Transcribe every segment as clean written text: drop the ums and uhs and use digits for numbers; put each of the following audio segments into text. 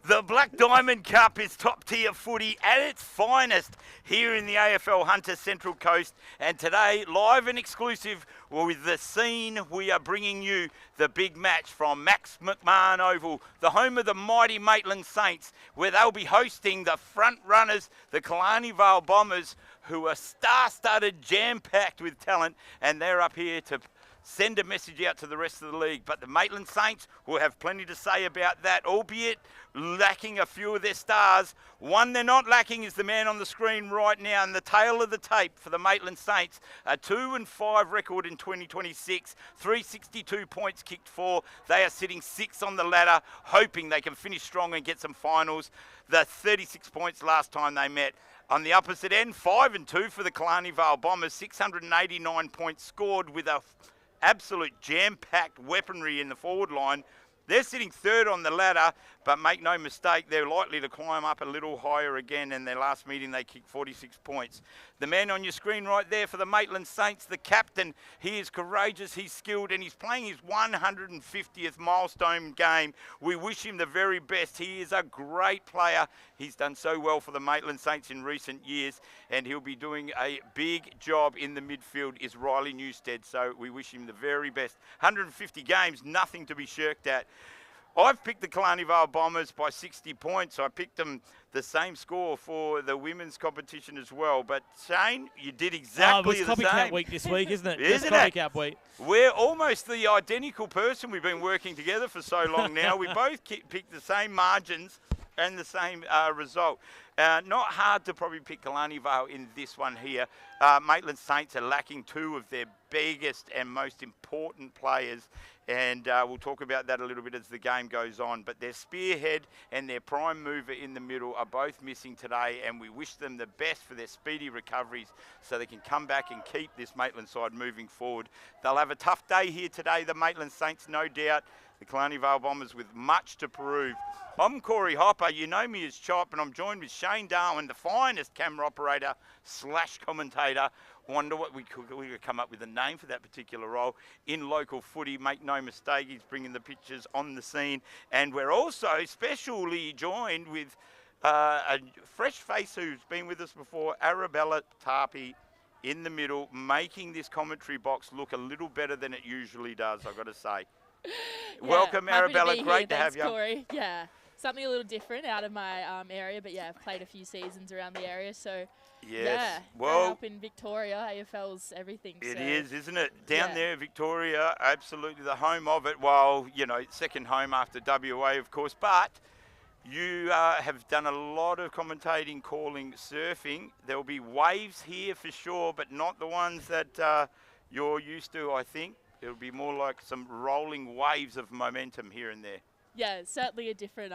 The Black Diamond Cup is top tier footy at its finest here in the AFL Hunter Central Coast. And today, live and exclusive with The Scene, we are bringing you the big match from Max McMahon Oval, the home of the mighty Maitland Saints, where they'll be hosting the front runners, the Killarney Vale Bombers, who are star-studded, jam-packed with talent, and they're up here to send a message out to the rest of the league. But the Maitland Saints will have plenty to say about that, albeit lacking a few of their stars. One they're not lacking is the man on the screen right now, and the tail of the tape for the Maitland Saints. A 2-5 record in 2026, 362 points kicked for. They are sitting 6 on the ladder, hoping they can finish strong and get some finals. The 36 points last time they met. On the opposite end, 5-2 for the Killarney Vale Bombers, 689 points scored with a absolute jam-packed weaponry in the forward line. They're sitting third on the ladder, but make no mistake, they're likely to climb up a little higher again. In their last meeting, they kicked 46 points. The man on your screen right there for the Maitland Saints, the captain, he is courageous, he's skilled, and he's playing his 150th milestone game. We wish him the very best. He is a great player. He's done so well for the Maitland Saints in recent years, and he'll be doing a big job in the midfield, is Riley Newstead. So we wish him the very best. 150 games, nothing to be shirked at. I've picked the Killarney Vale Bombers by 60 points. I picked them the same score for the women's competition as well. But Shane, you did exactly the same. It's copycat week this week, isn't it? Isn't it? Copycat week. We're almost the identical person. We've been working together for so long now. We both picked the same margins and the same result. Not hard to probably pick Killarney Vale in this one here. Maitland Saints are lacking 2 of their biggest and most important players, and we'll talk about that a little bit as the game goes on. But their spearhead and their prime mover in the middle are both missing today, and we wish them the best for their speedy recoveries so they can come back and keep this Maitland side moving forward. They'll have a tough day here today, the Maitland Saints, no doubt. The Killarney Vale Bombers with much to prove. I'm Corey Hopper, you know me as Chop, and I'm joined with Shane Darwin, the finest camera operator / commentator. Wonder what we could come up with a name for that particular role in local footy. Make no mistake, he's bringing the pictures on the scene. And we're also specially joined with a fresh face who's been with us before, Arabella Tarpey, in the middle, making this commentary box look a little better than it usually does, I've got to say. Yeah, welcome, Arabella. Great to have you. Corey. Yeah, something a little different out of my area, but yeah, I've played a few seasons around the area, so yes. Yeah. Well, up in Victoria, AFL's everything. It so. is, isn't it? Down there, Victoria, absolutely the home of it. Well, you know, second home after WA, of course. But you have done a lot of commentating, calling, surfing. There will be waves here for sure, but not the ones that you're used to, I think. It'll be more like some rolling waves of momentum here and there. Yeah, it's certainly a different,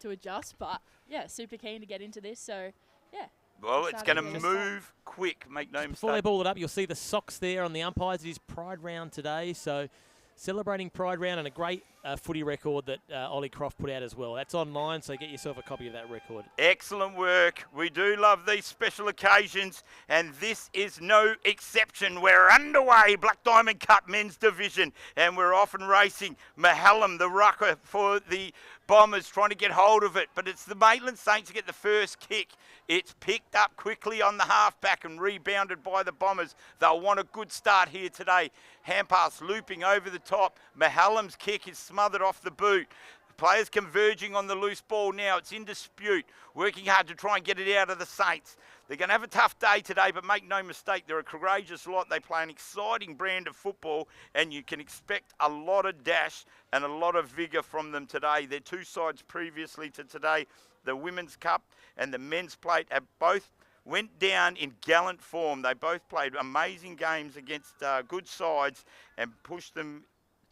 to adjust. But, yeah, super keen to get into this. So, yeah. Well, it's going to move quick, make no mistake. Before they ball it up, you'll see the socks there on the umpires. It is Pride Round today, so celebrating Pride Round and a great footy record that Ollie Croft put out as well. That's online, so get yourself a copy of that record. Excellent work. We do love these special occasions, and this is no exception. We're underway, Black Diamond Cup Men's Division, and we're off and racing. Mahallam, the rucker for the Bombers, trying to get hold of it, but it's the Maitland Saints to get the first kick. It's picked up quickly on the halfback and rebounded by the Bombers. They'll want a good start here today. Hand pass looping over the top. Mahallam's kick is smothered off the boot. The players converging on the loose ball now. It's in dispute. Working hard to try and get it out of the Saints. They're going to have a tough day today, but make no mistake, they're a courageous lot. They play an exciting brand of football, and you can expect a lot of dash and a lot of vigour from them today. Their 2 sides previously to today, the Women's Cup and the Men's Plate, have both went down in gallant form. They both played amazing games against good sides and pushed them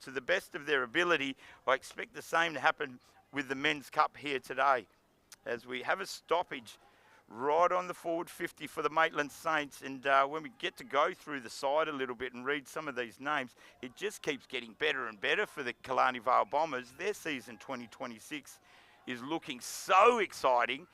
to the best of their ability. I expect the same to happen with the Men's Cup here today, as we have a stoppage right on the forward 50 for the Maitland Saints. And when we get to go through the side a little bit and read some of these names, it just keeps getting better and better for the Killarney Vale Bombers. Their season 2026 is looking so exciting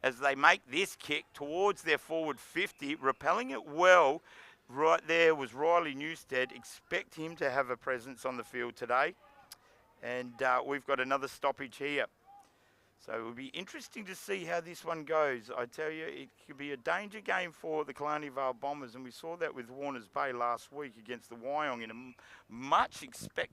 as they make this kick towards their forward 50, repelling it well. Right there was Riley Newstead. Expect him to have a presence on the field today. And we've got another stoppage here. So it will be interesting to see how this one goes. I tell you, it could be a danger game for the Killarney Vale Bombers, and we saw that with Warners Bay last week against the Wyong in a much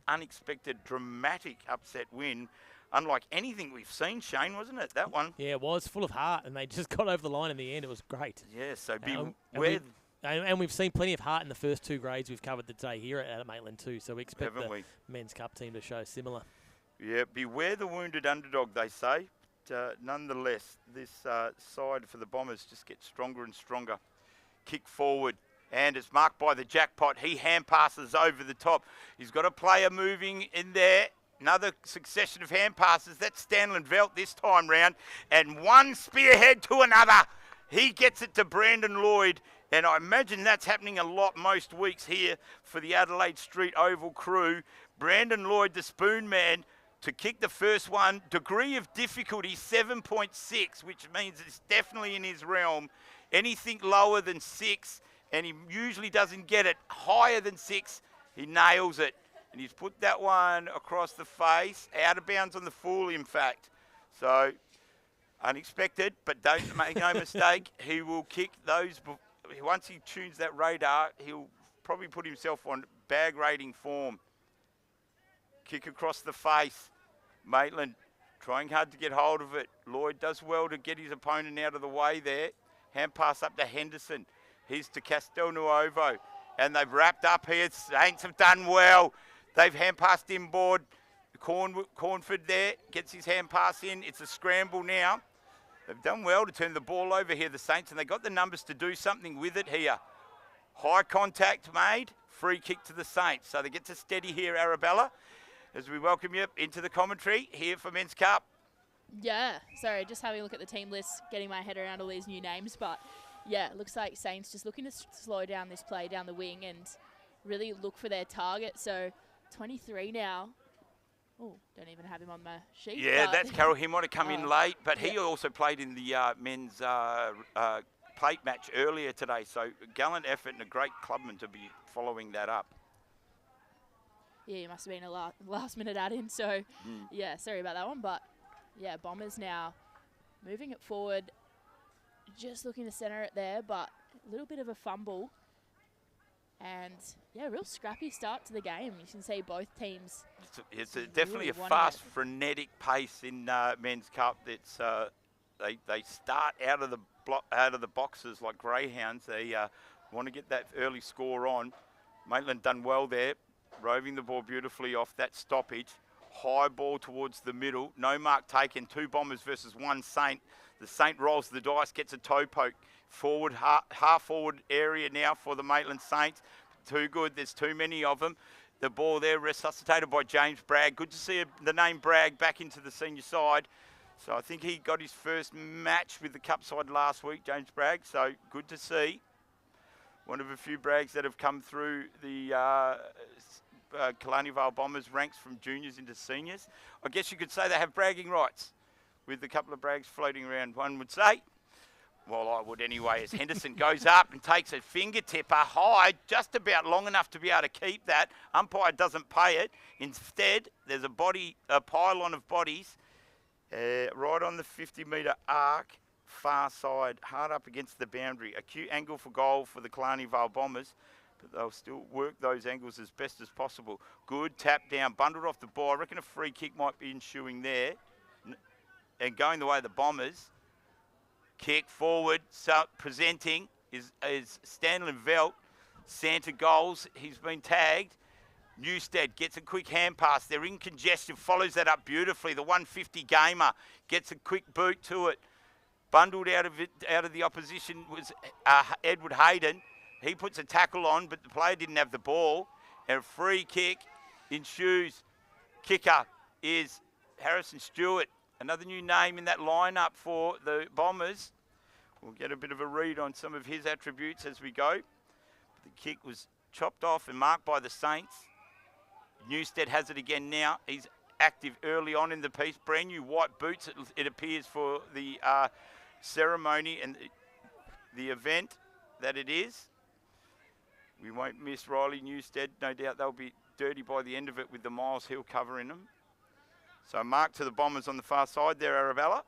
unexpected, dramatic upset win. Unlike anything we've seen, Shane, wasn't it, that one? Yeah, it was full of heart, and they just got over the line in the end. It was great. Yeah, so and we've seen plenty of heart in the first 2 grades we've covered today here at Maitland too, so we expect the men's cup team to show similar. Yeah, beware the wounded underdog, they say. Nonetheless, this side for the Bombers just gets stronger and stronger. Kick forward, and it's marked by the jackpot. He hand passes over the top. He's got a player moving in there. Another succession of hand passes. That's Stanley Velt this time round. And one spearhead to another. He gets it to Brandon Lloyd. And I imagine that's happening a lot most weeks here for the Adelaide Street Oval crew. Brandon Lloyd, the spoon man, to kick the first one. Degree of difficulty, 7.6, which means it's definitely in his realm. Anything lower than 6, and he usually doesn't get it. Higher than 6, he nails it. And he's put that one across the face, out of bounds on the full, in fact. So, unexpected, but don't make no mistake, he will kick those. Once he tunes that radar, he'll probably put himself on bag rating form. Kick across the face. Maitland trying hard to get hold of it. Lloyd does well to get his opponent out of the way there. Hand pass up to Henderson. Here's to Castelnuovo. And they've wrapped up here. Saints have done well. They've hand passed inboard. Cornford there gets his hand pass in. It's a scramble now. They've done well to turn the ball over here, the Saints, and they got the numbers to do something with it here. High contact made. Free kick to the Saints. So they get to steady here, Arabella, as we welcome you into the commentary here for Men's Cup. Yeah, sorry, just having a look at the team list, getting my head around all these new names. But, yeah, it looks like Saints just looking to slow down this play down the wing and really look for their target. So, 23 now. Oh, don't even have him on my sheet. Yeah, that's Carroll. He might have come in late, but he also played in the men's plate match earlier today. So, gallant effort and a great clubman to be following that up. Yeah, it must have been a last-minute add-in. So, yeah, sorry about that one. But, yeah, Bombers now moving it forward. Just looking to centre it there, but a little bit of a fumble. And, yeah, real scrappy start to the game. You can see both teams. It's definitely really a fast, frenetic pace in Men's Cup. It's they start out of the boxes like greyhounds. They want to get that early score on. Maitland done well there. Roving the ball beautifully off that stoppage. High ball towards the middle. No mark taken. 2 Bombers versus 1 Saint. The Saint rolls the dice, gets a toe poke. Forward, half forward area now for the Maitland Saints. Too good. There's too many of them. The ball there resuscitated by James Bragg. Good to see the name Bragg back into the senior side. So I think he got his first match with the cup side last week, James Bragg. So good to see. One of a few Braggs that have come through the Killarney Vale Bombers ranks from juniors into seniors. I guess you could say they have bragging rights with a couple of Braggs floating around, one would say. Well, I would anyway, as Henderson goes up and takes a fingertipper high, just about long enough to be able to keep that. Umpire doesn't pay it. Instead, there's a pylon of bodies right on the 50-metre arc, far side, hard up against the boundary. Acute angle for goal for the Killarney Vale Bombers, but they'll still work those angles as best as possible. Good tap down, bundled off the ball. I reckon a free kick might be ensuing there. And going the way of the Bombers. Kick forward, so presenting is Stanley Velt. Santa goals, he's been tagged. Newstead gets a quick hand pass. They're in congestion, follows that up beautifully. The 150 gamer gets a quick boot to it. Bundled out of the opposition was Edward Hayden. He puts a tackle on, but the player didn't have the ball. And a free kick ensues. Kicker is Harrison Stewart. Another new name in that lineup for the Bombers. We'll get a bit of a read on some of his attributes as we go. The kick was chopped off and marked by the Saints. Newstead has it again now. He's active early on in the piece. Brand new white boots, it appears, for the ceremony and the event that it is. We won't miss Riley Newstead. No doubt they'll be dirty by the end of it with the Miles Hill cover in them. So mark to the Bombers on the far side there, Arabella.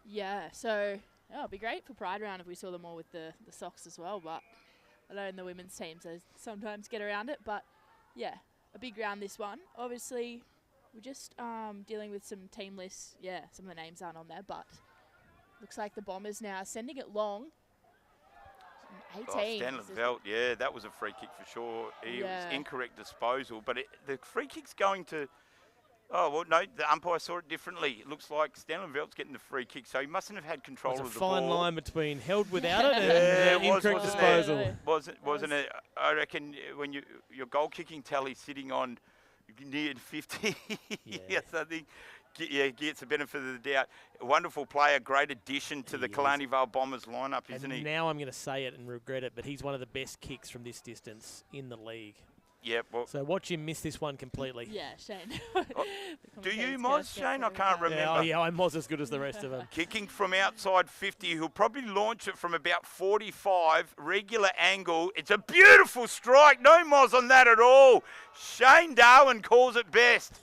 Yeah, so it'd be great for Pride Round if we saw them all with the socks as well, but I know in the women's teams they sometimes get around it, but yeah, a big round this one. Obviously, we're just dealing with some team lists. Yeah, some of the names aren't on there, but looks like the Bombers now sending it long. 18. Stanley Vale, yeah, that was a free kick for sure. It was incorrect disposal, but the free kick's going to... Oh, well, no, the umpire saw it differently. It looks like Stanley Velt's getting the free kick, so he mustn't have had control of the ball. There's a fine line between held without it and incorrect disposal. Wasn't it? I reckon when your goal kicking tally sitting on near 50, yes, I think, gets the benefit of the doubt. A wonderful player, great addition to the Killarney Vale Bombers lineup, isn't he? Now I'm going to say it and regret it, but he's one of the best kicks from this distance in the league. Yep. Well, so watch him miss this one completely. Yeah, Shane. Do you, Moz, Shane? I can't remember. Yeah, I'm Moz as good as the rest of them. Kicking from outside 50. He'll probably launch it from about 45. Regular angle. It's a beautiful strike. No Moz on that at all. Shane Darwin calls it best.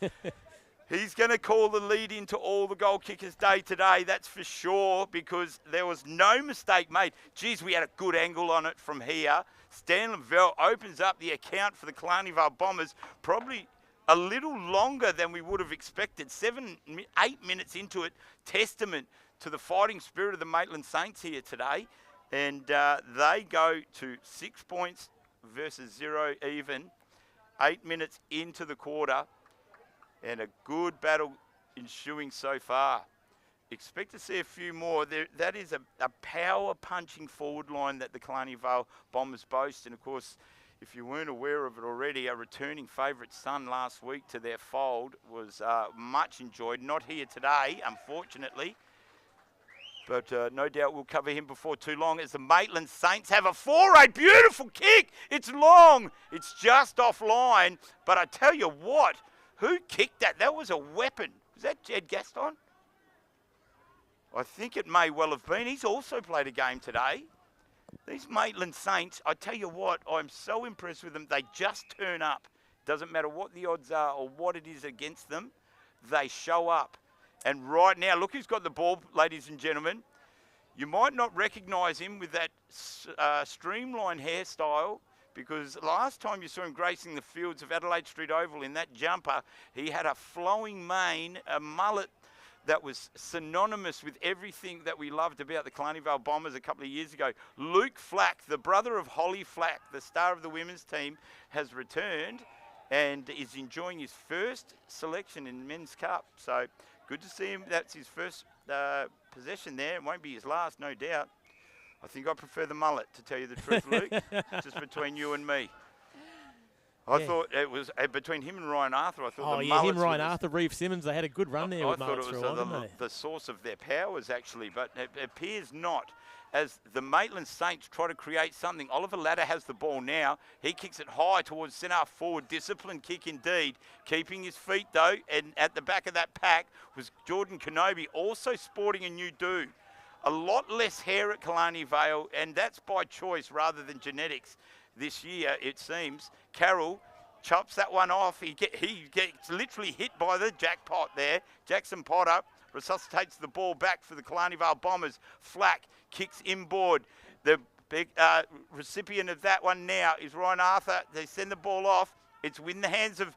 He's going to call the lead into all the goal kickers' day today, that's for sure, because there was no mistake made. Geez, we had a good angle on it from here. Stanley Vale opens up the account for the Killarney Vale Bombers, probably a little longer than we would have expected. 8 minutes into it, testament to the fighting spirit of the Maitland Saints here today. And they go to 6 points versus 0 even. 8 minutes into the quarter. And a good battle ensuing so far. Expect to see a few more. That is a power-punching forward line that the Killarney Vale Bombers boast. And, of course, if you weren't aware of it already, a returning favourite son last week to their fold was much enjoyed. Not here today, unfortunately. But no doubt we'll cover him before too long as the Maitland Saints have a foray. Beautiful kick. It's long. It's just offline. But I tell you what, who kicked that? That was a weapon. Was that Jed Gaston? I think it may well have been. He's also played a game today. These Maitland Saints, I tell you what, I'm so impressed with them. They just turn up. Doesn't matter what the odds are or what it is against them. They show up. And right now, look who's got the ball, ladies and gentlemen. You might not recognise him with that streamlined hairstyle, because last time you saw him gracing the fields of Adelaide Street Oval in that jumper, he had a flowing mane, a mullet that was synonymous with everything that we loved about the Killarney Vale Bombers a couple of years ago. Luke Flack, the brother of Holly Flack, the star of the women's team, has returned and is enjoying his first selection in Men's Cup. So good to see him. That's his first possession there. It won't be his last, no doubt. I think I prefer the mullet, to tell you the truth, Luke. Just between you and me. I thought it was between him and Ryan Arthur. I thought him, Ryan Arthur, Reeve Simmons, they had a good run there with mullets for a while, didn't they? The source of their powers, actually, but it appears not. As the Maitland Saints try to create something, Oliver Ladder has the ball now. He kicks it high towards centre forward. Disciplined kick indeed. Keeping his feet, though, and at the back of that pack was Jordan Kenobi, also sporting a new do. A lot less hair at Killarney Vale, and that's by choice rather than genetics this year, it seems. Carroll chops that one off. He gets literally hit by the jackpot there. Jackson Potter resuscitates the ball back for the Killarney Vale Bombers. Flack kicks inboard. The big recipient of that one now is Ryan Arthur. They send the ball off. It's in the hands of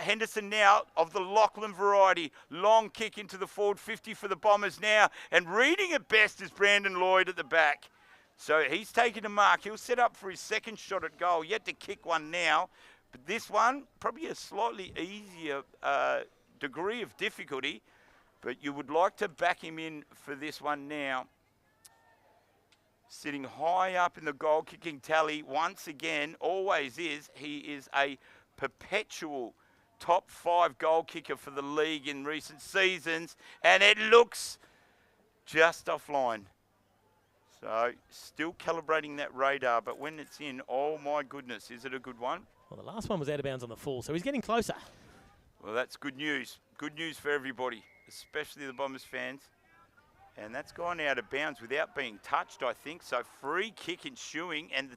Henderson now of the Lachlan variety. Long kick into the forward 50 for the Bombers now. And reading it best is Brandon Lloyd at the back. So he's taking a mark. He'll set up for his second shot at goal. Yet to kick one now. But this one, probably a slightly easier degree of difficulty. But you would like to back him in for this one now. Sitting high up in the goal kicking tally once again, always is. He is a perpetual top 5 goal kicker for the league in recent seasons. And it looks just offline. So, still calibrating that radar, but when it's in, oh my goodness, is it a good one? Well, the last one was out of bounds on the full, so he's getting closer. Well, that's good news. Good news for everybody, especially the Bombers fans. And that's gone out of bounds without being touched, I think. So free kick ensuing, and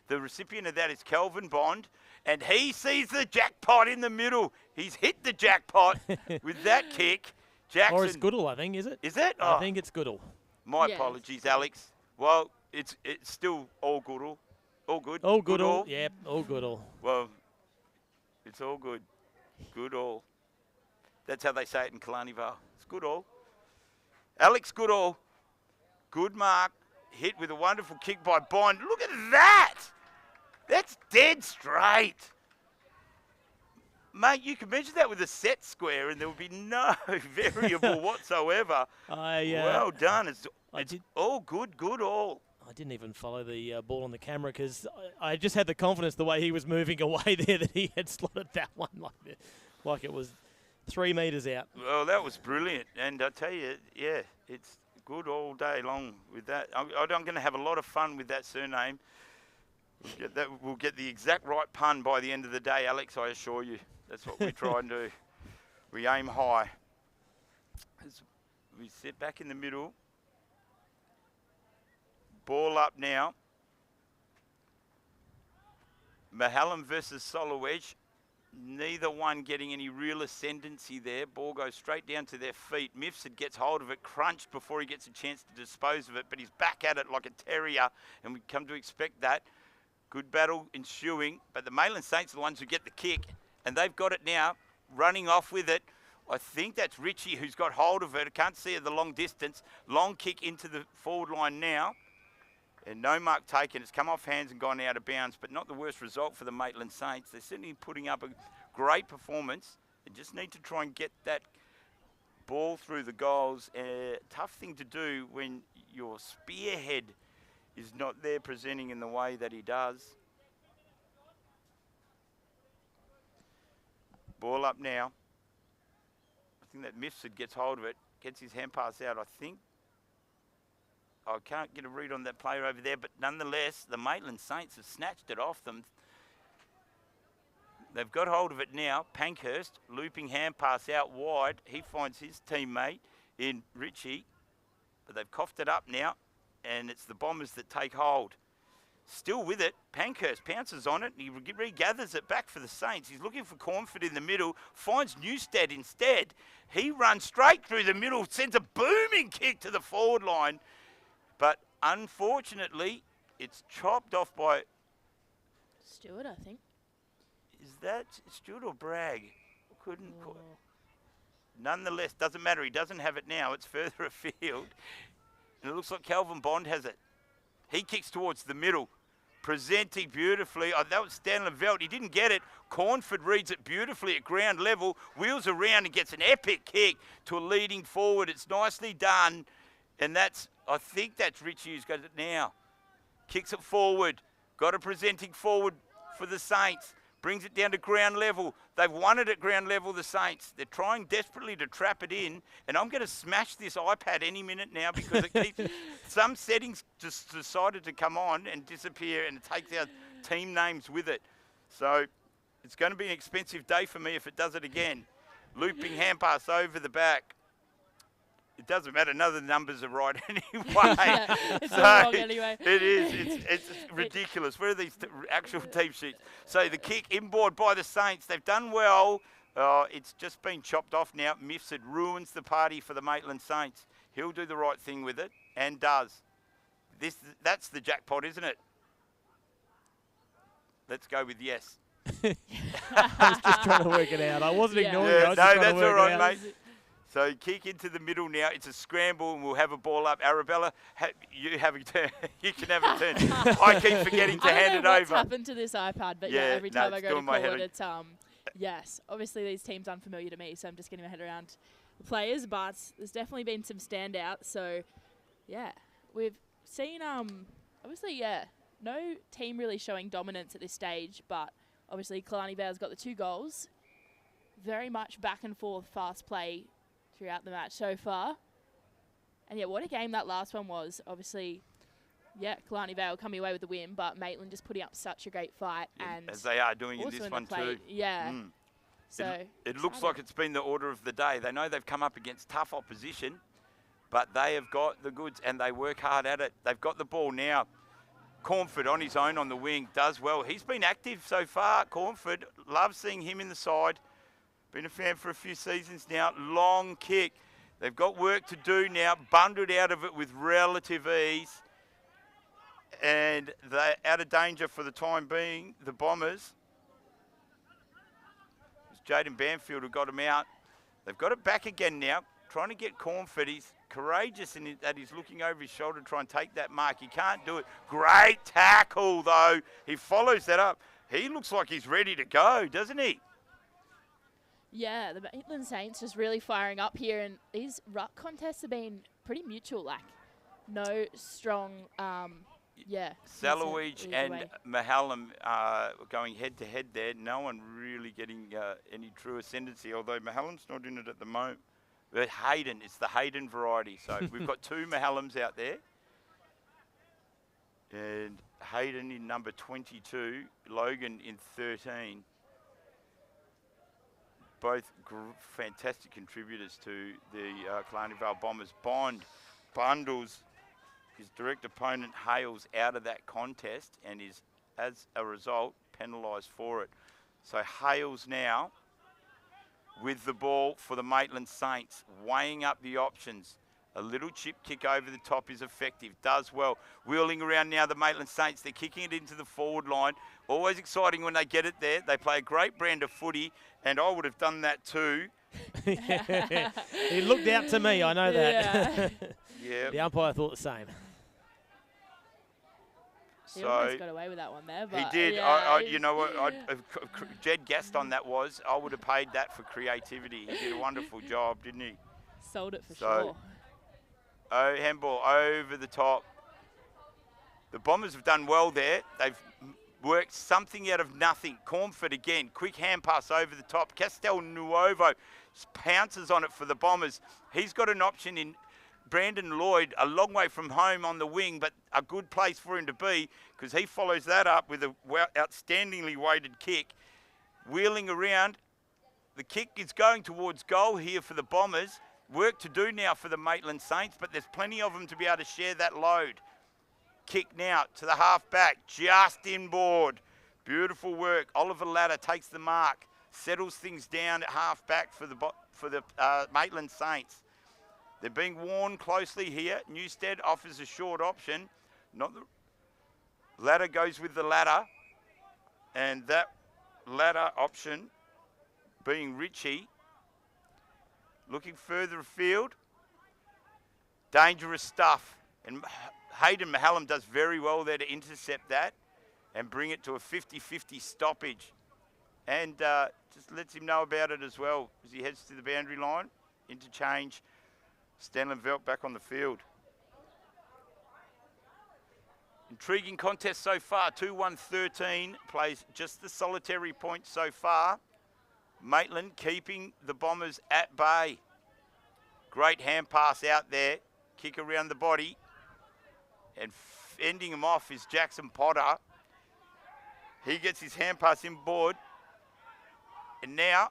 the recipient of that is Kelvin Bond. And he sees the jackpot in the middle. He's hit the jackpot with that kick. Jackson. Or it's Goodall, I think, is it? Is it? I think it's Goodall. My apologies, Alex. Well, it's still all Goodall. All good. All Goodall. Yep, all Goodall. Well, it's all good. Goodall. That's how they say it in Killarney Vale. It's Goodall. Alex Goodall. Good mark. Hit with a wonderful kick by Bond. Look at that! That's dead straight. Mate, you could measure that with a set square and there would be no variable whatsoever. Well done. It's all good, Goodall. I didn't even follow the ball on the camera because I just had the confidence the way he was moving away there that he had slotted that one like it was 3 metres out. Well, that was brilliant. And I tell you, yeah, it's good all day long with that. I'm going to have a lot of fun with that surname. We'll get the exact right pun by the end of the day, Alex, I assure you. That's what we try and do. We aim high. As we sit back in the middle. Ball up now. Mahallam versus Solowedge. Neither one getting any real ascendancy there. Ball goes straight down to their feet. Mifsud gets hold of it, crunched before he gets a chance to dispose of it, but he's back at it like a terrier, and we come to expect that. Good battle ensuing, but the Maitland Saints are the ones who get the kick, and they've got it now, running off with it. I think that's Richie who's got hold of it. I can't see it the long distance. Long kick into the forward line now. And no mark taken. It's come off hands and gone out of bounds, but not the worst result for the Maitland Saints. They're certainly putting up a great performance. They just need to try and get that ball through the goals. Tough thing to do when your spearhead is not there presenting in the way that he does. Ball up now. I think that Mifsud gets hold of it, gets his hand pass out, I think. I can't get a read on that player over there, but nonetheless, the Maitland Saints have snatched it off them. They've got hold of it now. Pankhurst, looping hand pass out wide. He finds his teammate in Richie, but they've coughed it up now, and it's the Bombers that take hold. Still with it, Pankhurst pounces on it, and he regathers it back for the Saints. He's looking for Cornford in the middle, finds Newstead instead. He runs straight through the middle, sends a booming kick to the forward line. But unfortunately, it's chopped off by... Stewart, I think. Is that Stewart or Bragg? Couldn't... Nonetheless, doesn't matter. He doesn't have it now. It's further afield. And it looks like Kelvin Bond has it. He kicks towards the middle. Presenting beautifully. Oh, that was Stanley Velt. He didn't get it. Cornford reads it beautifully at ground level. Wheels around and gets an epic kick to a leading forward. It's nicely done. And that's... I think that's Richie who's got it now. Kicks it forward. Got a presenting forward for the Saints. Brings it down to ground level. They've won it at ground level, the Saints. They're trying desperately to trap it in. And I'm going to smash this iPad any minute now because it keeps... Some settings just decided to come on and disappear, and it takes our team names with it. So it's going to be an expensive day for me if it does it again. Looping hand pass over the back. It doesn't matter. None of the numbers are right anyway. Yeah, it's all wrong anyway. It is. It's ridiculous. Where are these actual team sheets? So the kick inboard by the Saints. They've done well. It's just been chopped off now. Mifsud ruins the party for the Maitland Saints. He'll do the right thing with it and does. That's the jackpot, isn't it? Let's go with yes. I was just trying to work it out. I wasn't ignoring it. I was just no, trying that's to work all it right, out. mate. So kick into the middle now. It's a scramble, and we'll have a ball up. Arabella, you have a turn. You can have a turn. I keep forgetting to hand it over. I don't know what's happened to this iPad, but yeah, every time I go to call it, it's yes. Obviously, these teams unfamiliar to me, so I'm just getting my head around the players. But there's definitely been some standouts. So yeah, we've seen obviously no team really showing dominance at this stage, but obviously Killarney Vale's got the 2 goals. Very much back and forth, fast play throughout the match so far. And yeah, what a game that last one was. Obviously, yeah, Killarney Vale coming away with the win, but Maitland just putting up such a great fight. Yeah, and as they are doing in this one too. Yeah. So it looks like it's been the order of the day. They know they've come up against tough opposition, but they have got the goods and they work hard at it. They've got the ball now. Cornford on his own on the wing does well. He's been active so far. Cornford, loves seeing him in the side. Been a fan for a few seasons now. Long kick. They've got work to do now. Bundled out of it with relative ease. And they're out of danger for the time being, the Bombers. It's Jaden Banfield who got him out. They've got it back again now. Trying to get Cornford. He's courageous in that he's looking over his shoulder to try and take that mark. He can't do it. Great tackle, though. He follows that up. He looks like he's ready to go, doesn't he? Yeah, the Maitland Saints just really firing up here, and these ruck contests have been pretty mutual. Like, no strong, Salowej and Mahallam going head-to-head there. No one really getting any true ascendancy, although Mahallam's not in it at the moment. But Hayden, it's the Hayden variety. So we've got two Mahallams out there. And Hayden in number 22, Logan in 13. Both fantastic contributors to the Killarney Vale Bombers. Bond bundles his direct opponent Hales out of that contest and is, as a result, penalised for it. So Hales now with the ball for the Maitland Saints, weighing up the options. A little chip kick over the top is effective, does well. Wheeling around now the Maitland Saints, they're kicking it into the forward line. Always exciting when they get it there. They play a great brand of footy, and I would have done that too. He looked out to me, I know that. Yeah. The umpire thought the same. He almost got away with that one there. But he did. Yeah, you know what? Jed guessed on that was. I would have paid that for creativity. He did a wonderful job, didn't he? Sold it for sure. Oh, handball over the top. The Bombers have done well there. They've worked something out of nothing. Cornford again. Quick hand pass over the top. Castel Nuovo pounces on it for the Bombers. He's got an option in Brandon Lloyd, a long way from home on the wing, but a good place for him to be because he follows that up with a outstandingly weighted kick. Wheeling around. The kick is going towards goal here for the Bombers. Work to do now for the Maitland Saints, but there's plenty of them to be able to share that load. Kick now to the half-back, just inboard. Beautiful work. Oliver Latta takes the mark, settles things down at half-back for the Maitland Saints. They're being worn closely here. Newstead offers a short option. Latta goes with the ladder, and that ladder option being Ritchie. Looking further afield. Dangerous stuff. And Hayden Mahallam does very well there to intercept that and bring it to a 50-50 stoppage. And just lets him know about it as well as he heads to the boundary line. Interchange. Stanley Velt back on the field. Intriguing contest so far. 2-1-13 plays just the solitary point so far. Maitland keeping the Bombers at bay. Great hand pass out there. Kick around the body. And ending him off is Jackson Potter. He gets his hand pass inboard. And now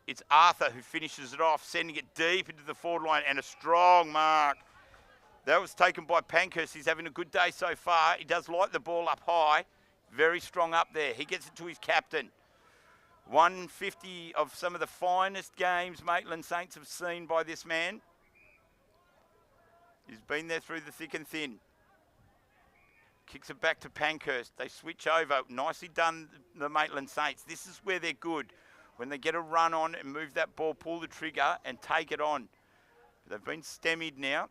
it's Arthur who finishes it off, sending it deep into the forward line and a strong mark. That was taken by Pankhurst. He's having a good day so far. He does light the ball up high. Very strong up there. He gets it to his captain. 150 of some of the finest games Maitland Saints have seen by this man. He's been there through the thick and thin. Kicks it back to Pankhurst. They switch over. Nicely done, the Maitland Saints. This is where they're good. When they get a run on and move that ball, pull the trigger and take it on. They've been stymied now.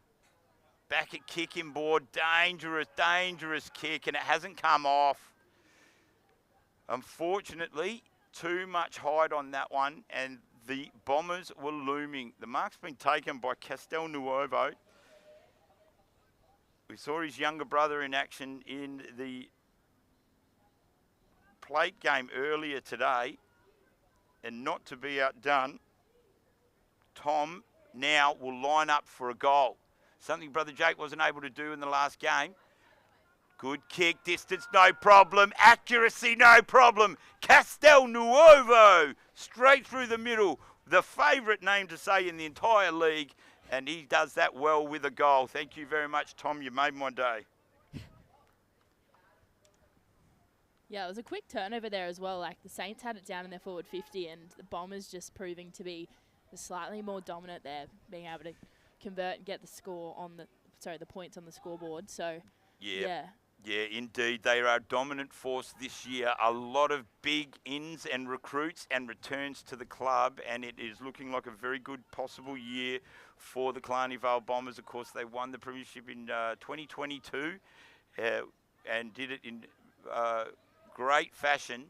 Back at kick inboard. Dangerous, dangerous kick, and it hasn't come off. Unfortunately, too much hide on that one, and the Bombers were looming. The mark's been taken by Castel Nuovo. We saw his younger brother in action in the plate game earlier today, and not to be outdone, Tom now will line up for a goal. Something Brother Jake wasn't able to do in the last game. Good kick, distance, no problem. Accuracy, no problem. Castel Nuovo, straight through the middle. The favourite name to say in the entire league. And he does that well with a goal. Thank you very much, Tom. You made my day. Yeah, it was a quick turnover there as well. Like, the Saints had it down in their forward 50, and the Bombers just proving to be slightly more dominant there, being able to convert and get the score on the points on the scoreboard. So, yeah. Yeah, indeed. They are a dominant force this year. A lot of big ins and recruits and returns to the club, and it is looking like a very good possible year for the Killarney Vale Bombers. Of course, they won the premiership in 2022 and did it in great fashion,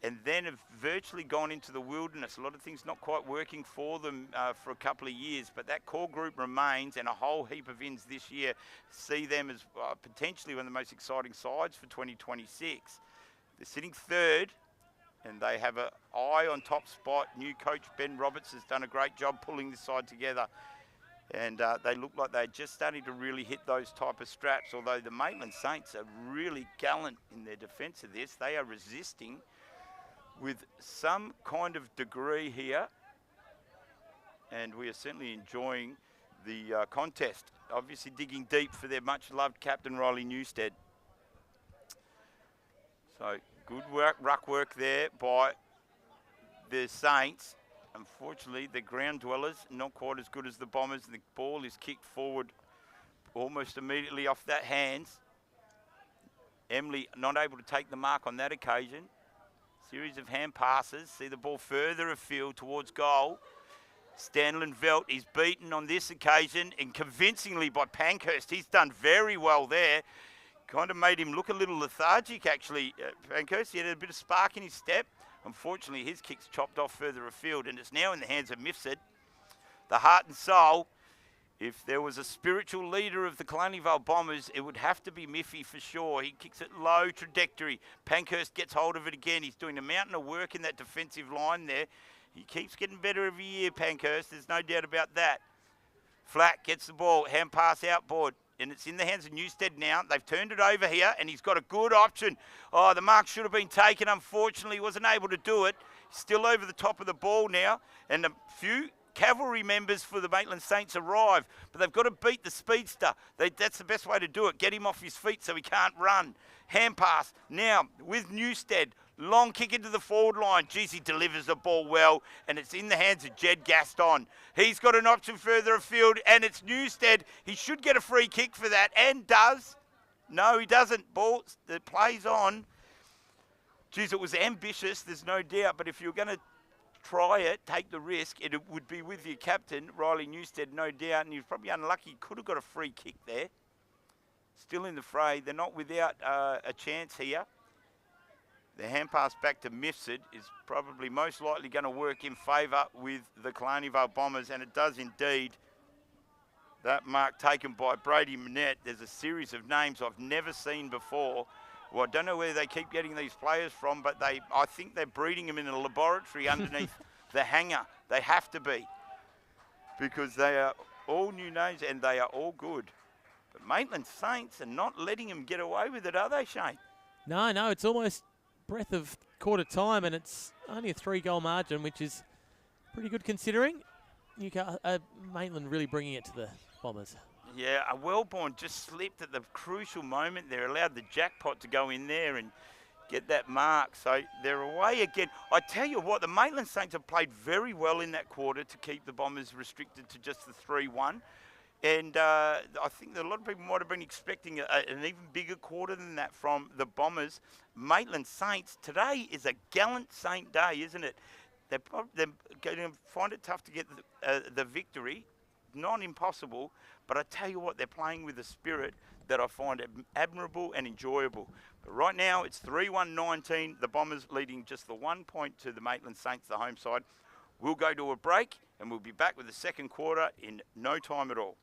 and then have virtually gone into the wilderness. A lot of things not quite working for them for a couple of years, but that core group remains, and a whole heap of ins this year see them as potentially one of the most exciting sides for 2026. They're sitting third, and they have an eye on top spot. New coach Ben Roberts has done a great job pulling this side together, and they look like they're just starting to really hit those type of straps, although the Maitland Saints are really gallant in their defence of this. They are resisting with some kind of degree here, and we are certainly enjoying the contest. Obviously digging deep for their much-loved captain, Riley Newstead. So good work, ruck work there by the Saints. Unfortunately, the ground dwellers not quite as good as the Bombers. The ball is kicked forward almost immediately off that hands. Emily not able to take the mark on that occasion. Series of hand passes. See the ball further afield towards goal. Stanley Velt is beaten on this occasion, and convincingly by Pankhurst. He's done very well there. Kind of made him look a little lethargic, actually. Pankhurst, he had a bit of spark in his step. Unfortunately, his kick's chopped off further afield, and it's now in the hands of Mifsud. The heart and soul. If there was a spiritual leader of the Killarney Vale Bombers, it would have to be Miffy for sure. He kicks it low trajectory. Pankhurst gets hold of it again. He's doing a mountain of work in that defensive line there. He keeps getting better every year, Pankhurst. There's no doubt about that. Flack gets the ball, hand pass outboard, and it's in the hands of Newstead now. They've turned it over here, and he's got a good option. Oh, the mark should have been taken. Unfortunately, he wasn't able to do it. Still over the top of the ball now, and a few cavalry members for the Maitland Saints arrive, but they've got to beat the speedster. That's the best way to do it. Get him off his feet so he can't run. Hand pass now with Newstead. Long kick into the forward line. Geez, he delivers the ball well, and it's in the hands of Jed Gaston. He's got an option further afield, and it's Newstead. He should get a free kick for that, and does. No, he doesn't. Ball, the play's on. Geez, it was ambitious, there's no doubt, but if you're going to try it, take the risk, it would be with your captain, Riley Newstead, no doubt, and he was probably unlucky. He could have got a free kick there. Still in the fray. They're not without a chance here. The hand pass back to Mifsud is probably most likely going to work in favour with the Killarney Vale Bombers, and it does indeed. That mark taken by Brady Manette. There's a series of names I've never seen before. Well, I don't know where they keep getting these players from, but I think they're breeding them in a laboratory underneath the hangar. They have to be, because they are all new names and they are all good. But Maitland Saints are not letting them get away with it, are they, Shane? No, it's almost breath of quarter time, and it's only a 3-goal margin, which is pretty good considering. Maitland really bringing it to the Bombers. Yeah, a Wellborn just slipped at the crucial moment there, allowed the jackpot to go in there and get that mark. So they're away again. I tell you what, the Maitland Saints have played very well in that quarter to keep the Bombers restricted to just the 3-1. And I think that a lot of people might have been expecting an even bigger quarter than that from the Bombers. Maitland Saints, today is a gallant Saint day, isn't it? They're going to find it tough to get the victory. Not impossible, but I tell you what, they're playing with a spirit that I find admirable and enjoyable. But right now, it's 3-1-19. The Bombers leading just the 1 point to the Maitland Saints, the home side. We'll go to a break, and we'll be back with the second quarter in no time at all.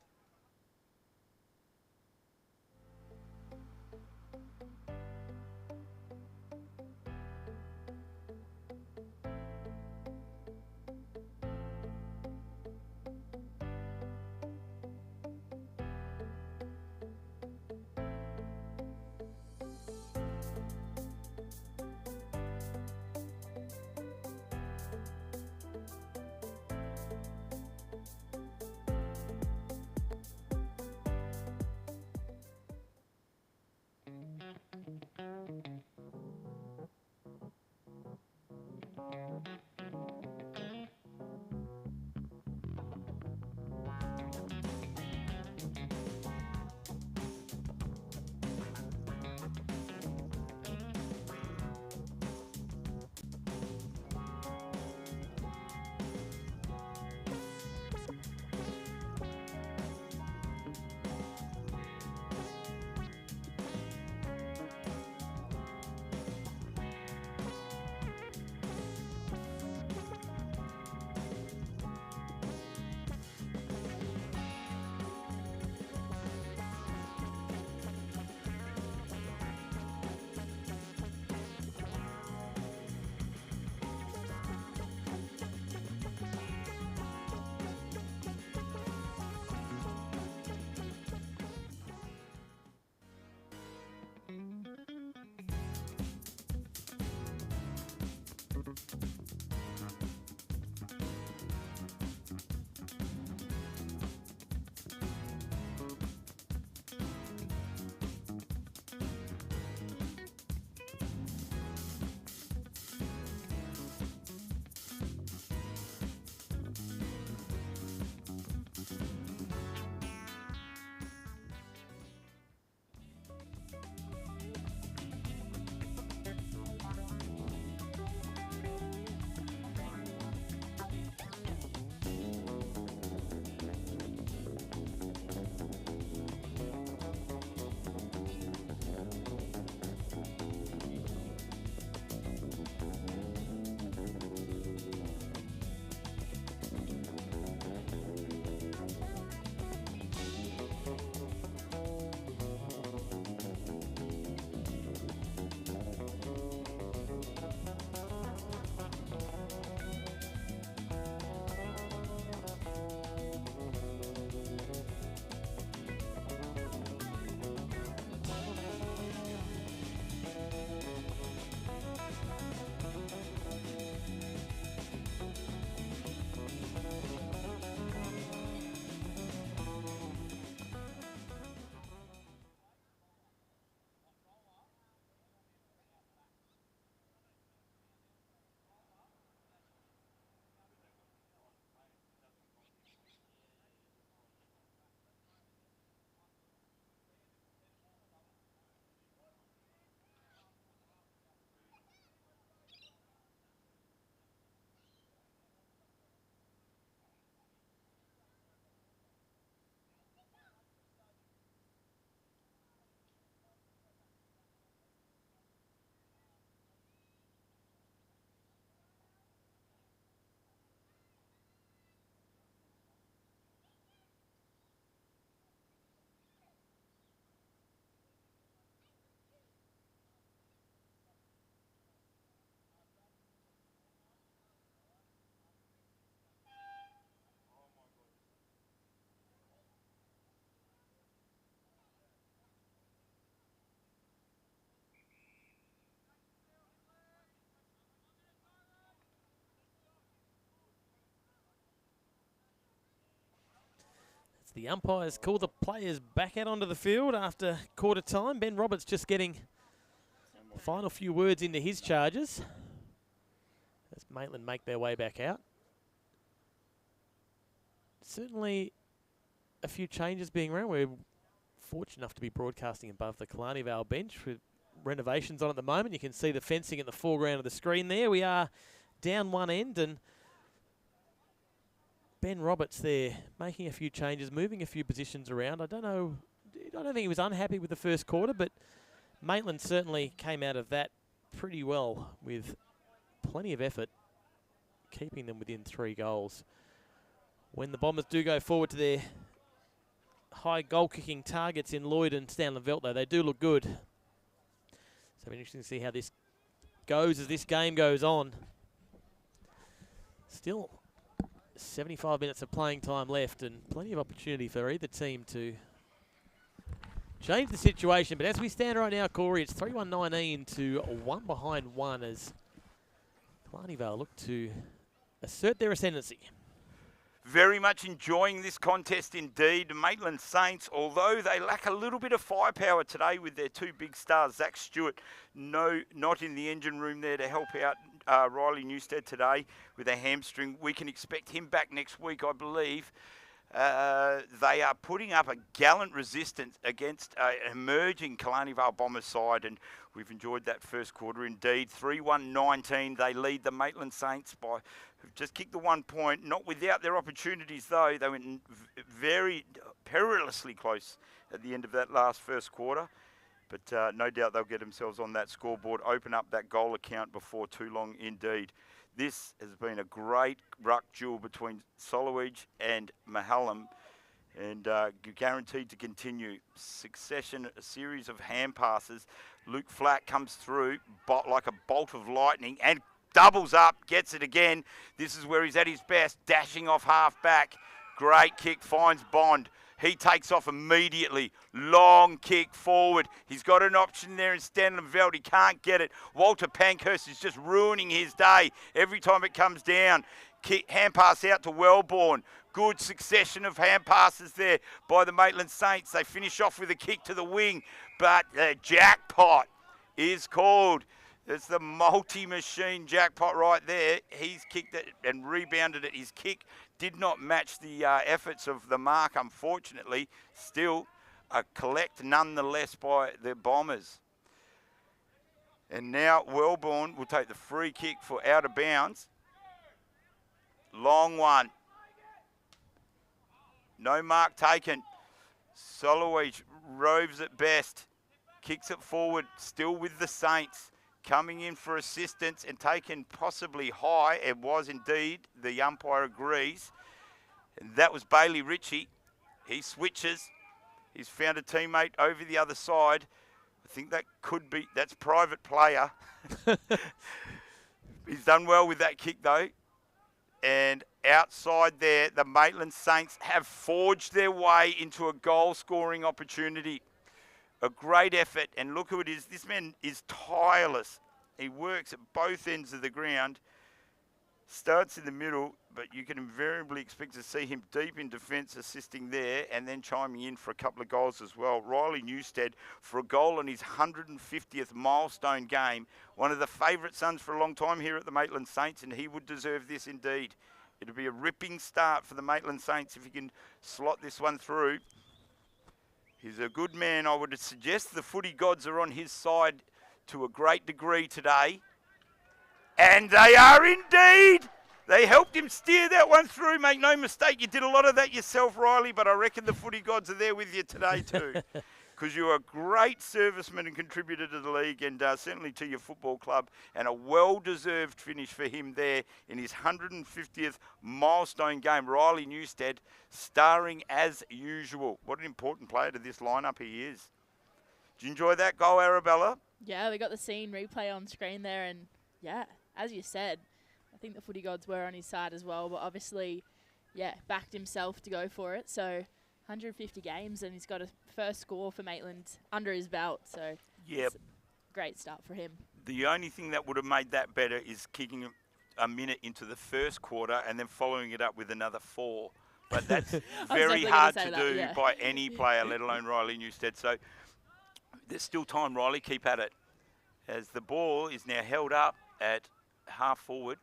The umpires call the players back out onto the field after quarter time. Ben Roberts just getting the final few words into his charges as Maitland make their way back out. Certainly a few changes being around. We're fortunate enough to be broadcasting above the Killarney Vale bench with renovations on at the moment. You can see the fencing in the foreground of the screen there. We are down one end, and Ben Roberts there making a few changes, moving a few positions around. I don't think he was unhappy with the first quarter, but Maitland certainly came out of that pretty well with plenty of effort, keeping them within 3 goals. When the Bombers do go forward to their high goal-kicking targets in Lloyd and Stanley Veldt, though, they do look good. So it'll be interesting to see how this goes as this game goes on. Still 75 minutes of playing time left and plenty of opportunity for either team to change the situation. But as we stand right now, Corey, it's 3-1-19 to 1 behind 1 as Killarney Vale look to assert their ascendancy. Very much enjoying this contest indeed. Maitland Saints, although they lack a little bit of firepower today with their 2 big stars, Zach Stewart, not in the engine room there to help out Riley Newstead today with a hamstring. We can expect him back next week, I believe. They are putting up a gallant resistance against an emerging Killarney Vale Bombers side, and we've enjoyed that first quarter indeed. 3-1-19, they lead the Maitland Saints by just kicked the 1 point, not without their opportunities though. They went very perilously close at the end of that last first quarter. But no doubt they'll get themselves on that scoreboard, open up that goal account before too long indeed. This has been a great ruck duel between Solowage and Mahallam, and guaranteed to continue. A series of hand passes. Luke Flack comes through like a bolt of lightning and doubles up, gets it again. This is where he's at his best, dashing off half back. Great kick, finds Bond. He takes off immediately. Long kick forward. He's got an option there in Stanleyveld. He can't get it. Walter Pankhurst is just ruining his day every time it comes down. Hand pass out to Wellborn. Good succession of hand passes there by the Maitland Saints. They finish off with a kick to the wing, but the jackpot is called. It's the multi-machine jackpot right there. He's kicked it and rebounded it. His kick did not match the efforts of the mark, unfortunately. Still a collect nonetheless by the Bombers. And now Wellborn will take the free kick for out of bounds. Long one. No mark taken. Solowage roves at best. Kicks it forward, still with the Saints. Coming in for assistance and taken possibly high. It was indeed. The umpire agrees. And that was Bailey Ritchie. He switches. He's found a teammate over the other side. I think that could be, that's private player. He's done well with that kick though. And outside there, the Maitland Saints have forged their way into a goal scoring opportunity. A great effort, and look who it is. This man is tireless. He works at both ends of the ground. Starts in the middle, but you can invariably expect to see him deep in defence, assisting there, and then chiming in for a couple of goals as well. Riley Newstead for a goal in his 150th milestone game. One of the favourite sons for a long time here at the Maitland Saints, and he would deserve this indeed. It'll be a ripping start for the Maitland Saints if he can slot this one through. He's a good man. I would suggest the footy gods are on his side to a great degree today. And they are indeed. They helped him steer that one through. Make no mistake, you did a lot of that yourself, Riley, but I reckon the footy gods are there with you today too. Because you're a great serviceman and contributor to the league, and certainly to your football club, and a well-deserved finish for him there in his 150th milestone game. Riley Newstead starring as usual. What an important player to this lineup he is. Did you enjoy that goal, Arabella? Yeah, we got the scene replay on screen there, and yeah, as you said, I think the footy gods were on his side as well, but obviously, yeah, backed himself to go for it. So 150 games, and he's got a first score for Maitland under his belt. So yep, great start for him. The only thing that would have made that better is kicking a minute into the first quarter and then following it up with another 4. But that's very hard to do by any player, let alone Riley Newstead. So there's still time, Riley. Keep at it. As the ball is now held up at half forward.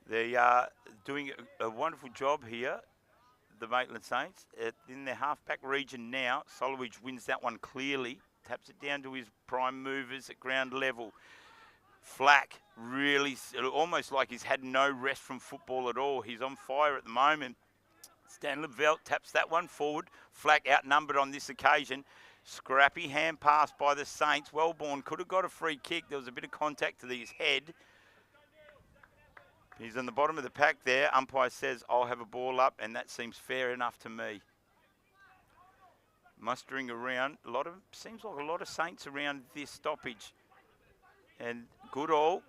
They are doing a wonderful job here, the Maitland Saints. In their half-back region now, Solowage wins that one clearly. Taps it down to his prime movers at ground level. Flack really, almost like he's had no rest from football at all. He's on fire at the moment. Stanleyveld taps that one forward. Flack outnumbered on this occasion. Scrappy hand pass by the Saints. Wellborn could have got a free kick. There was a bit of contact to his head. He's on the bottom of the pack there. Umpire says, I'll have a ball up, and that seems fair enough to me. Mustering around. Seems like a lot of Saints around this stoppage. And Goodall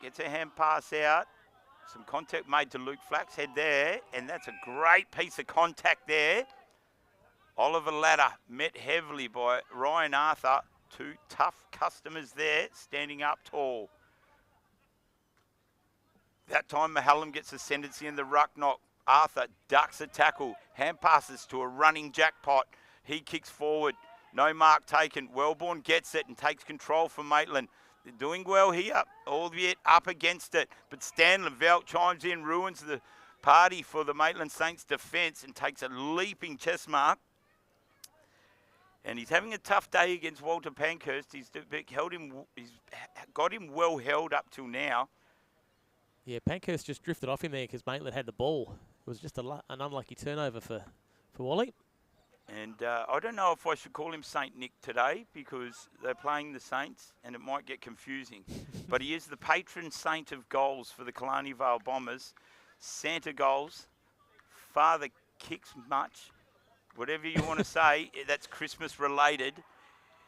gets a hand pass out. Some contact made to Luke Flack's head there, and that's a great piece of contact there. Oliver Ladder met heavily by Ryan Arthur. 2 tough customers there, standing up tall. That time Mahallam gets ascendancy in the ruck knock. Arthur ducks a tackle. Hand passes to a running jackpot. He kicks forward. No mark taken. Wellborn gets it and takes control for Maitland. They're doing well here, albeit up against it. But Stanley Velt chimes in, ruins the party for the Maitland Saints defence and takes a leaping chest mark. And he's having a tough day against Walter Pankhurst. He's got him well held up till now. Yeah, Pankhurst just drifted off him there because Maitland had the ball. It was just an unlucky turnover for Wally. And I don't know if I should call him Saint Nick today because they're playing the Saints and it might get confusing. But he is the patron saint of goals for the Killarney Vale Bombers. Santa goals, father kicks much, whatever you want to say, that's Christmas related.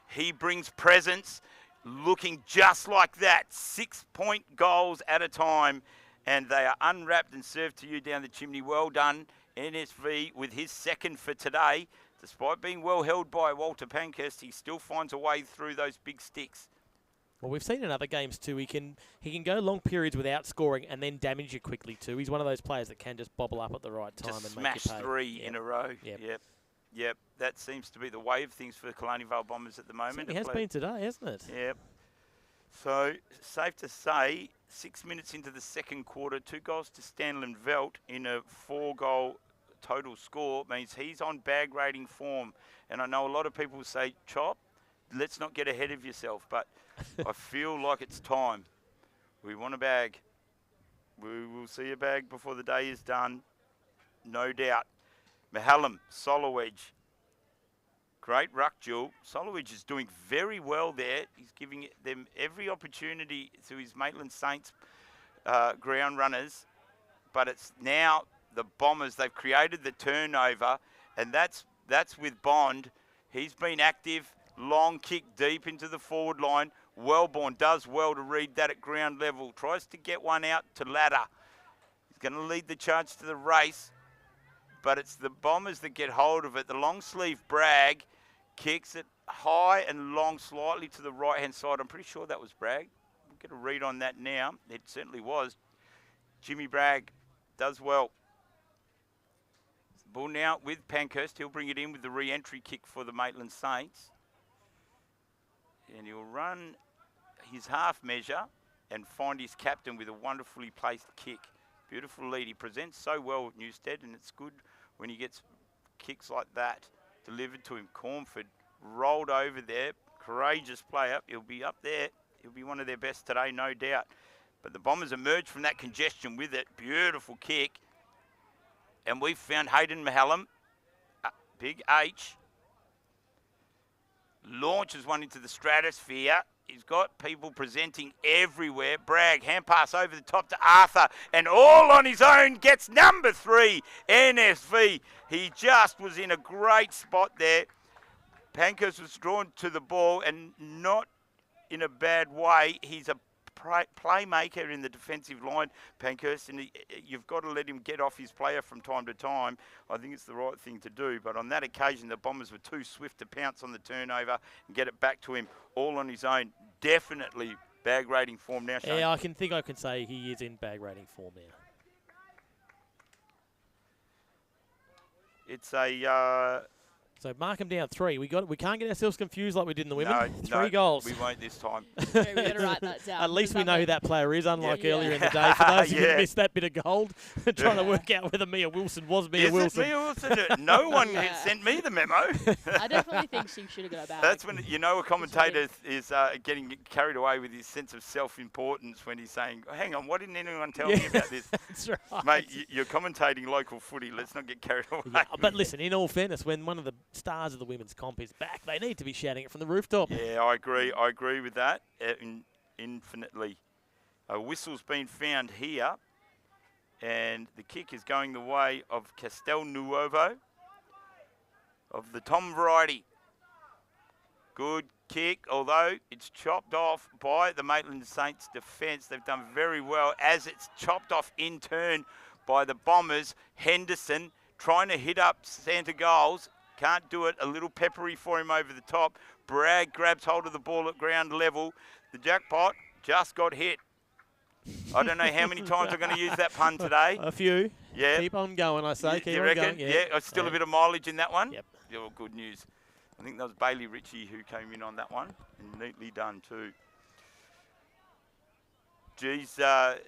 He brings presents looking just like that, 6-point goals at a time. And they are unwrapped and served to you down the chimney. Well done, NSV, with his second for today. Despite being well held by Walter Pankhurst, he still finds a way through those big sticks. Well, we've seen in other games too, he can go long periods without scoring and then damage you quickly too. He's one of those players that can just bobble up at the right time just and make you smash pay. three in a row. Yep. That seems to be the way of things for the Killarney Vale Bombers at the moment. It has been today, hasn't it? Yep. So, safe to say, 6 minutes into the second quarter, 2 goals to Stanley Velt in a 4-goal total score means he's on bag rating form. And I know a lot of people say, Chop, let's not get ahead of yourself. But I feel like it's time. We want a bag. We will see a bag before the day is done. No doubt. Mahallam, Solowedge. Great ruck duel. Solowedge is doing very well there. He's giving them every opportunity through his Maitland Saints ground runners. But it's now the Bombers. They've created the turnover, and that's with Bond. He's been active. Long kick deep into the forward line. Wellborn does well to read that at ground level. Tries to get one out to Ladder. He's going to lead the charge to the race. But it's the Bombers that get hold of it. The long sleeve Bragg kicks it high and long, slightly to the right-hand side. I'm pretty sure that was Bragg. We'll get a read on that now. It certainly was. Jimmy Bragg does well. Ball now with Pankhurst. He'll bring it in with the re-entry kick for the Maitland Saints. And he'll run his half measure and find his captain with a wonderfully placed kick. Beautiful lead. He presents so well with Newstead, and it's good when he gets kicks like that delivered to him. Cornford rolled over there. Courageous player. He'll be up there. He'll be one of their best today, no doubt. But the Bombers emerge from that congestion with it. Beautiful kick. And we've found Hayden Mahallam. Big H. Launches one into the stratosphere. He's got people presenting everywhere. Bragg, hand pass over the top to Arthur. And all on his own gets number 3, NSV. He just was in a great spot there. Pankhurst was drawn to the ball and not in a bad way. He's a playmaker in the defensive line, Pankhurst, and you've got to let him get off his player from time to time. I think it's the right thing to do, but on that occasion the Bombers were too swift to pounce on the turnover and get it back to him all on his own. Definitely bag rating form now, Shane. Yeah, I can say he is in bag rating form now. It's a so mark him down 3. We can't get ourselves confused like we did in the women. No, 3 goals. We won't this time. We better write that down. At least we know who that player is, unlike Yeah. earlier in the day. For those who Yeah. missed that bit of gold, trying to work out whether Mia Wilson was Mia Is Wilson. it Mia Wilson? No one had sent me the memo. I definitely think she should have got a bag. That's when you know a commentator is getting carried away with his sense of self-importance when he's saying, oh, hang on, why didn't anyone tell me about this? That's right. Mate, you're commentating local footy. Let's not get carried away. Yeah, but listen, in all fairness, when one of the stars of the women's comp is back, they need to be shouting it from the rooftop. Yeah, I agree with that infinitely. A whistle's been found here, and the kick is going the way of Castel Nuovo of the Tom variety. Good kick, although it's chopped off by the Maitland Saints defence. They've done very well as it's chopped off in turn by the Bombers. Henderson trying to hit up Santa goals. Can't do it. A little peppery for him over the top. Bragg grabs hold of the ball at ground level. The jackpot just got hit. I don't know how many times I'm going to use that pun today. A few. Yeah. Keep on going, I say. Keep you on reckon? going. Yeah. Still a bit of mileage in that one? Yep. Yeah, well, good news. I think that was Bailey Ritchie who came in on that one. And neatly done too. geez, a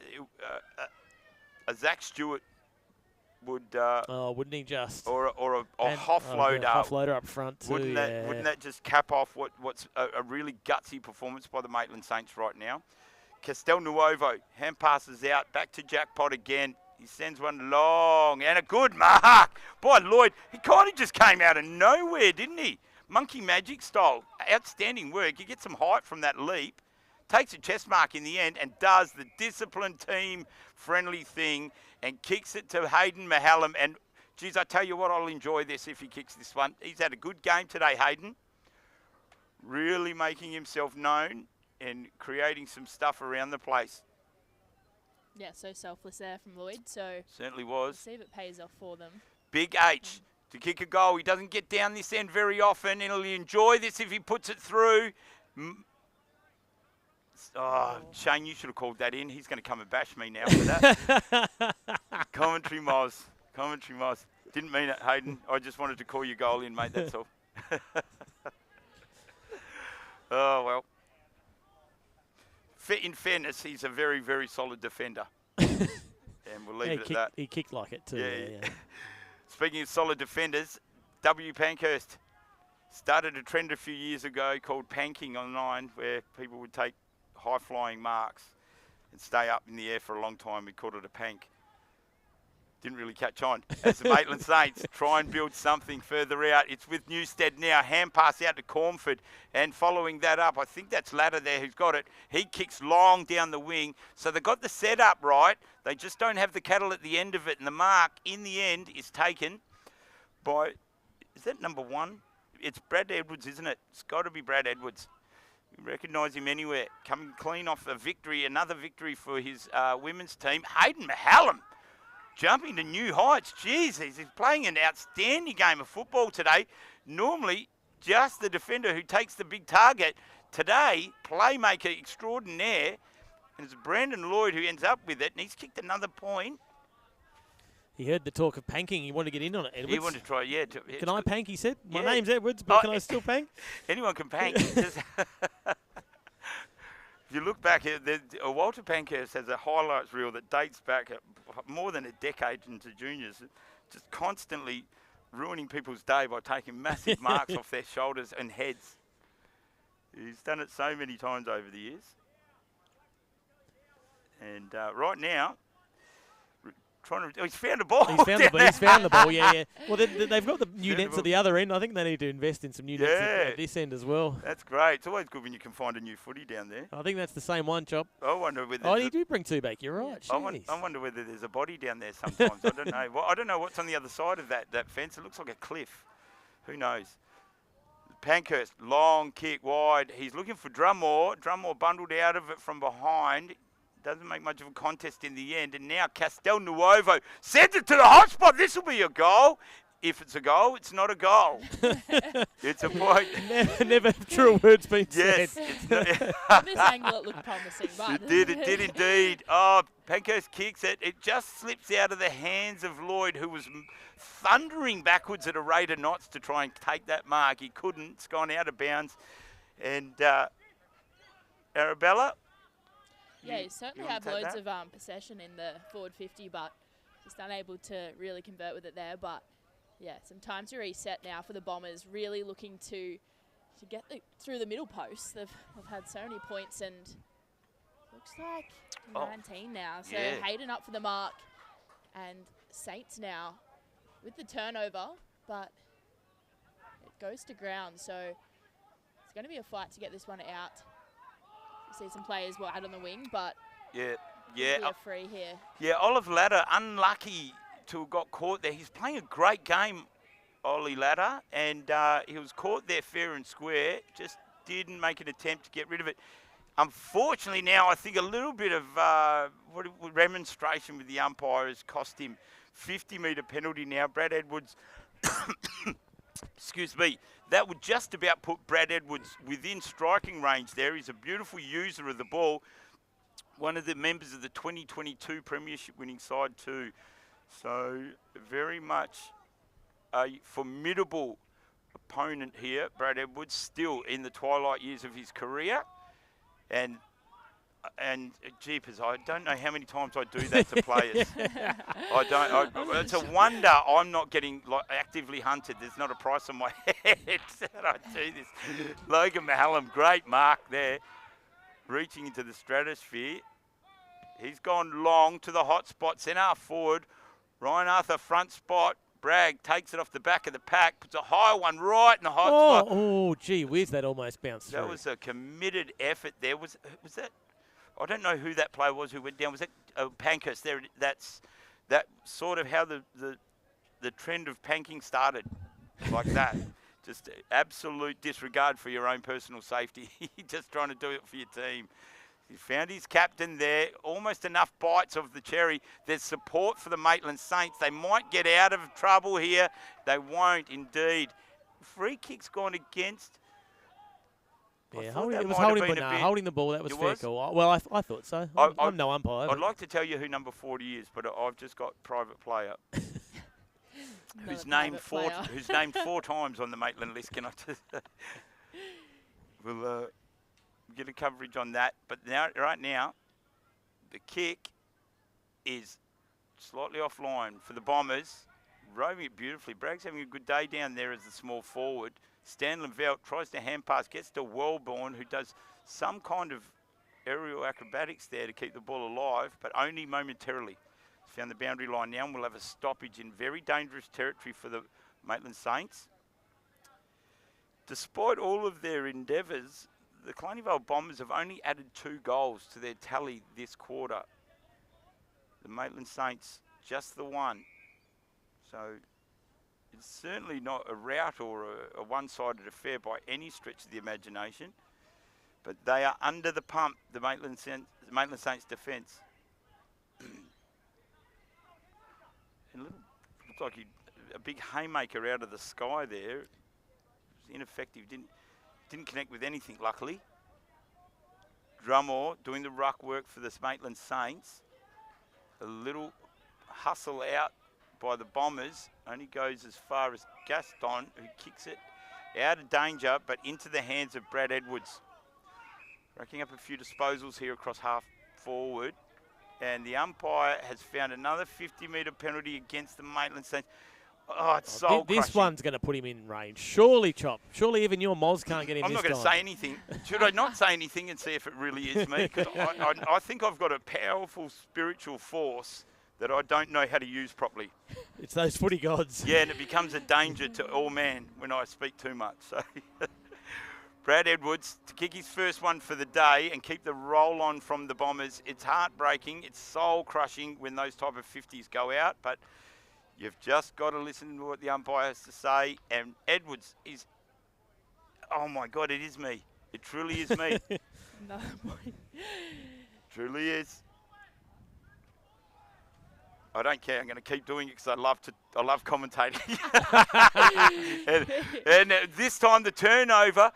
Zach Stewart would, wouldn't he just? or a offloader, offloader up front too. wouldn't that just cap off what's a really gutsy performance by the Maitland Saints right now? Castelnuovo, hand passes out, back to Jackpot again. He sends one long, and a good mark by Lloyd. He kind of just came out of nowhere, didn't he? Monkey magic style. Outstanding work. He gets some height from that leap, takes a chest mark in the end, and does the disciplined team-friendly thing and kicks it to Hayden Mahallam. And, geez, I tell you what, I'll enjoy this if he kicks this one. He's had a good game today, Hayden. Really making himself known and creating some stuff around the place. Yeah, so selfless there from Lloyd. So certainly was. See if it pays off for them. Big H to kick a goal. He doesn't get down this end very often, and he'll enjoy this if he puts it through. Shane, you should have called that in. He's going to come and bash me now for that. Commentary Moz. Didn't mean it, Hayden. I just wanted to call your goal in, mate. That's all. Oh, well. In fairness, he's a very, very solid defender. And we'll leave it at that. He kicked like it too. Yeah. Speaking of solid defenders, W. Pankhurst started a trend a few years ago called panking on 9, where people would take high-flying marks and stay up in the air for a long time. We called it a pank. Didn't really catch on. As the Maitland Saints try and build something further out. It's with Newstead now. Hand pass out to Cornford. And following that up, I think that's Ladder there who's got it. He kicks long down the wing. So they got the setup right. They just don't have the cattle at the end of it. And the mark in the end is taken by, is that number 1? It's Brad Edwards, isn't it? It's got to be Brad Edwards. You recognise him anywhere. Coming clean off a victory, another victory for his women's team. Hayden Mahallam. Jumping to new heights. Jeez, he's playing an outstanding game of football today. Normally, just the defender who takes the big target. Today, playmaker extraordinaire. And it's Brandon Lloyd who ends up with it. And he's kicked another point. He heard the talk of panking. He wanted to get in on it, Edwards. He wanted to try, yeah. Can I pank, he said? My name's Edwards, but can I still pank? Anyone can pank. If you look back, Walter Pankhurst has a highlights reel that dates back more than a decade into juniors, just constantly ruining people's day by taking massive marks off their shoulders and heads. He's done it so many times over the years. And right now, he's found a ball. He's found the ball, yeah. Well, they've got the new nets at the other end. I think they need to invest in some new nets at this end as well. That's great. It's always good when you can find a new footy down there. I think that's the same one, Chop. I wonder whether... Oh, you do bring 2 back. You're right. I wonder whether there's a body down there sometimes. I don't know. Well, I don't know what's on the other side of that fence. It looks like a cliff. Who knows? Pankhurst, long kick wide. He's looking for Drummore. Drummore bundled out of it from behind. Doesn't make much of a contest in the end. And now Castelnuovo sends it to the hot spot. This will be a goal. If it's a goal, it's not a goal. It's a point. Never truer words been said. Yes. From this angle, it looked promising. But It did indeed. Oh, Pankhurst kicks it. It just slips out of the hands of Lloyd, who was thundering backwards at a rate of knots to try and take that mark. He couldn't. It's gone out of bounds. And Arabella? Yeah, he certainly had loads of possession in the forward 50, but just unable to really convert with it there. But, yeah, some time to reset now for the Bombers, really looking to get through the middle post. They've had so many points, and looks like 19 now. So Hayden up for the mark, and Saints now with the turnover, but it goes to ground. So it's going to be a fight to get this one out. See some players wide on the wing, but a free here. Yeah, Olive Ladder, unlucky to have got caught there. He's playing a great game, Ollie Ladder, and he was caught there fair and square, just didn't make an attempt to get rid of it. Unfortunately now, I think a little bit of remonstration with the umpire has cost him 50-metre penalty now. Brad Edwards, excuse me, that would just about put Brad Edwards within striking range there. He's a beautiful user of the ball. One of the members of the 2022 Premiership winning side too. So very much a formidable opponent here. Brad Edwards still in the twilight years of his career. And And jeepers, I don't know how many times I do that to players. I don't. It's a wonder I'm not getting actively hunted. There's not a price on my head that I do this. Logan Mahallam, great mark there, reaching into the stratosphere. He's gone long to the hot spot, centre half forward. Ryan Arthur front spot. Bragg takes it off the back of the pack, puts a high one right in the hot spot. Oh, gee whiz, that almost bounced through. That was a committed effort there. Was that? I don't know who that player was who went down. Was that Pankhurst? There, that's sort of how the trend of panking started, like that. Just absolute disregard for your own personal safety. Just trying to do it for your team. He found his captain there. Almost enough bites of the cherry. There's support for the Maitland Saints. They might get out of trouble here. They won't, indeed. Free kick's gone against. Yeah, holding the ball, that was fair call. Well, I thought so. I'm no umpire. I'd like to tell you who number 40 is, but I've just got private player. who's named 4 times on the Maitland list. Can I just we'll get a coverage on that. But right now, the kick is slightly offline for the Bombers. Roving it beautifully. Bragg's having a good day down there as the small forward. Stanley Velt tries to hand pass, gets to Wellborn, who does some kind of aerial acrobatics there to keep the ball alive, but only momentarily. He's found the boundary line now, and we'll have a stoppage in very dangerous territory for the Maitland Saints. Despite all of their endeavours, the Killarney Vale Bombers have only added 2 goals to their tally this quarter. The Maitland Saints, just the 1. So it's certainly not a rout or a one-sided affair by any stretch of the imagination, but they are under the pump, the Maitland Saints defence. And looks like a big haymaker out of the sky there. It was ineffective, didn't connect with anything, luckily. Drummore doing the ruck work for the Maitland Saints. A little hustle out by the Bombers, only goes as far as Gaston, who kicks it out of danger, but into the hands of Brad Edwards. Racking up a few disposals here across half forward, and the umpire has found another 50-metre penalty against the Maitland Saints. Oh, it's soul crushing. This one's going to put him in range. Surely, Chop. Surely even your Moz can't get him I'm this not going to say anything. Should I not say anything and see if it really is me? Because I think I've got a powerful spiritual force that I don't know how to use properly. It's those footy gods. Yeah, and it becomes a danger to all man when I speak too much. So, Brad Edwards to kick his first one for the day and keep the roll on from the Bombers. It's heartbreaking, it's soul-crushing when those type of 50s go out, but you've just got to listen to what the umpire has to say. And Edwards is, oh my God, it is me. It truly is me. Another point. Truly is. I don't care. I'm going to keep doing it because I love commentating. and this time the turnover,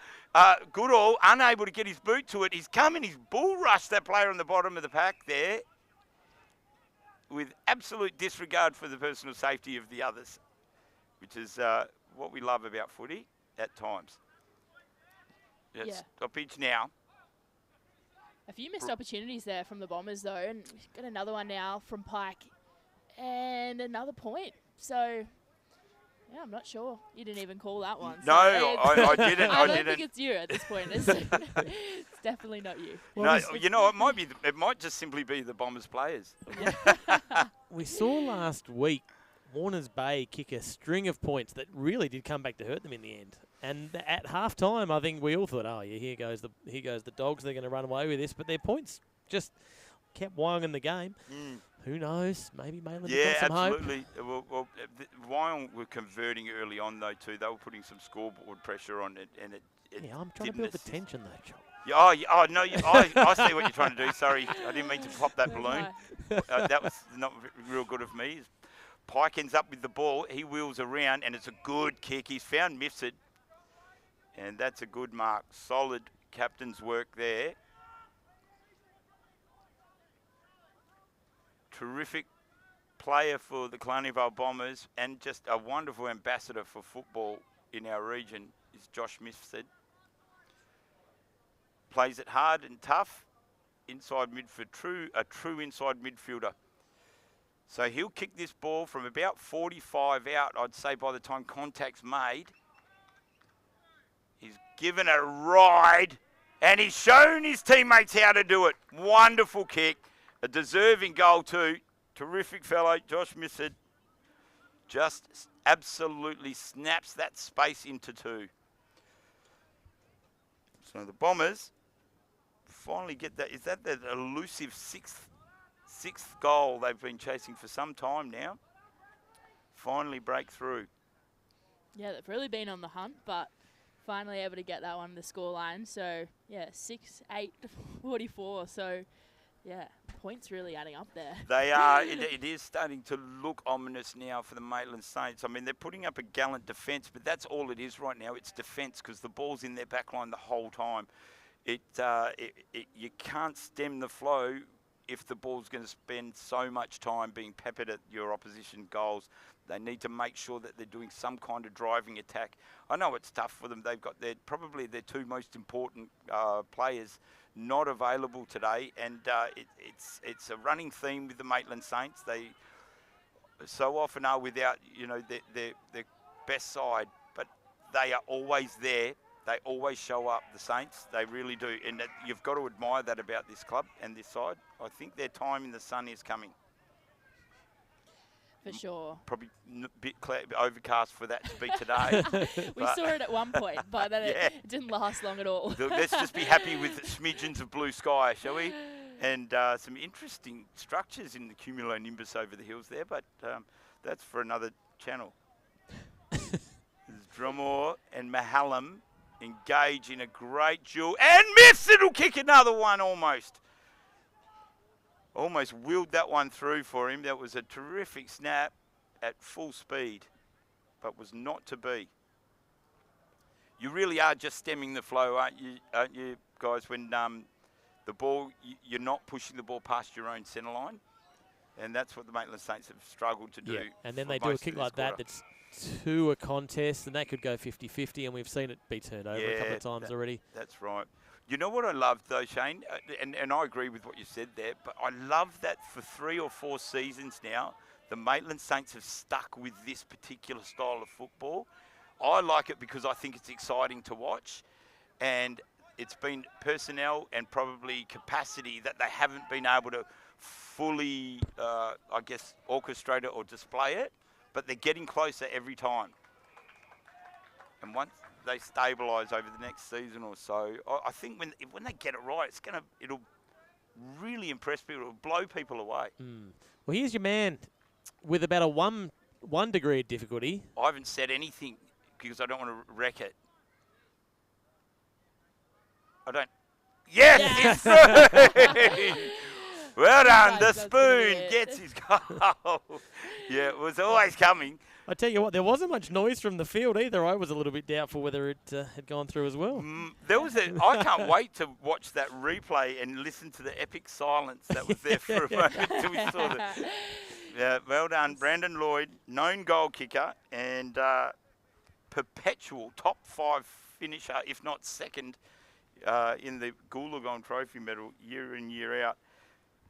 Goodall unable to get his boot to it. He's come and he's bull rushed that player on the bottom of the pack there with absolute disregard for the personal safety of the others, which is what we love about footy at times. Stoppage now. A few missed opportunities there from the Bombers though, and we've got another one now from Pike. And another point. So, yeah, I'm not sure. You didn't even call that one. No, I didn't. I don't think it's you at this point. It's definitely not you. Well, no, you know, it might just simply be the Bombers players. We saw last week Warners Bay kick a string of points that really did come back to hurt them in the end. And at half time, I think we all thought, oh, yeah, here goes the Dogs. They're going to run away with this. But their points just kept Wyong the game. Who knows? Maybe Maitland got some absolutely. Well, Wyong were converting early on, though, too. They were putting some scoreboard pressure on it. And it I'm trying to build the tension, though, John. No, I see what you're trying to do. Sorry, I didn't mean to pop that balloon. That was not real good of me. Pike ends up with the ball. He wheels around, and it's a good kick. He's found Mifsud, and that's a good mark. Solid captain's work there. Terrific player for the Killarney Vale Bombers and just a wonderful ambassador for football in our region is Josh Mifsud. Plays it hard and tough inside midfield, a true inside midfielder. So he'll kick this ball from about 45 out, I'd say, by the time contact's made. He's given a ride, and he's shown his teammates how to do it. Wonderful kick. A deserving goal too. Terrific fellow, Josh Missard. Just absolutely snaps that space into two. So the Bombers finally get that. Is that the elusive sixth goal they've been chasing for some time now? Finally break through. Yeah, they've really been on the hunt, but finally able to get that one the scoreline. So, yeah, 6-8-44. So, yeah, points really adding up there. They are. It is starting to look ominous now for the Maitland Saints. I mean, they're putting up a gallant defence, but that's all it is right now. It's defence because the ball's in their back line the whole time. You can't stem the flow if the ball's going to spend so much time being peppered at your opposition goals. They need to make sure that they're doing some kind of driving attack. I know it's tough for them. They've got probably their two most important players not available today, and it's a running theme with the Maitland Saints. They so often are without their best side, but they are always there. They always show up, the Saints. They really do, and you've got to admire that about this club and this side. I think their time in the sun is coming. For sure. Probably a bit overcast for that to be today. We saw it at one point, but then it didn't last long at all. Let's just be happy with smidgens of blue sky, shall we? And some interesting structures in the cumulonimbus over the hills there, but that's for another channel. There's Drummore and Mahallam engage in a great duel, and miss! It'll kick another one almost. Almost willed that one through for him. That was a terrific snap at full speed, but was not to be. You really are just stemming the flow, aren't you guys, when the ball, you're not pushing the ball past your own centre line? And that's what the Maitland Saints have struggled to do. Yeah. And then they do a kick like that that's to a contest, and that could go 50-50, and we've seen it be turned over a couple of times already. That's right. You know what I love, though, Shane? And I agree with what you said there, but I love that for 3 or 4 seasons now, the Maitland Saints have stuck with this particular style of football. I like it because I think it's exciting to watch, and it's been personnel and probably capacity that they haven't been able to fully, orchestrate it or display it, but they're getting closer every time. And once they stabilise over the next season or so, I think when they get it right, it'll really impress people. It'll blow people away. Well, here's your man with about a one degree of difficulty. I haven't said anything because I don't want to wreck it. I don't. Yes, it's through. Well done. The spoon gets his goal. Yeah, it was always coming. I tell you what, there wasn't much noise from the field either. I was a little bit doubtful whether it had gone through as well. I can't wait to watch that replay and listen to the epic silence that was there for a moment till we saw that. Yeah, well done, Brandon Lloyd, known goal kicker and perpetual top 5 finisher, if not second, in the Goolagong Trophy medal year in, year out.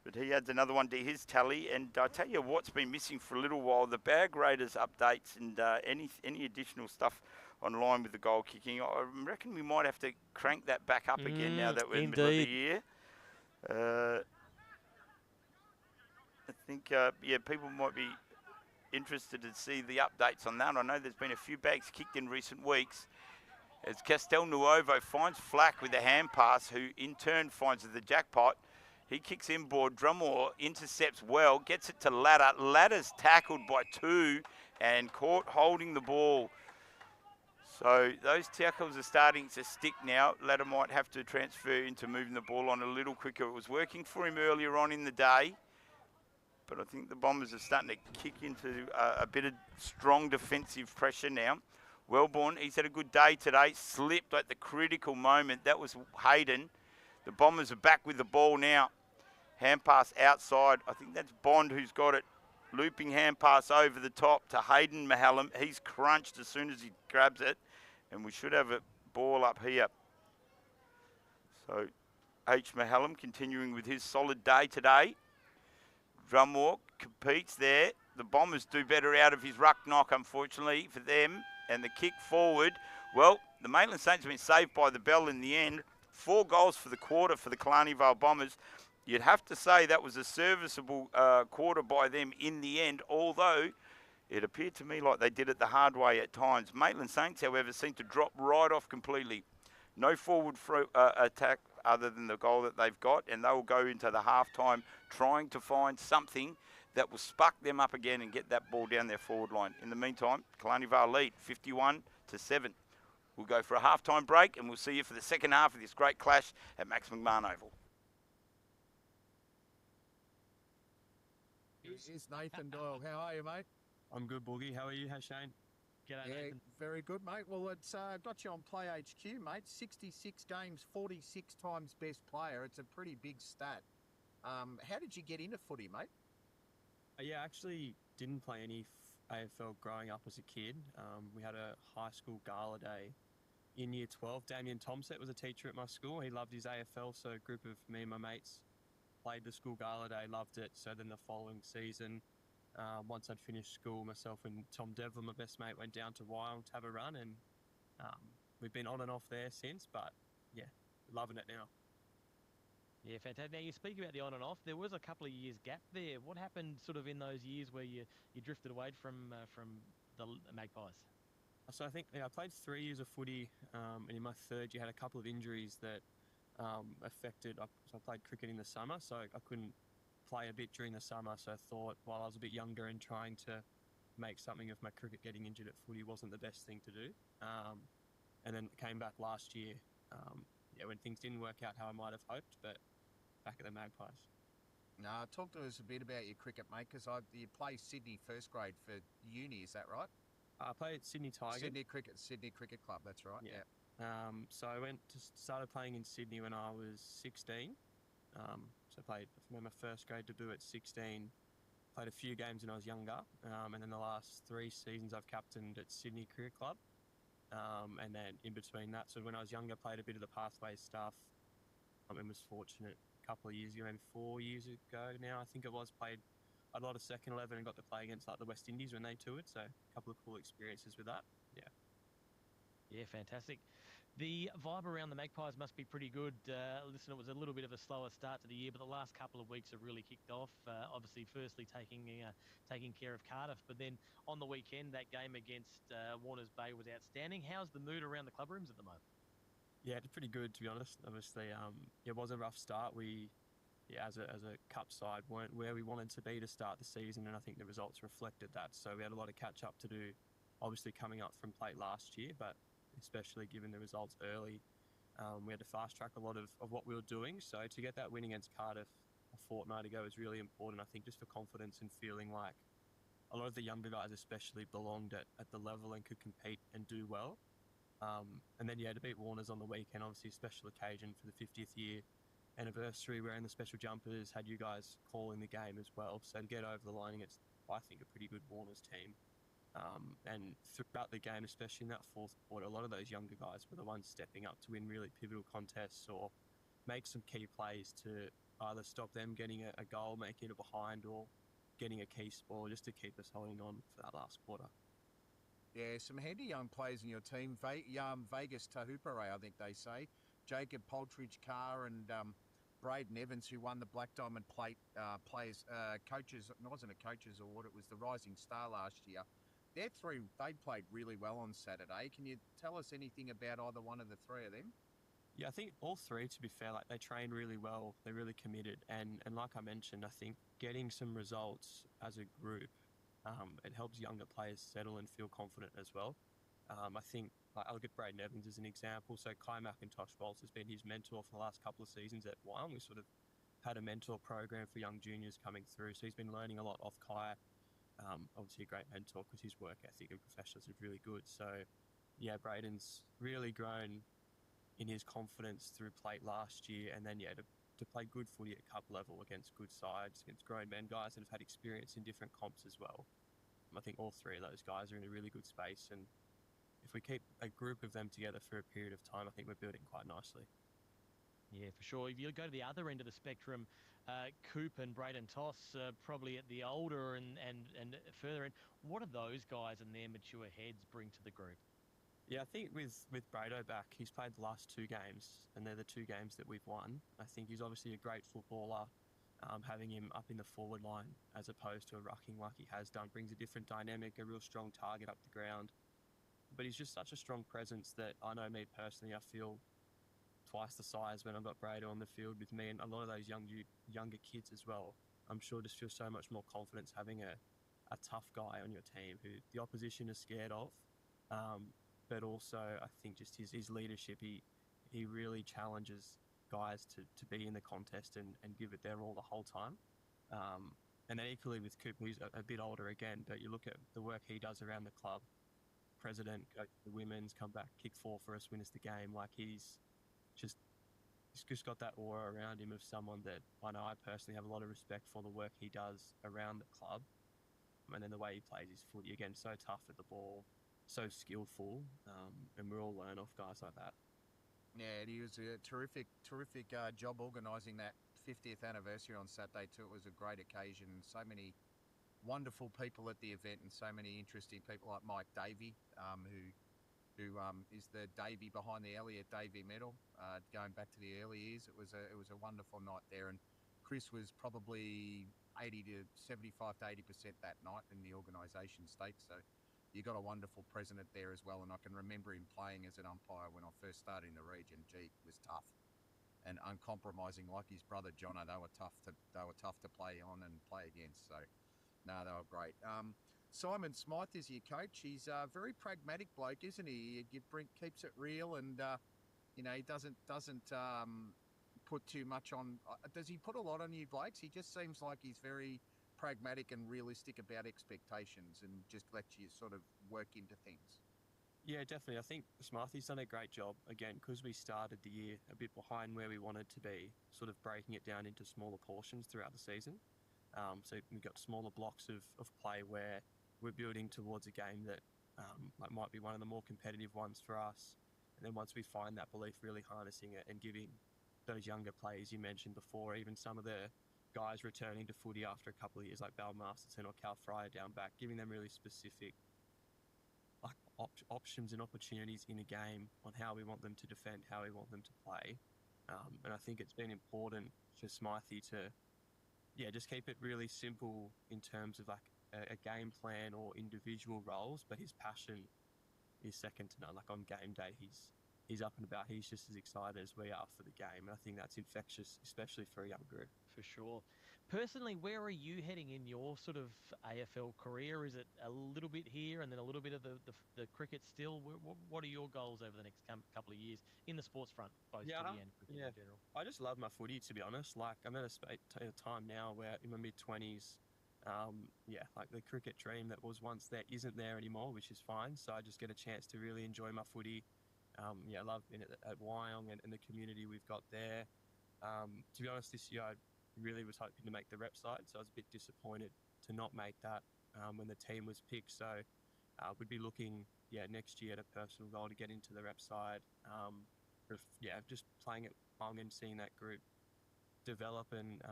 But he adds another one to his tally, and I tell you what's been missing for a little while, the bag raiders updates and any additional stuff online with the goal kicking. I reckon we might have to crank that back up again now that we're in the middle of the year. I think, people might be interested to see the updates on that. I know there's been a few bags kicked in recent weeks as Castel Nuovo finds Flack with a hand pass, who in turn finds the jackpot. He kicks inboard. Drummore intercepts well, gets it to Ladder. Ladder's tackled by 2 and caught holding the ball. So those tackles are starting to stick now. Ladder might have to transfer into moving the ball on a little quicker. It was working for him earlier on in the day, but I think the Bombers are starting to kick into a bit of strong defensive pressure now. Wellborn, he's had a good day today. Slipped at the critical moment. That was Hayden. The Bombers are back with the ball now. Hand pass outside. I think that's Bond who's got it. Looping hand pass over the top to Hayden Mahallam. He's crunched as soon as he grabs it. And we should have a ball up here. So H. Mahallam continuing with his solid day today. Drumwalk competes there. The Bombers do better out of his ruck knock, unfortunately, for them. And the kick forward, well, the Maitland Saints have been saved by the bell in the end. 4 goals for the quarter for the Killarney Vale Bombers. You'd have to say that was a serviceable quarter by them in the end, although it appeared to me like they did it the hard way at times. Maitland Saints, however, seemed to drop right off completely. No forward attack other than the goal that they've got, and they will go into the half-time trying to find something that will spark them up again and get that ball down their forward line. In the meantime, Killarney Vale lead 51-7. We'll go for a half-time break, and we'll see you for the second half of this great clash at Max McMahon Oval. Here's Nathan Doyle. How are you, mate? I'm good, Boogie. How are you? How's Shane? G'day, Yeah, Nathan. very good, mate. Well, it's got you on Play HQ, mate. 66 games, 46 times best player. It's a pretty big stat. How did you get into footy, mate? Yeah, I actually didn't play any AFL growing up as a kid. We had a high school gala day in year 12. Damien Tomset was a teacher at my school. He loved his AFL, so a group of me and my mates played the school gala day, loved it. So then the following season, once I'd finished school, myself and Tom Devlin, my best mate, went down to Wyong to have a run, and we've been on and off there since, but yeah, loving it now. Yeah, fantastic. Now, you speak about the on and off. There was a couple of years gap there. What happened sort of in those years where you drifted away from the Magpies? So I think I played 3 years of footy, and in my third year had a couple of injuries that affected. So I played cricket in the summer, so I couldn't play a bit during the summer. So I thought while I was a bit younger and trying to make something of my cricket, getting injured at footy wasn't the best thing to do. And then came back last year, when things didn't work out how I might have hoped, but back at the Magpies. Talk to us a bit about your cricket, mate, because you play Sydney first grade for uni, is that right? I played at Sydney Tigers. Sydney Cricket Club, that's right, yeah. So I started playing in Sydney when I was 16. So I made my first grade debut at 16. Played a few games when I was younger, and then the last 3 seasons I've captained at Sydney Cricket Club. And then in between that, so when I was younger, played a bit of the pathways stuff. And was fortunate a couple of years ago, maybe 4 years ago now, I think it was, played a lot of second 11 and got to play against like the West Indies when they toured. So a couple of cool experiences with that. Yeah. Yeah, fantastic. The vibe around the Magpies must be pretty good. Listen, it was a little bit of a slower start to the year, but the last couple of weeks have really kicked off. Obviously, firstly taking care of Cardiff, but then on the weekend, that game against Warners Bay was outstanding. How's the mood around the club rooms at the moment? Yeah, it's pretty good, to be honest. Obviously, it was a rough start. We, as a cup side, weren't where we wanted to be to start the season, and I think the results reflected that. So we had a lot of catch up to do, obviously coming up from plate last year, but especially given the results early, we had to fast track a lot of what we were doing. So to get that win against Cardiff a fortnight ago is really important, I think, just for confidence and feeling like a lot of the younger guys especially belonged at the level and could compete and do well. And then, to beat Warners on the weekend, obviously a special occasion for the 50th year anniversary, wearing the special jumpers, had you guys calling the game as well. So to get over the line against, I think, a pretty good Warners team. And throughout the game, especially in that fourth quarter, a lot of those younger guys were the ones stepping up to win really pivotal contests or make some key plays to either stop them getting a goal, making it a behind, or getting a key spoil just to keep us holding on for that last quarter. Yeah, some handy young players in your team. Vegas Tahupare, I think they say. Jacob Poltridge Carr and Braden Evans, who won the Black Diamond Plate coaches. It wasn't a coaches award, it was the Rising Star last year. They're three, they played really well on Saturday. Can you tell us anything about either one of the three of them? Yeah, I think all three, to be fair, like they train really well. They're really committed. And like I mentioned, I think getting some results as a group, it helps younger players settle and feel confident as well. I think I'll get Braden Evans as an example. So Kai McIntosh Waltz has been his mentor for the last couple of seasons at Wyong. We sort of had a mentor program for young juniors coming through. So he's been learning a lot off Kai. Obviously a great mentor because his work ethic and professionalism is really good. So yeah, Braden's really grown in his confidence through plate last year, and then to play good footy at cup level against good sides, against grown men guys that have had experience in different comps as well. I think all three of those guys are in a really good space, and if we keep a group of them together for a period of time, I think we're building quite nicely. Yeah, for sure. If you go to the other end of the spectrum, Coop and Braden Toss probably at the older and further end. What do those guys and their mature heads bring to the group? Yeah, I think with Brado back, he's played the last 2 games, and they're the 2 games that we've won. I think he's obviously a great footballer. Having him up in the forward line as opposed to a rucking like he has done brings a different dynamic, a real strong target up the ground. But he's just such a strong presence that I know me personally, I feel twice the size when I've got Brado on the field with me and a lot of those younger kids as well. I'm sure just feel so much more confidence having a tough guy on your team who the opposition is scared of. But also, I think just his leadership, he really challenges guys to be in the contest and give it their all the whole time. And then equally with Cooper, he's a bit older again, but you look at the work he does around the club. President, go to the women's, come back, kick 4 for us, win us the game. Like he's just got that aura around him of someone that I know I personally have a lot of respect for the work he does around the club. And then the way he plays his footy, again, so tough at the ball, so skillful, and we all learn off guys like that. Yeah, he was a terrific job organising that 50th anniversary on Saturday too. It was a great occasion. So many wonderful people at the event and so many interesting people like Mike Davey, who is the Davey behind the Elliot Davey medal, going back to the early years. It was a wonderful night there, and Chris was probably 75 to 80% that night in the organisation stake. So you got a wonderful president there as well, and I can remember him playing as an umpire when I first started in the region. Gee, it was tough and uncompromising, like his brother Jono. They were tough to play on and play against. So, no, they were great. Simon Smythe is your coach. He's a very pragmatic bloke, isn't he? Keeps it real, and he doesn't put too much on. Does he put a lot on you, Blakes? He just seems like he's very pragmatic and realistic about expectations and just lets you sort of work into things. Yeah, definitely. I think Smarthy's done a great job, again, because we started the year a bit behind where we wanted to be, sort of breaking it down into smaller portions throughout the season. So we've got smaller blocks of play where we're building towards a game that might be one of the more competitive ones for us. And then once we find that belief, really harnessing it and giving those younger players you mentioned before, even some of the guys returning to footy after a couple of years like Bal Masterton or Cal Fryer down back, giving them really specific options and opportunities in a game on how we want them to defend, how we want them to play. And I think it's been important for Smythe to, just keep it really simple in terms of like a game plan or individual roles, but his passion is second to none. Like on game day, he's up and about. He's just as excited as we are for the game. And I think that's infectious, especially for a young group. For sure. Personally, where are you heading in your sort of AFL career? Is it a little bit here and then a little bit of the cricket still? What are your goals over the next couple of years in the sports front, both footy and cricket in general? I just love my footy, to be honest. Like, I'm at a time now where in my mid-20s, like the cricket dream that was once there isn't there anymore, which is fine. So I just get a chance to really enjoy my footy. I love being at Wyong and the community we've got there. To be honest, this year I really was hoping to make the rep side, so I was a bit disappointed to not make that when the team was picked. So we'd be looking, next year at a personal goal to get into the rep side. Just playing at Wyong and seeing that group develop and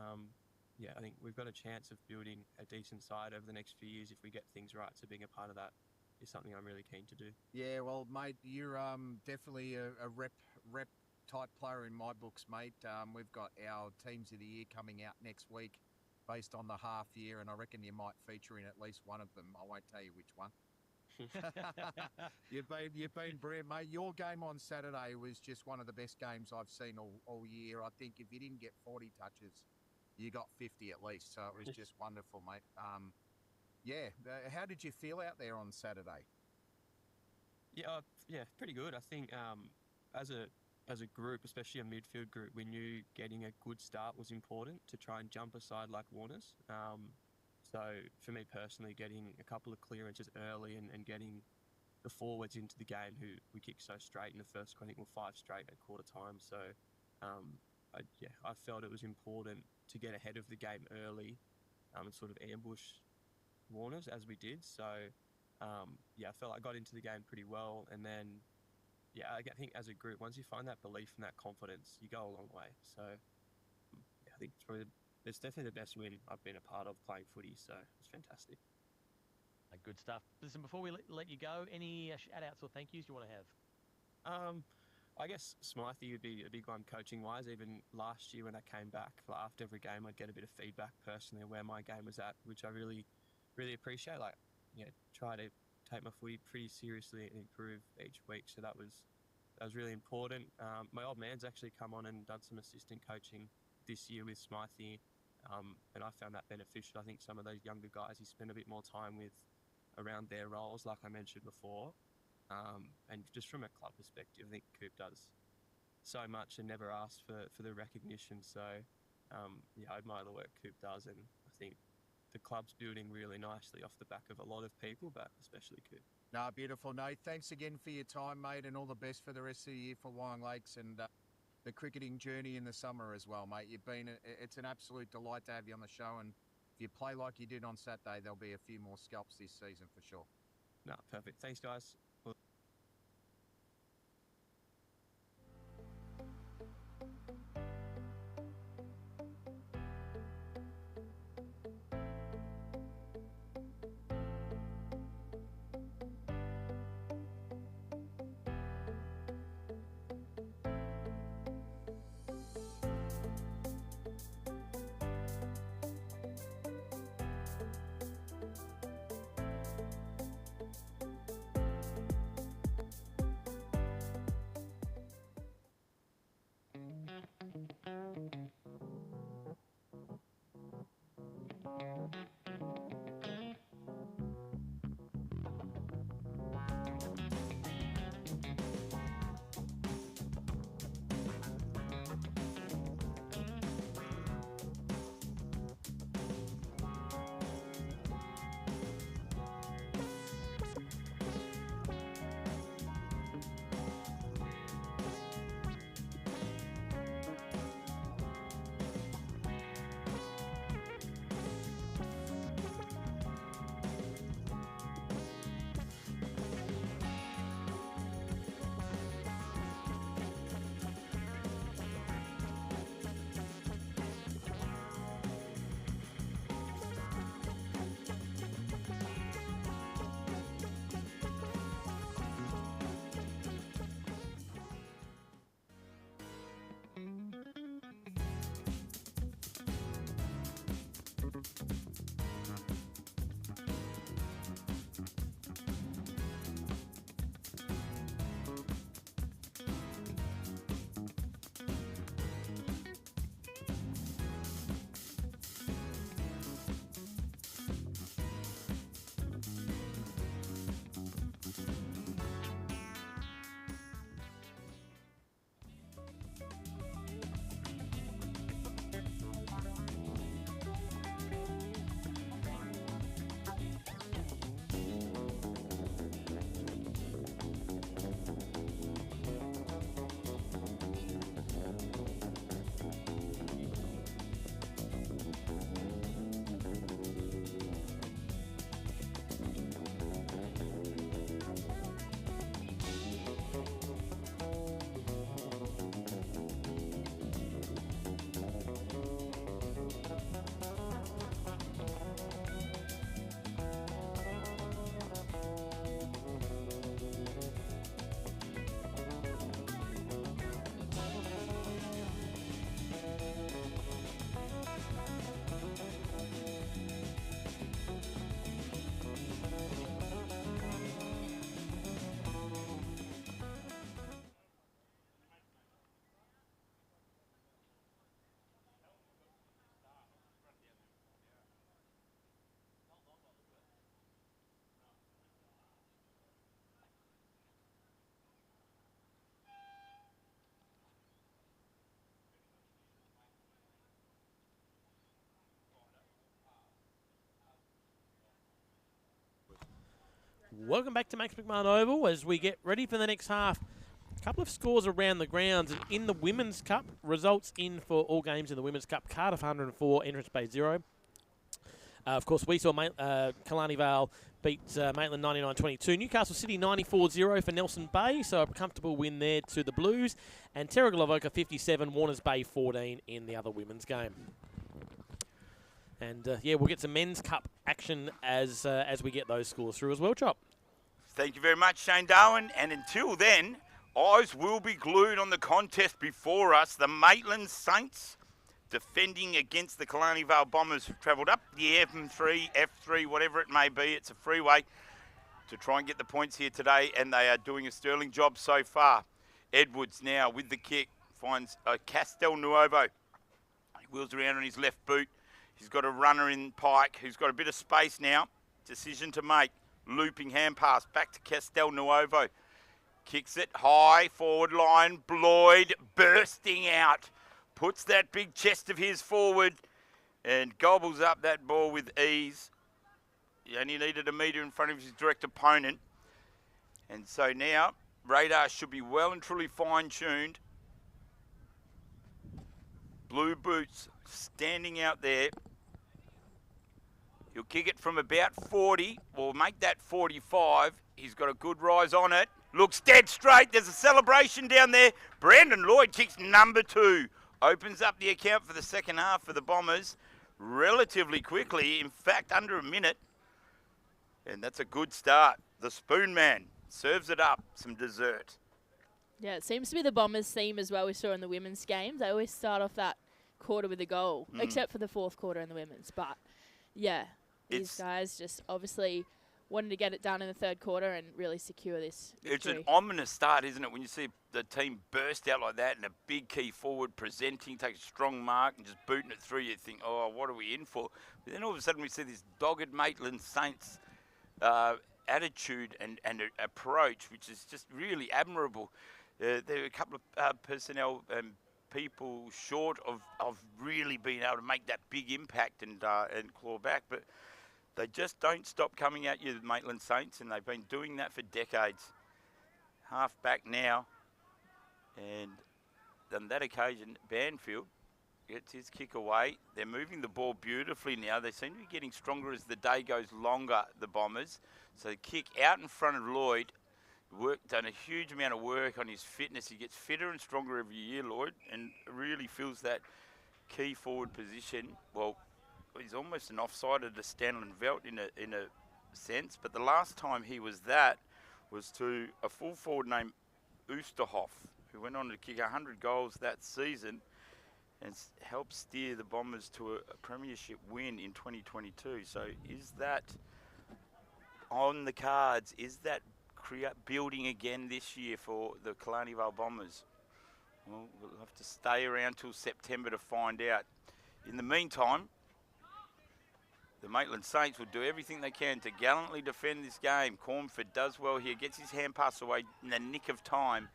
I think we've got a chance of building a decent side over the next few years if we get things right. So being a part of that is something I'm really keen to do. Yeah, well, mate, you're definitely a rep type player in my books, mate. We've got our teams of the year coming out next week based on the half year, and I reckon you might feature in at least one of them. I won't tell you which one. You've been brilliant, mate. Your game on Saturday was just one of the best games I've seen all year. I think if you didn't get 40 touches, you got 50 at least. So it was just wonderful, mate. How did you feel out there on Saturday? Pretty good. I think as a group, especially a midfield group, we knew getting a good start was important to try and jump a side like Warner's. So for me personally, getting a couple of clearances early and getting the forwards into the game who we kicked so straight in the first, I think we're 5 straight at quarter time. So I felt it was important to get ahead of the game early and sort of ambush Warner's as we did. So I felt I got into the game pretty well, and then yeah, I think as a group, once you find that belief and that confidence, you go a long way. So yeah, I think it's definitely the best win I've been a part of playing footy. So it's fantastic. Good stuff. Listen, before we let you go, any shout-outs or thank yous you want to have? I guess Smythe would be a big one coaching-wise. Even last year when I came back, after every game, I'd get a bit of feedback personally on where my game was at, which I really, really appreciate. Like, try to take my footy pretty seriously and improve each week. So that was really important. My old man's actually come on and done some assistant coaching this year with Smythe, and I found that beneficial. I think some of those younger guys he spent a bit more time with around their roles, like I mentioned before. And just from a club perspective, I think Coop does so much and never asks for the recognition. So, I admire the work Coop does, and I think the club's building really nicely off the back of a lot of people, but especially Coop. No, beautiful, Nate. Thanks again for your time, mate, and all the best for the rest of the year for Wyong Lakes and the cricketing journey in the summer as well, mate. It's an absolute delight to have you on the show, and if you play like you did on Saturday, there'll be a few more scalps this season for sure. No, perfect. Thanks, guys. Welcome back to Max McMahon Oval as we get ready for the next half. A couple of scores around the grounds. In the Women's Cup, results in for all games in the Women's Cup. Cardiff 104, Entrance Bay 0. Of course, we saw Killarney Vale beat Maitland 99-22. Newcastle City 94-0 for Nelson Bay, so a comfortable win there to the Blues. And Terragalovoka 57, Warners Bay 14 in the other women's game. And, we'll get some men's cup action as we get those scores through as well, Chop. Thank you very much, Shane Darwin. And until then, eyes will be glued on the contest before us. The Maitland Saints defending against the Killarney Vale Bombers, who've travelled up the M3, F3, whatever it may be. It's a freeway to try and get the points here today, and they are doing a sterling job so far. Edwards now with the kick finds Castel Nuovo. He wheels around on his left boot. He's got a runner in Pike who's got a bit of space now. Decision to make. Looping hand pass back to Castel Nuovo. Kicks it high, forward line. Bloyd bursting out. Puts that big chest of his forward and gobbles up that ball with ease. He only needed a metre in front of his direct opponent. And so now, radar should be well and truly fine-tuned. Blue boots standing out there. He'll kick it from about 40, or make that 45. He's got a good rise on it. Looks dead straight. There's a celebration down there. Brandon Lloyd kicks number 2. Opens up the account for the second half for the Bombers relatively quickly. In fact, under a minute. And that's a good start. The Spoon Man serves it up. Some dessert. Yeah, it seems to be the Bombers' theme as well we saw in the women's games. They always start off that quarter with a goal, except for the fourth quarter in the women's. But, yeah, these guys just obviously wanted to get it done in the third quarter and really secure this victory. It's an ominous start, isn't it, when you see the team burst out like that and a big key forward presenting, takes a strong mark and just booting it through. You think, oh, what are we in for? But then all of a sudden we see this dogged Maitland Saints attitude and approach, which is just really admirable. There are a couple of personnel people short of really being able to make that big impact and claw back, but they just don't stop coming at you, the Maitland Saints, and they've been doing that for decades. Half back now, and on that occasion, Banfield gets his kick away. They're moving the ball beautifully now. They seem to be getting stronger as the day goes longer, the Bombers. So the kick out in front of Lloyd. Done a huge amount of work on his fitness. He gets fitter and stronger every year, Lloyd, and really fills that key forward position. Well, he's almost an offsider to Stanley Velt in a sense, but the last time he was that was to a full forward named Oosterhoff, who went on to kick 100 goals that season and helped steer the Bombers to a premiership win in 2022. So is that on the cards? Is that building again this year for the Killarney Vale Bombers? Well, we'll have to stay around till September to find out. In the meantime, the Maitland Saints will do everything they can to gallantly defend this game. Cornford does well here, gets his hand pass away in the nick of time.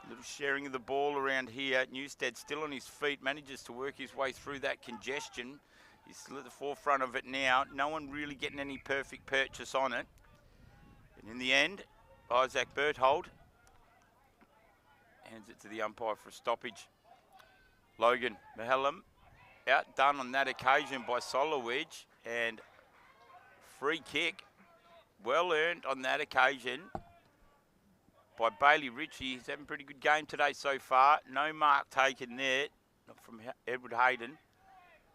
A little sharing of the ball around here. Newstead still on his feet, manages to work his way through that congestion. He's still at the forefront of it now. No one really getting any perfect purchase on it. And in the end, Isaac Berthold hands it to the umpire for a stoppage. Logan Mahallam outdone on that occasion by Solowedge, and free kick, well earned on that occasion by Bailey Ritchie. He's having a pretty good game today so far. No mark taken there, not from Edward Hayden.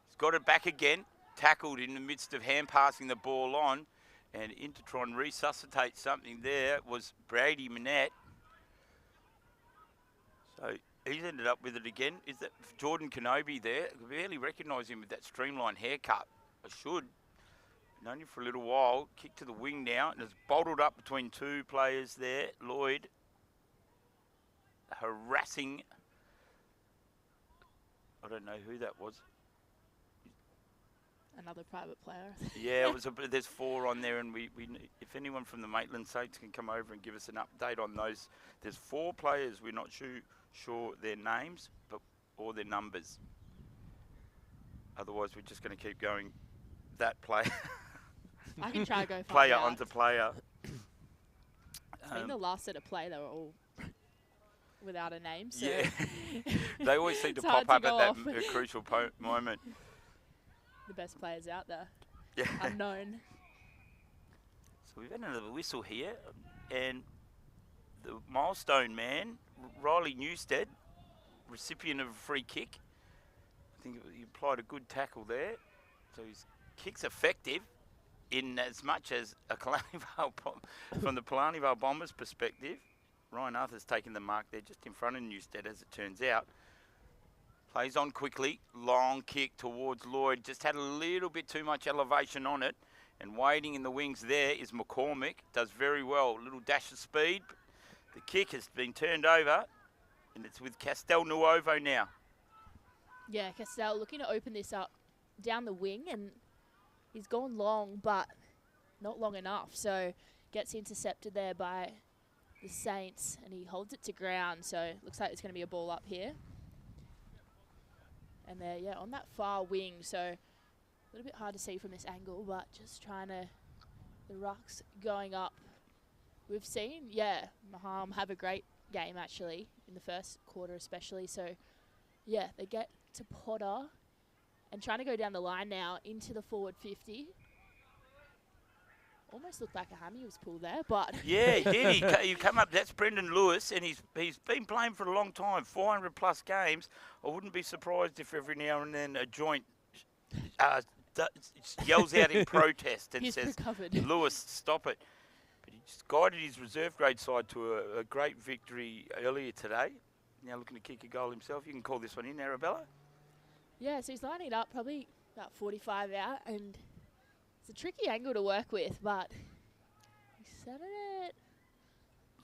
He's got it back again, tackled in the midst of hand passing the ball on, and in to try and resuscitate something there was Brady Manette. So he's ended up with it again. Is that Jordan Kenobi there? I barely recognise him with that streamlined haircut. I should. Known him for a little while. Kick to the wing now, and it's bottled up between two players there. Lloyd harassing. I don't know who that was. Another private player. Yeah, it was. There's 4 on there, and we if anyone from the Maitland Saints can come over and give us an update on those. There's 4 players. We're not sure their names, or their numbers. Otherwise, we're just going to keep going. That player. I can try to go find player out. onto player. I think the last set of play, they were all without a name. So yeah, they always seem to It's pop hard up to at go that off. crucial moment. the best players out there. Yeah. unknown. So we've had another whistle here, and the milestone man, Riley Newstead, recipient of a free kick. I think he applied a good tackle there. So his kick's effective in as much as a Killarney Vale from the Killarney Vale Bombers' perspective. Ryan Arthur's taking the mark there just in front of Newstead, as it turns out. Plays on quickly, long kick towards Lloyd, just had a little bit too much elevation on it, and waiting in the wings there is McCormick, does very well, a little dash of speed. The kick has been turned over, and it's with Castel Nuovo now. Yeah, Castell looking to open this up down the wing, and he's gone long, but not long enough, so gets intercepted there by the Saints, and he holds it to ground, so looks like it's going to be a ball up here. And they're, yeah, on that far wing, so a little bit hard to see from this angle, but just trying to, the ruck's going up. We've seen, yeah, Maham have a great game, actually, in the first quarter especially. So, yeah, they get to Potter and trying to go down the line now into the forward 50. Almost looked like a hammy was pulled there, but... Yeah, he did. He come up, that's Brendan Lewis, and he's been playing for a long time, 400-plus games. I wouldn't be surprised if every now and then a joint yells out in protest and He's says, recovered. Lewis, stop it. But he just guided his reserve grade side to a great victory earlier today. Now looking to kick a goal himself. You can call this one in, Arabella. Yeah, so he's lining it up probably about 45 out, and it's a tricky angle to work with, but he's set it.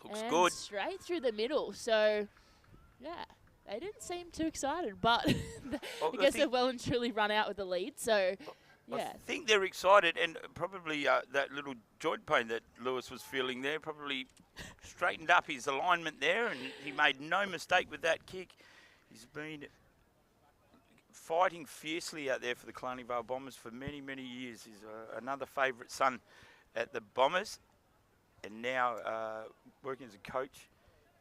Looks and good. Straight through the middle, so yeah, they didn't seem too excited, but I guess they've well and truly run out with the lead, so yeah. I think they're excited, and probably that little joint pain that Lewis was feeling there probably straightened up his alignment there, and he made no mistake with that kick. He's been fighting fiercely out there for the Killarney Vale Bombers for many, many years. He's another favourite son at the Bombers, and now working as a coach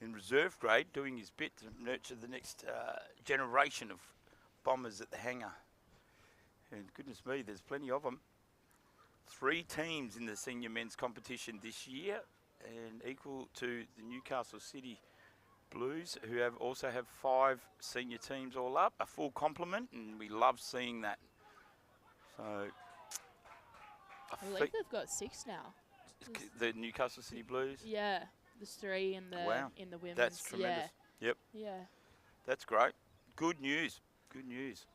in reserve grade, doing his bit to nurture the next generation of Bombers at the hangar. And goodness me, there's plenty of them. 3 teams in the senior men's competition this year, and equal to the Newcastle City Blues, who also have 5 senior teams all up, a full complement, and we love seeing that. So I believe they've got 6 now. The Newcastle City Blues. Yeah, there's 3 in the Wow. in the women's. That's tremendous. Yeah. Yep. Yeah. That's great. Good news. Good news.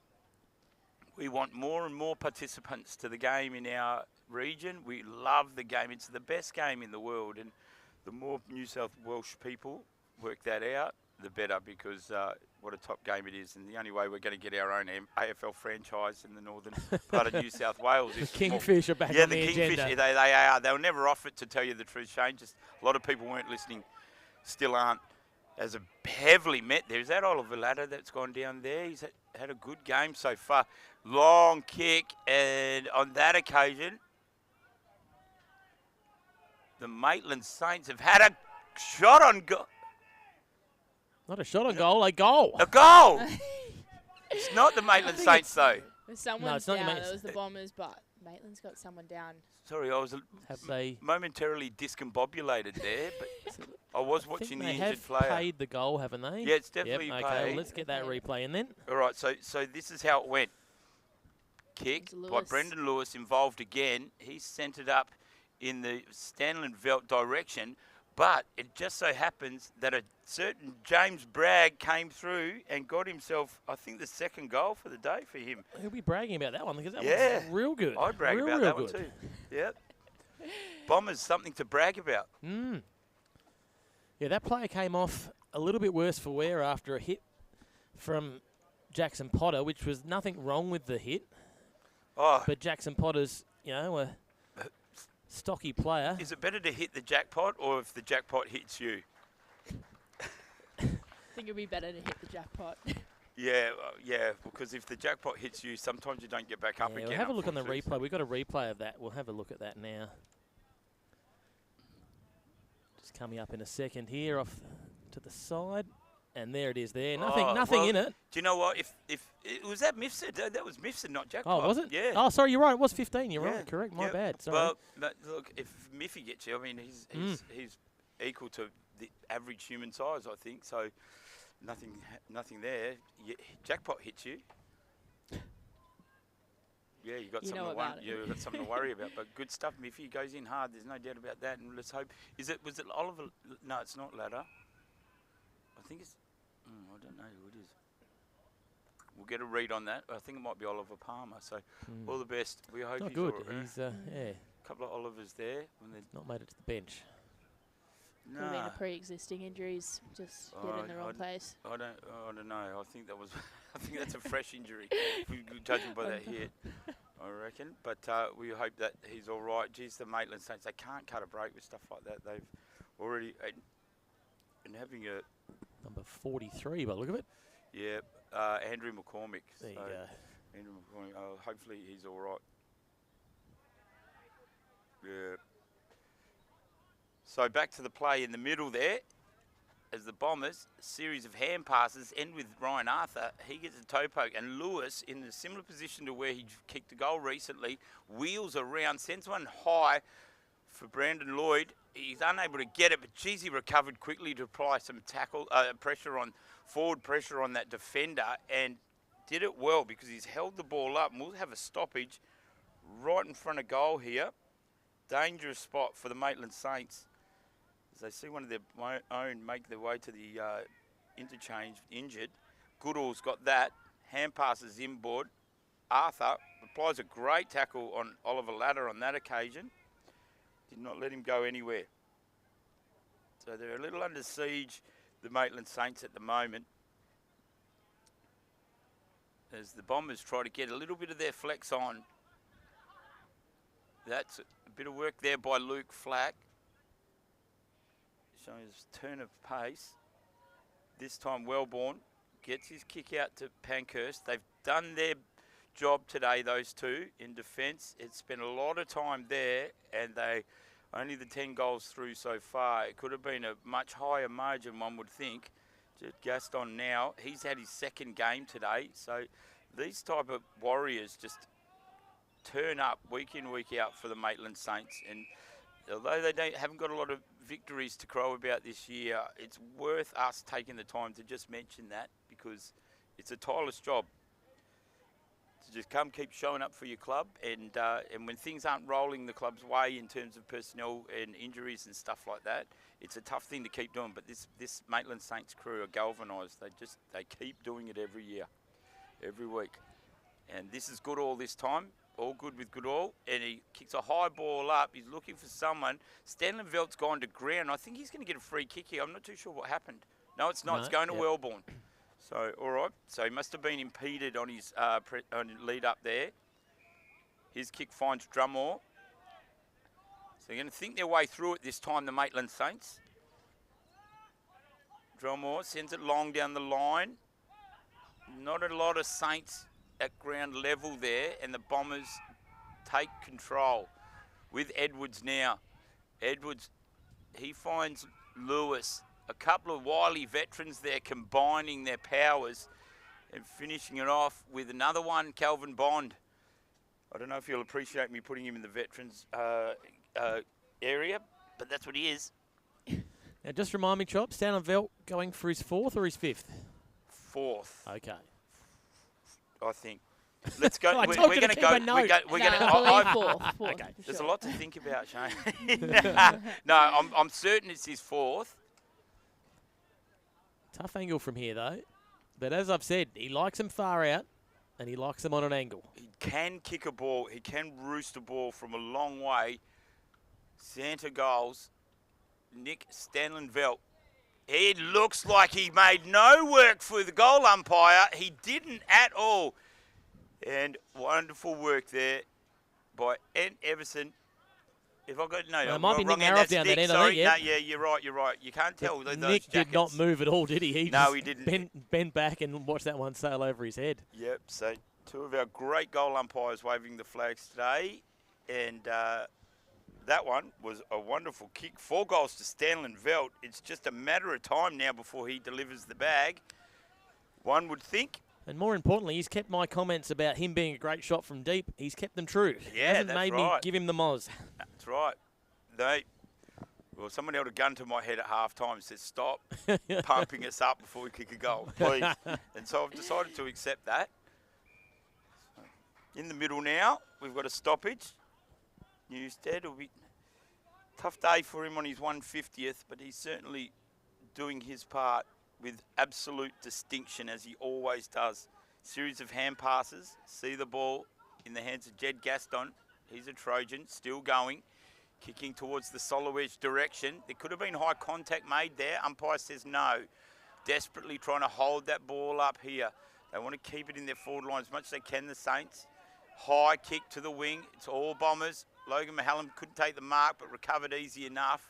We want more and more participants to the game in our region. We love the game. It's the best game in the world, and the more New South Welsh people work that out, the better, because what a top game it is. And the only way we're going to get our own AFL franchise in the northern part of New South Wales is The Kingfish are back on the Kingfish, agenda. they are. They were never off it, to tell you the truth, Shane. Just a lot of people weren't listening, still aren't. As a heavily met there. Is that Oliver Ladder that's gone down there? He's had a good game so far. Long kick, and on that occasion, the Maitland Saints have had a shot on goal. Not a shot on goal, a goal. A goal! It's not the Maitland Saints, though. Someone's it's not down. Maitland's. It was the Bombers, but Maitland's got someone down. Sorry, I was Have they? momentarily discombobulated there, but I was I watching think the they injured have player. paid the goal, haven't they? Yeah, it's definitely yep, okay, paid. well, let's get that replay in then. All right, so this is how it went. Kick It's by Lewis. Brendan Lewis, involved again. He sent it up in the Stanley Veldt direction, but it just so happens that a certain James Bragg came through and got himself, I think, the 2nd goal for the day for him. He'll be bragging about that one because that Yeah. one's real good. I'd brag real, about real that good. one too. Yep. Bombers, something to brag about. Mm. Yeah, that player came off a little bit worse for wear after a hit from Jackson Potter, which was nothing wrong with the hit. Oh, But Jackson Potter's, a stocky player. is it better to hit the jackpot or if the jackpot hits you? I think it'd be better to hit the jackpot. Yeah, because if the jackpot hits you, sometimes you don't get back up Yeah, again. we'll have a look on the unfortunately. replay. We've got a replay of that. We'll have a look at that now. Just coming up in a second here off to the side. And there it is there. Oh, Nothing well, in it. Do you know what? If it was that Mifsud, that was Mifsud, not Jackpot. Oh, was it? Yeah. Oh, sorry, you're right. It was 15. You're Yeah. right. Correct. My Yeah. bad. Sorry. Well, but look, if Miffy gets you, I mean, he's equal to the average human size, I think. So nothing there. Jackpot hits you. Yeah, you got something to worry about. But good stuff, Miffy goes in hard. There's no doubt about that. And let's hope. Was it Oliver? No, it's not Ladder. I think it's. I don't know who it is. We'll get a read on that. I think it might be Oliver Palmer. So all the best. We hope Not he's good. all right. He's yeah. A couple of Olivers there. Not made it to the bench. Could have been a pre-existing injuries, just hit in the wrong place. I don't know. I think that was. I think that's a fresh injury. If we judging by that hit, I reckon. But we hope that he's all right. Geez, the Maitland Saints, they can't cut a break with stuff like that. They've already and having a Number 43, by the look of it. yeah, Andrew McCormick. There you go. Andrew McCormick. Hopefully he's all right. Yeah. So back to the play in the middle there. As the Bombers, a series of hand passes end with Ryan Arthur. He gets a toe poke, and Lewis, in a similar position to where he kicked a goal recently, wheels around, sends one high for Brandon Lloyd. He's unable to get it, but geez, he recovered quickly to apply some forward pressure on that defender, and did it well because he's held the ball up. And we'll have a stoppage right in front of goal here. Dangerous spot for the Maitland Saints. They see one of their own make their way to the interchange injured. Goodall's got that. Hand passes inboard. Arthur applies a great tackle on Oliver Ladder on that occasion. Did not let him go anywhere. So they're a little under siege, the Maitland Saints at the moment. As the Bombers try to get a little bit of their flex on. That's a bit of work there by Luke Flack. Showing his turn of pace. This time Wellborn gets his kick out to Pankhurst. They've done their job today, those two, in defence. It's spent a lot of time there, and they only the 10 goals through so far. It could have been a much higher margin, one would think. Gaston now, he's had his second game today. So these type of warriors just turn up week in, week out for the Maitland Saints. And although they haven't got a lot of victories to crow about this year, it's worth us taking the time to just mention that, because it's a tireless job to just keep showing up for your club, and when things aren't rolling the club's way in terms of personnel and injuries and stuff like that, it's a tough thing to keep doing. But this Maitland Saints crew are galvanised. They keep doing it every year, every week, and this is good all this time. All good with Goodall, and he kicks a high ball up. He's looking for someone. Stanley Velt's gone to ground. I think he's going to get a free kick here. I'm not too sure what happened. No, it's not. No, it's going to Wellborn. So, all right. So he must have been impeded on his on lead up there. His kick finds Drummore. So they're going to think their way through it this time, the Maitland Saints. Drummore sends it long down the line. Not a lot of Saints at ground level there, and the Bombers take control with Edwards now. Edwards, he finds Lewis. A couple of wily veterans there combining their powers and finishing it off with another one, Calvin Bond. I don't know if you'll appreciate me putting him in the veterans area, but that's what he is. Now, just remind me, Chop, Stanley Velt going for his 4th or his 5th? 4th. Okay. I think. Let's go. I we're told you going to to keep go. a note. We're going to. I believe fourth. Okay. There's sure. a lot to think about, Shane. No, I'm certain it's his 4th. Tough angle from here, though. But as I've said, he likes them far out, and he likes them on an angle. He can kick a ball. He can roost a ball from a long way. Santa goals. Nick Stanley-Velt. It looks like he made no work for the goal umpire. He didn't at all. And wonderful work there by Ent Everson. If I got no, it might be Nick wrong end. Arrow That's down Nick. that end, Sorry, I think, no, yeah, you're right. You can't tell those Nick jackets. did not move at all, did he? No, just he didn't. Bent back and watched that one sail over his head. Yep. So 2 of our great goal umpires waving the flags today, and that one was a wonderful kick. 4 goals to Stanley Velt. It's just a matter of time now before he delivers the bag, one would think. And more importantly, he's kept my comments about him being a great shot from deep. He's kept them true. He Yeah, hasn't that's made right. me give him the moz. That's right. Well, someone held a gun to my head at half-time and said, stop pumping us up before we kick a goal, please. And so I've decided to accept that. In the middle now, we've got a stoppage. Newstead will be tough day for him on his 150th, but he's certainly doing his part with absolute distinction, as he always does. Series of hand passes. See the ball in the hands of Jed Gaston. He's a Trojan, still going. Kicking towards the solo edge direction. There could have been high contact made there. Umpire says no. Desperately trying to hold that ball up here. They want to keep it in their forward line as much as they can, the Saints. High kick to the wing. It's all Bombers. Logan Mahallam couldn't take the mark, but recovered easy enough.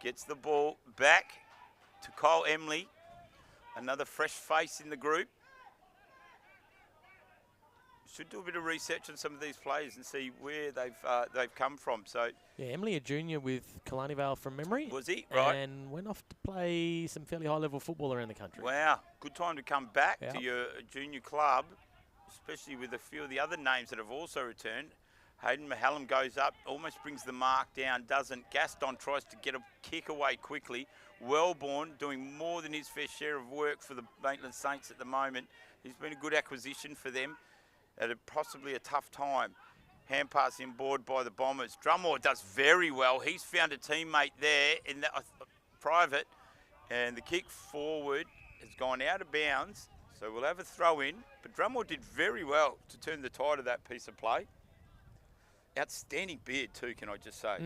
Gets the ball back to Kyle Emley. Another fresh face in the group. Should do a bit of research on some of these players and see where they've come from. So Yeah, Emily, a junior with Killarney Vale from memory. was he? Right. And went off to play some fairly high-level football around the country. Wow. Good time to come back Yep. to your junior club, especially with a few of the other names that have also returned. Hayden Mahallam goes up, almost brings the mark down, doesn't. Gaston tries to get a kick away quickly. Wellborn doing more than his fair share of work for the Maitland Saints at the moment. He's been a good acquisition for them at possibly a tough time. Hand pass in board by the Bombers. Drummore does very well. He's found a teammate there in the private, and the kick forward has gone out of bounds, so we'll have a throw in. But Drummore did very well to turn the tide of that piece of play. Outstanding beard too, can I just say.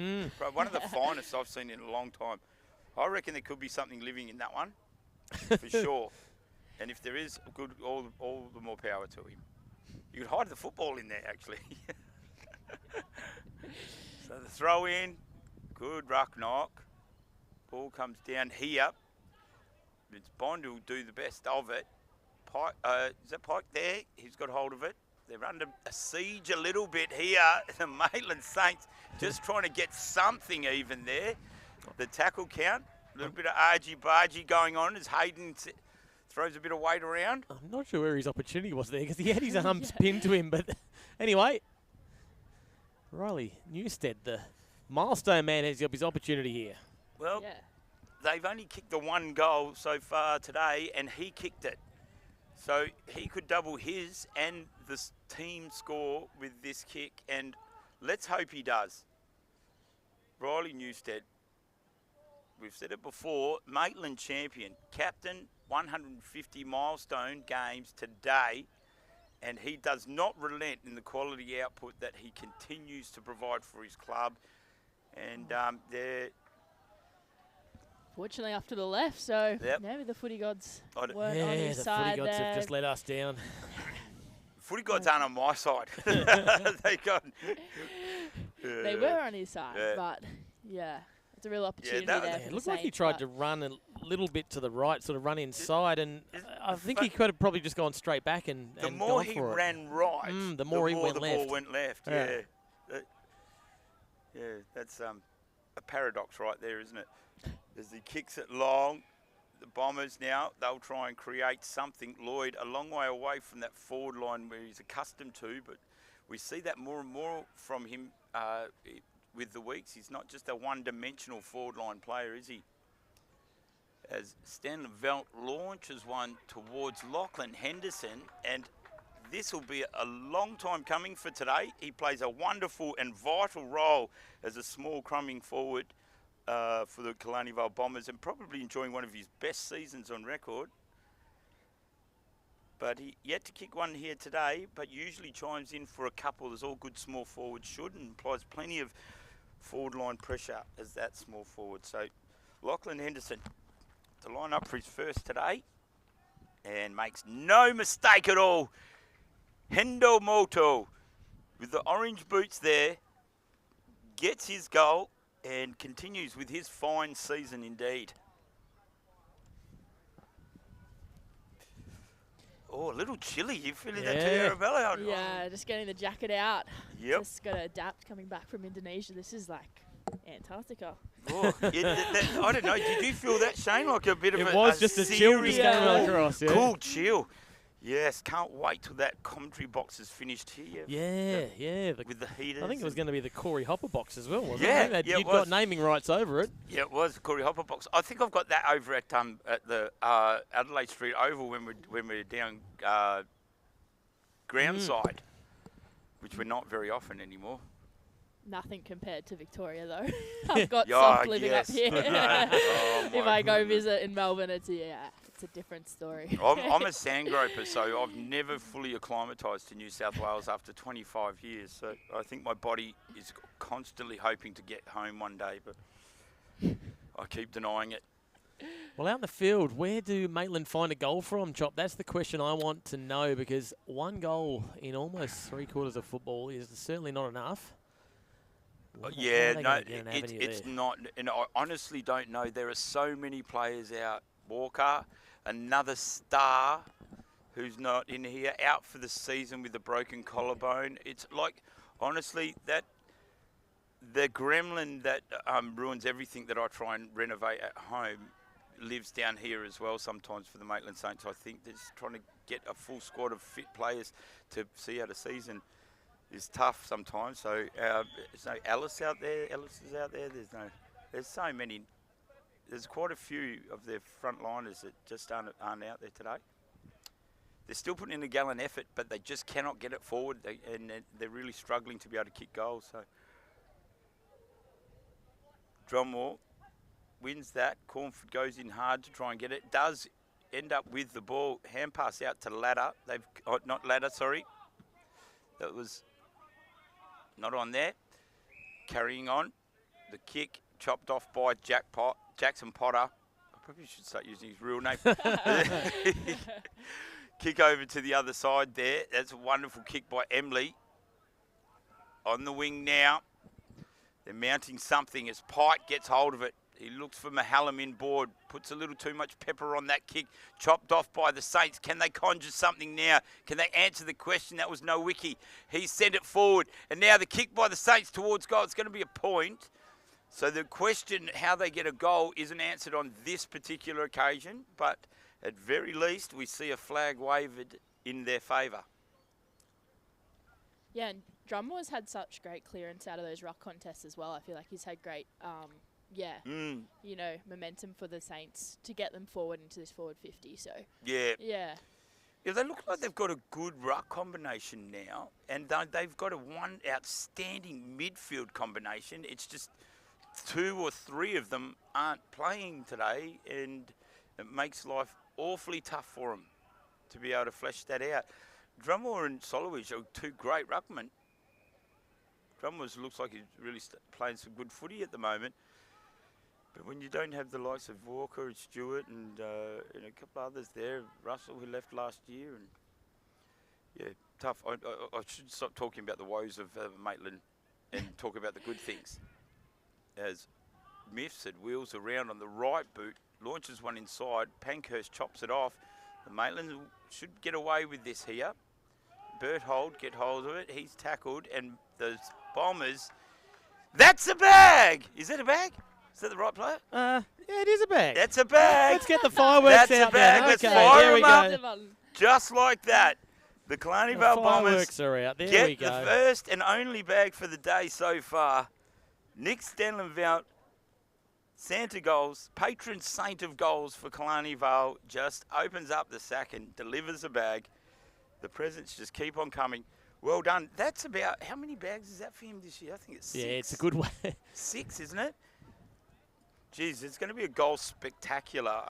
One of the finest I've seen in a long time. I reckon there could be something living in that one, for sure. And if there is, good, all the more power to him. You could hide the football in there, actually. So the throw in, good ruck knock. Ball comes down here. It's Bond who'll do the best of it. Pike, is that Pike there? He's got hold of it. They're under a siege a little bit here. The Maitland Saints just trying to get something even there. The tackle count, a little bit of argy-bargy going on as Hayden throws a bit of weight around. I'm not sure where his opportunity was there because he had his arms pinned to him. But anyway, Riley Newstead, the milestone man, has got his opportunity here. Well, they've only kicked the 1 goal so far today, and he kicked it. So he could double his and the team score with this kick, and let's hope he does. Riley Newstead, we've said it before, Maitland champion, captain, 150 milestone games today, and he does not relent in the quality output that he continues to provide for his club. And they're... Fortunately, off to the left, so maybe the footy gods weren't on his side footy gods there. have just let us down. Footy gods aren't on my side. They were on his side, but it's a real opportunity there. It looked like he tried to run a little bit to the right, sort of run inside, and I think he could have probably just gone straight back and the more he ran right, the more the ball went left. That's a paradox right there, isn't it? As he kicks it long, the Bombers now, they'll try and create something. Lloyd, a long way away from that forward line where he's accustomed to, but we see that more and more from him with the weeks. He's not just a one-dimensional forward line player, is he? As Stanley Velt launches one towards Lachlan Henderson, and this will be a long time coming for today. He plays a wonderful and vital role as a small crumbing forward for the Killarney Vale Bombers, and probably enjoying one of his best seasons on record. But he yet to kick one here today, but usually chimes in for a couple, as all good small forwards should, and applies plenty of forward line pressure as that small forward. So Lachlan Henderson to line up for his first today, and makes no mistake at all. Hendo Moto with the orange boots there, gets his goal and continues with his fine season indeed. Oh, a little chilly. You feeling that too, Arabella? Yeah, just getting the jacket out. Yep. Just got to adapt coming back from Indonesia. This is like Antarctica. Oh, I don't know. Did you feel that, Shane? Like a bit of It was just a chill just serious, going across. Yeah. cool chill. Yes, can't wait till that commentary box is finished here. Yeah. With the heaters. I think it was going to be the Corey Hopper box as well, wasn't Yeah, it? yeah, it You'd was. got naming rights over it. Yeah, it was the Corey Hopper box. I think I've got that over at the Adelaide Street Oval when we're down ground side, which we're not very often anymore. Nothing compared to Victoria, though. I've got Yeah, soft living yes. up here. Oh, If my I go goodness. visit in Melbourne, it's a different story. I'm a sand groper, so I've never fully acclimatised to New South Wales after 25 years. So I think my body is constantly hoping to get home one day, but I keep denying it. Well, out in the field, where do Maitland find a goal from, Chop? That's the question I want to know, because one goal in almost 3/4 of football is certainly not enough. Yeah, no, it's not. And I honestly don't know. There are so many players out. Walker, another star who's not in here, out for the season with a broken collarbone. It's like, honestly, that the gremlin that ruins everything that I try and renovate at home lives down here as well sometimes for the Maitland Saints. I think just trying to get a full squad of fit players to see out a season is tough sometimes. So there's no Ellis out there. Ellis is out there. There's so many. There's quite a few of their front liners that just aren't out there today. They're still putting in a gallant effort, but they just cannot get it forward, and they're really struggling to be able to kick goals. So Drummore wins that. Cornford goes in hard to try and get it. Does end up with the ball. Hand pass out to Ladder. Not Ladder, sorry. That was not on there. Carrying on. The kick chopped off by Jackson Potter. I probably should start using his real name. Kick over to the other side there. That's a wonderful kick by Emily. On the wing now. They're mounting something as Pike gets hold of it. He looks for Mahallam inboard. Puts a little too much pepper on that kick. Chopped off by the Saints. Can they conjure something now? Can they answer the question? That was no wiki. He sent it forward. And now the kick by the Saints towards goal. It's going to be a point. So the question, how they get a goal, isn't answered on this particular occasion. But at very least, we see a flag waved in their favour. Yeah, and Drummore's had such great clearance out of those ruck contests as well. I feel like he's had great, momentum for the Saints to get them forward into this forward 50. So yeah, they look like they've got a good ruck combination now, and they've got one outstanding midfield combination. It's just 2 or 3 of them aren't playing today, and it makes life awfully tough for them to be able to flesh that out. Drummore and Solowich are 2 great ruckmen. Drummore looks like he's really playing some good footy at the moment. But when you don't have the likes of Walker and Stewart and a couple others there, Russell who left last year, and tough. I should stop talking about the woes of Maitland and talk about the good things. As Miffs had wheels around on the right boot, launches one inside, Pankhurst chops it off. The Maitland should get away with this here. Berthold get hold of it. He's tackled, and the Bombers. That's a bag. Is that a bag? Is that the right player? Yeah, it is a bag. That's a bag. Let's get the fireworks That's out a bag. there. Let's Okay, fire there we them go. up. Just like that. The Killarney The Vale Bombers fireworks are out. There we get go. the first and only bag for the day so far. Nick Stanlenvelt, Santa goals, patron saint of goals for Killarney Vale, just opens up the sack and delivers a bag. The presents just keep on coming. Well done. That's about, how many bags is that for him this year? I think it's 6. Yeah, it's a good way. 6, isn't it? Geez, it's going to be a goal spectacular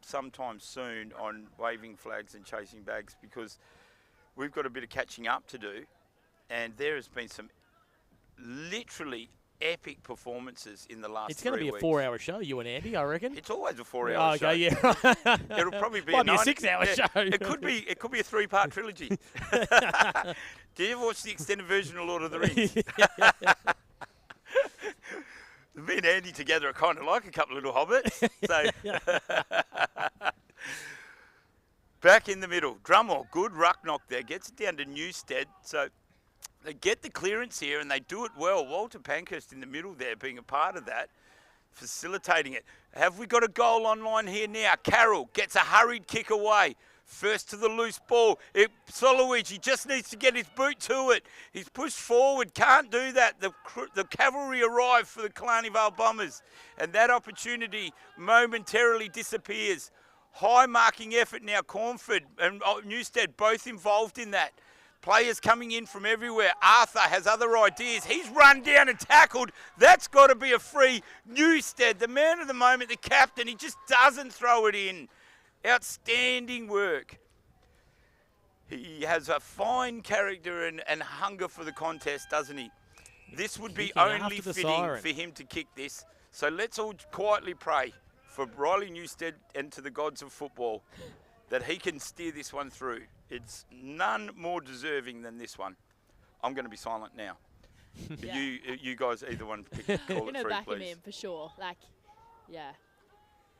sometime soon on waving flags and chasing bags, because we've got a bit of catching up to do, and there has been some literally epic performances in the last 3 weeks. It's going to be a 4-hour show, you and Andy, I reckon. It's always a 4-hour show. Okay, yeah. It'll probably be Might be a 90 6-hour show. It could be a 3-part trilogy. Do you ever watch the extended version of Lord of the Rings? Me and Andy together are kind of like a couple of little hobbits. So back in the middle, Drummore, good ruck knock there, gets it down to Newstead. So They get the clearance here and they do it well. Walter Pankhurst in the middle there being a part of that, facilitating it. Have we got a goal online here now? Carroll gets a hurried kick away. First to the loose ball. Solowich, he just needs to get his boot to it. He's pushed forward, can't do that. The cavalry arrive for the Killarney Vale Bombers. And that opportunity momentarily disappears. High marking effort now. Cornford and Newstead both involved in that. Players coming in from everywhere. Arthur has other ideas. He's run down and tackled. That's got to be a free. Newstead, the man of the moment, the captain, he just doesn't throw it in. Outstanding work. He has a fine character and hunger for the contest, doesn't he? This would be Kicking only after the fitting siren. for him to kick this. So let's all quietly pray for Riley Newstead and to the gods of football that he can steer this one through. It's none more deserving than this one. I'm going to be silent now. Yeah. You guys, either one, call I'm it going to through, back him please. in for sure. Like, yeah.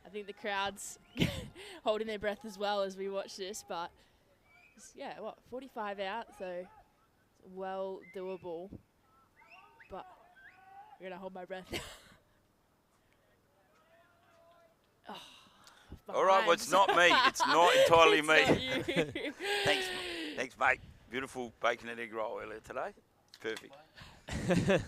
I think the crowd's holding their breath as well as we watch this, but yeah, 45 out, so it's well doable. But I'm going to hold my breath. All right, well, it's not me. It's not entirely me. It's not you. Thanks, mate. Beautiful bacon and egg roll earlier today. Perfect.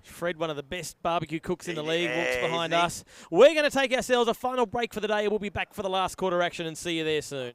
Fred, one of the best barbecue cooks in the league, walks Yeah, behind isn't he? us. We're going to take ourselves a final break for the day. We'll be back for the last quarter action and see you there soon.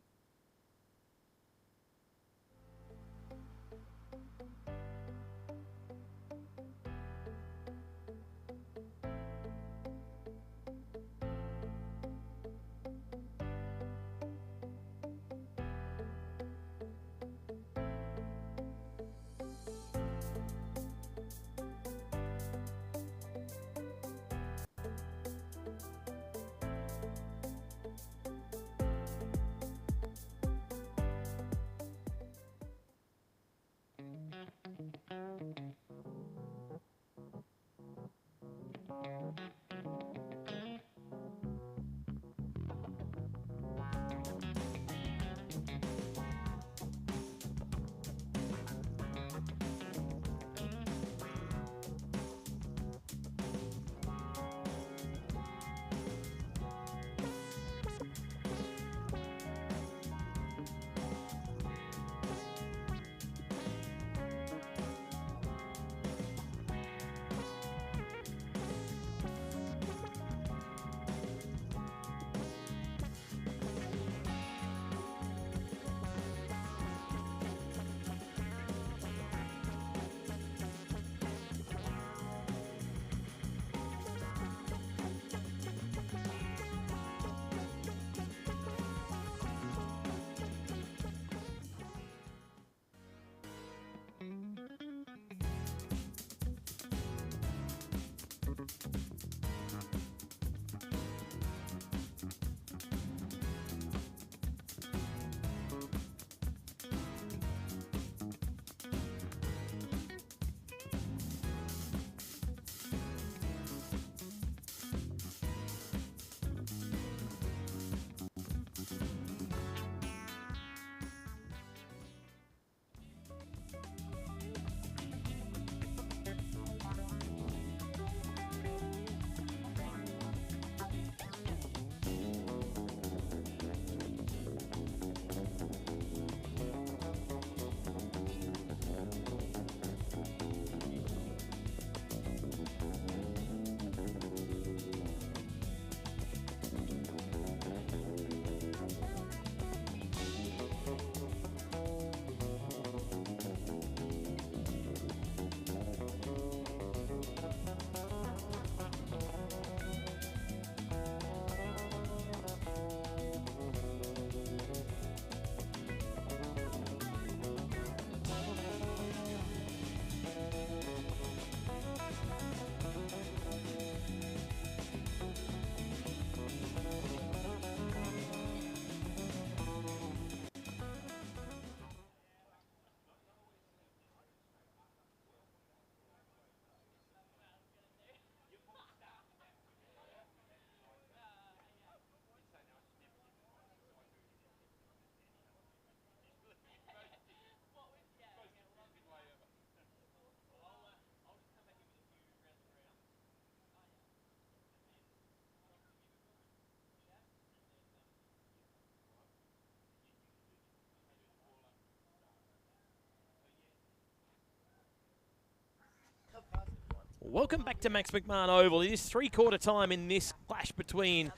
Welcome back to Max McMahon Oval. It is three-quarter time in this clash between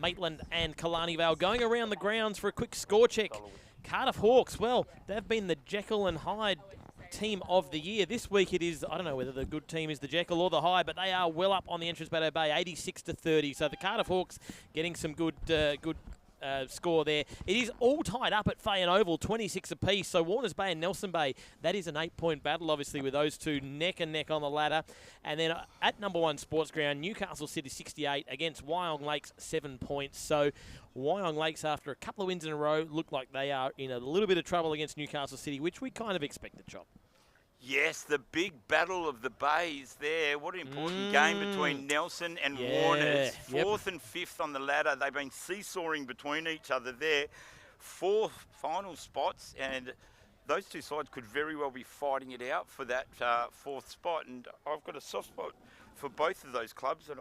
Maitland and Killarney Vale. Going around the grounds for a quick score check. Cardiff Hawks, well, they've been the Jekyll and Hyde team of the year. This week it is, I don't know whether the good team is the Jekyll or the Hyde, but they are well up on the entrance Battle Bay, 86-30. So the Cardiff Hawks getting some good score there. It is all tied up at Fay and Oval, 26 apiece. So Warners Bay and Nelson Bay, that is an 8-point battle, obviously, with those two neck and neck on the ladder. And then at number 1 sports ground, Newcastle City 68 against Wyong Lakes 7 points. So Wyong Lakes, after a couple of wins in a row, look like they are in a little bit of trouble against Newcastle City, which we kind of expected, Chop. Yes, the big battle of the bays there. What an important game between Nelson and Warners. Fourth and fifth on the ladder. They've been seesawing between each other there. 4 final spots, and those two sides could very well be fighting it out for that 4th spot. And I've got a soft spot for both of those clubs. And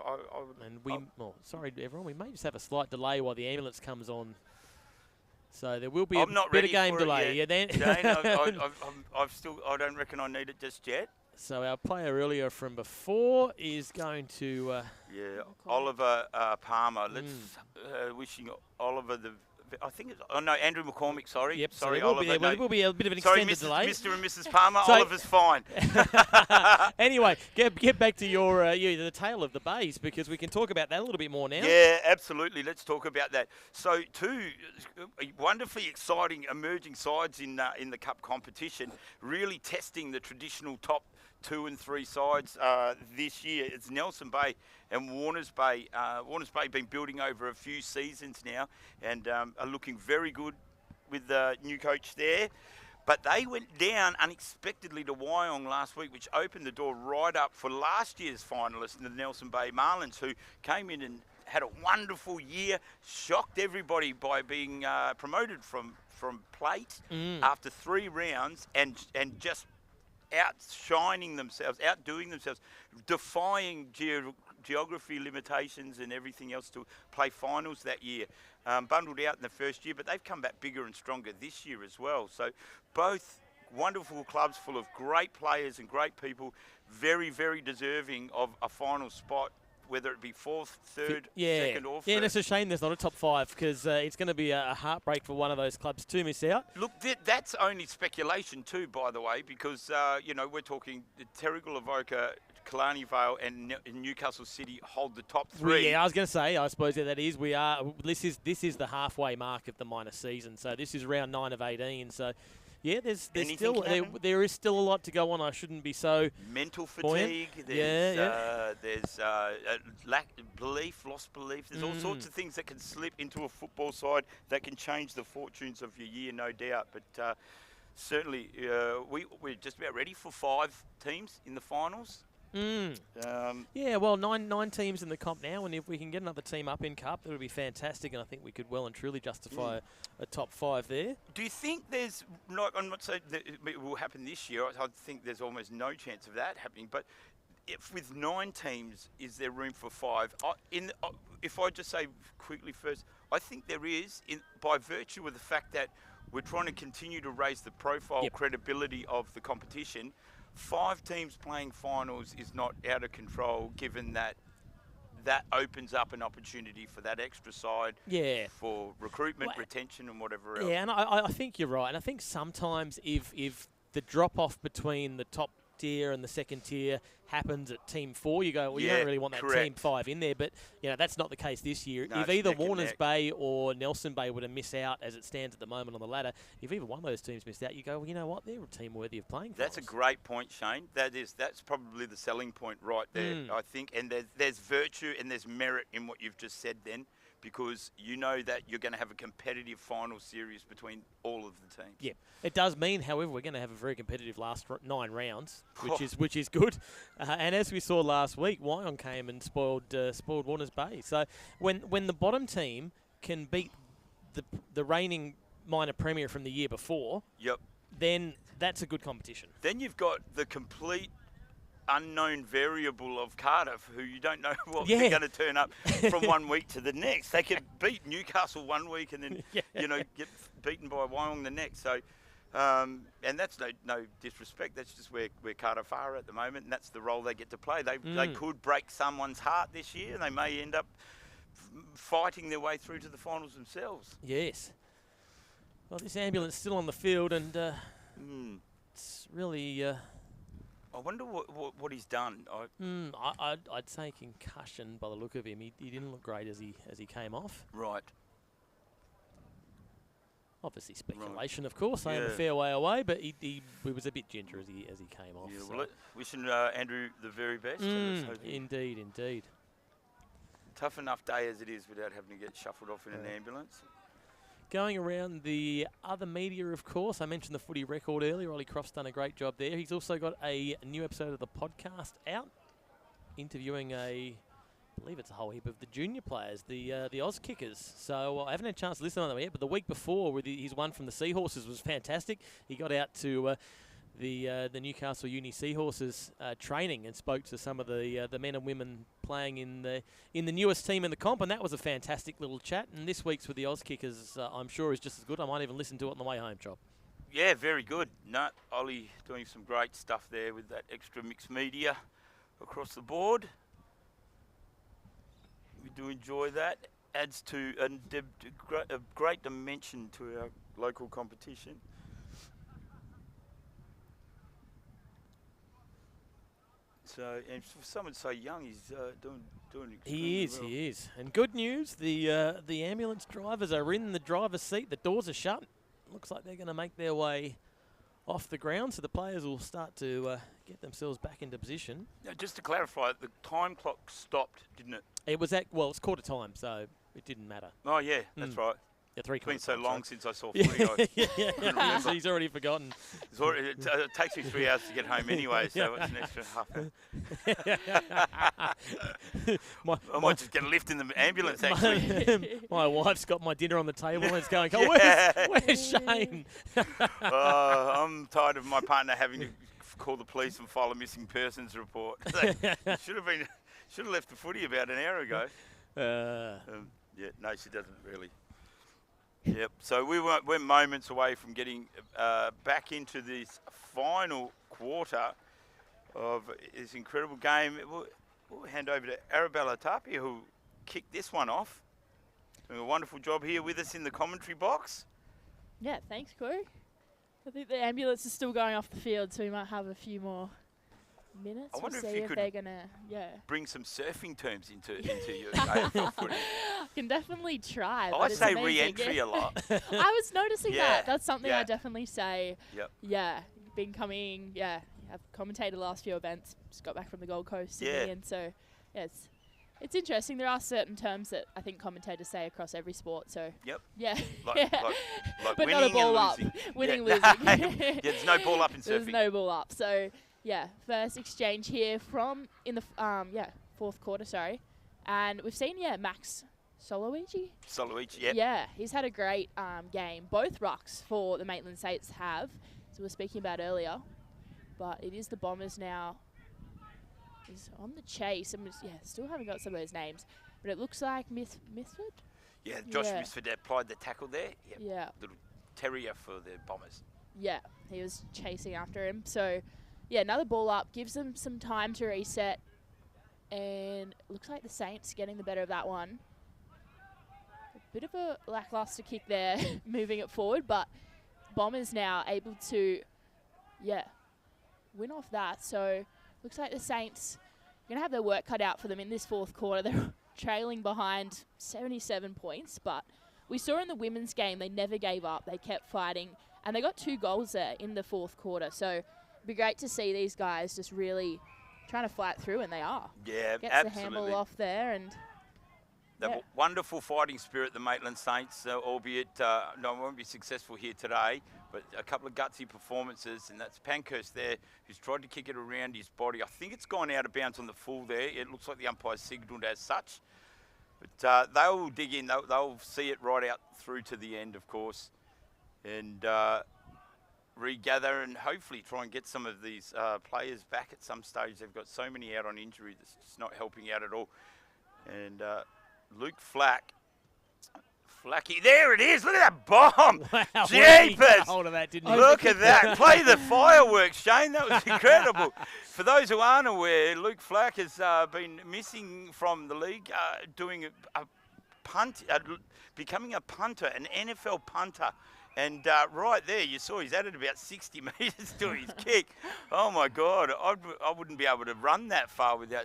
sorry everyone, we may just have a slight delay while the ambulance comes on. So there will be I'm not bit ready of game for delay. it Yeah, then. Jane, I don't reckon I need it just yet. So our player earlier from before is going to... Oliver Palmer. Let's wishing Oliver the... I think it's... Oh, no, Andrew McCormick, sorry. Yep, sorry, so Oliver. there will be a bit of an sorry, extended delay. Mr. and Mrs. Palmer, So- Oliver's fine. Anyway, get back to your the tale of the bays, because we can talk about that a little bit more now. Yeah, absolutely. Let's talk about that. So, 2 wonderfully exciting emerging sides in the Cup competition, really testing the traditional top 2 and 3 sides this year. It's Nelson Bay and Warners Bay. Warners Bay been building over a few seasons now and are looking very good with the new coach there. But they went down unexpectedly to Wyong last week, which opened the door right up for last year's finalists, the Nelson Bay Marlins, who came in and had a wonderful year, shocked everybody by being promoted from plate after 3 rounds and just outdoing themselves, defying geography limitations and everything else to play finals that year. Bundled out in the first year, but they've come back bigger and stronger this year as well. So both wonderful clubs full of great players and great people, very, very deserving of a final spot, whether it be 4th, 3rd, 2nd or 1st. Yeah, and it's a shame there's not a top 5, because it's going to be a heartbreak for one of those clubs to miss out. Look, that's only speculation too, by the way, because, we're talking Terrigal, Avoca, Killarney Vale and Newcastle City hold the top 3. I was going to say, I suppose that is. This is the halfway mark of the minor season, so this is round 9 of 18, so... Yeah, there is still a lot to go on. I shouldn't be so mental fatigue. Buoyant. There's lost belief. There's all sorts of things that can slip into a football side that can change the fortunes of your year, no doubt. But certainly, we're just about ready for 5 teams in the finals. Well, nine teams in the comp now, and if we can get another team up in Cup, that would be fantastic, and I think we could well and truly justify a top 5 there. Do you think there's I'm not saying that it will happen this year. I think there's almost no chance of that happening, but if with 9 teams, is there room for 5? If I just say quickly first, I think there is, by virtue of the fact that we're trying to continue to raise the profile, credibility of the competition. 5 teams playing finals is not out of control, given that opens up an opportunity for that extra side for recruitment, retention and whatever else. Yeah, and I think you're right. And I think sometimes if the drop-off between the top tier and the second tier happens at Team 4, you go, well, you don't really want that Team 5 in there. But, that's not the case this year. No, if either Warners Bay or Nelson Bay were to miss out as it stands at the moment on the ladder, if either one of those teams missed out, you go, well, you know what, they're a team worthy of playing for That's us. a great point, Shane. That's probably the selling point right there, I think. And there's virtue and there's merit in what you've just said then, because you know that you're going to have a competitive final series between all of the teams. Yeah, it does mean, however, we're going to have a very competitive last 9 rounds, which is good. And as we saw last week, Wyong came and spoiled Warners Bay. So when the bottom team can beat the reigning minor premier from the year before, then that's a good competition. Then you've got the complete unknown variable of Cardiff, who you don't know what they're going to turn up from one week to the next. They could beat Newcastle one week and then get beaten by Wyong the next. So And that's no disrespect. That's just where Cardiff are at the moment, and that's the role they get to play. They could break someone's heart this year, and they may end up fighting their way through to the finals themselves. Yes. Well, this ambulance still on the field, and it's really. I wonder what he's done. I'd say concussion by the look of him. He didn't look great as he came off. Right. Obviously speculation, of course. I am a fair way away, but he was a bit ginger as he came off. Yeah, so. well, wishing Andrew the very best. Indeed. Tough enough day as it is without having to get shuffled off in an ambulance. Going around the other media, of course, I mentioned the footy record earlier. Ollie Croft's done a great job there. He's also got a new episode of the podcast out, interviewing I believe it's a whole heap of the junior players, the Oz kickers. So I haven't had a chance to listen to them yet, but the week before with his one from the Seahorses was fantastic. He got out to the Newcastle Uni Seahorses training and spoke to some of the men and women playing in the newest team in the comp, and that was a fantastic little chat. And this week's with the Oz kickers, I'm sure, is just as good. I might even listen to it on the way home, Chop. Yeah, very good. No, Ollie doing some great stuff there with that extra mixed media across the board. We do enjoy that. Adds to a great dimension to our local competition. So, and for someone so young, he's doing extremely well. He is. And good news, the ambulance drivers are in the driver's seat. The doors are shut. Looks like they're going to make their way off the ground, so the players will start to get themselves back into position. Now, just to clarify, the time clock stopped, didn't it? It was it's quarter time, so it didn't matter. Oh, yeah, that's right. Yeah, three It's been quarters. so long since I saw footy. Yeah. So he's already forgotten. It takes me 3 hours to get home anyway, so it's an extra half hour. I might just get a lift in the ambulance, actually. My wife's got my dinner on the table and it's going, where's Shane? I'm tired of my partner having to call the police and file a missing persons report. Should have left the footy about an hour ago. No, she doesn't really. Yep. So we're moments away from getting back into this final quarter of this incredible game. We'll hand over to Arabella Tapia, who kicked this one off. Doing a wonderful job here with us in the commentary box. Yeah, thanks, Corey. I think the ambulance is still going off the field, so we might have a few more minutes. I wonder we'll if see you if could they're gonna bring some surfing terms into your AFL footy. I can definitely try. I but it's say amazing. re-entry a lot. I was noticing that. That's something I Yeah. definitely say. Yep. Yeah, been coming. Yeah, I've commentated the last few events. Just got back from the Gold Coast, Sydney, Yeah. and so yeah, it's interesting. There are certain terms that I think commentators say across every sport. So Yep. yeah, Like but not a winning ball and up. losing. Winning, Yeah. losing. Yeah, there's no ball up in There's surfing. no ball up. So yeah, first exchange here from in the fourth quarter. Sorry, and we've seen Max Soloichi. Soloichi, yep. Yeah, he's had a great game. Both rucks for the Maitland Saints have, as we were speaking about earlier. But it is the Bombers now. Is on the chase. Still haven't got some of those names. But it looks like Misford? Yeah, Josh Yeah. Misford applied the tackle there. Yep. Yeah. Little terrier for the Bombers. Yeah, he was chasing after him. So, yeah, another ball up. Gives them some time to reset. And looks like the Saints getting the better of that one. A bit of a lackluster kick there, moving it forward. But Bombers now able to, win off that. So, looks like the Saints are going to have their work cut out for them in this fourth quarter. They're trailing behind 77 points. But we saw in the women's game, they never gave up. They kept fighting. And they got 2 goals there in the fourth quarter. So, it'd be great to see these guys just really trying to fight through, and they are. Yeah, Gets absolutely. the handball off there, and They've a wonderful fighting spirit, the Maitland Saints, albeit won't be successful here today, but a couple of gutsy performances, and that's Pankhurst there, who's tried to kick it around his body. I think it's gone out of bounds on the full there. It looks like the umpire signalled as such. But they'll dig in. They'll see it right out through to the end, of course, and regather and hopefully try and get some of these players back at some stage. They've got so many out on injury that's just not helping out at all. And Luke Flack Flacky. There it is. Look at that bomb. Wow, what did he get Jeepers. hold of that, didn't he? Look at that. Play the fireworks, Shane. That was incredible. For those who aren't aware, Luke Flack has been missing from the league, doing a punt, becoming a punter, an NFL punter. And right there, you saw he's added about 60 metres to his kick. Oh, my God. I wouldn't be able to run that far without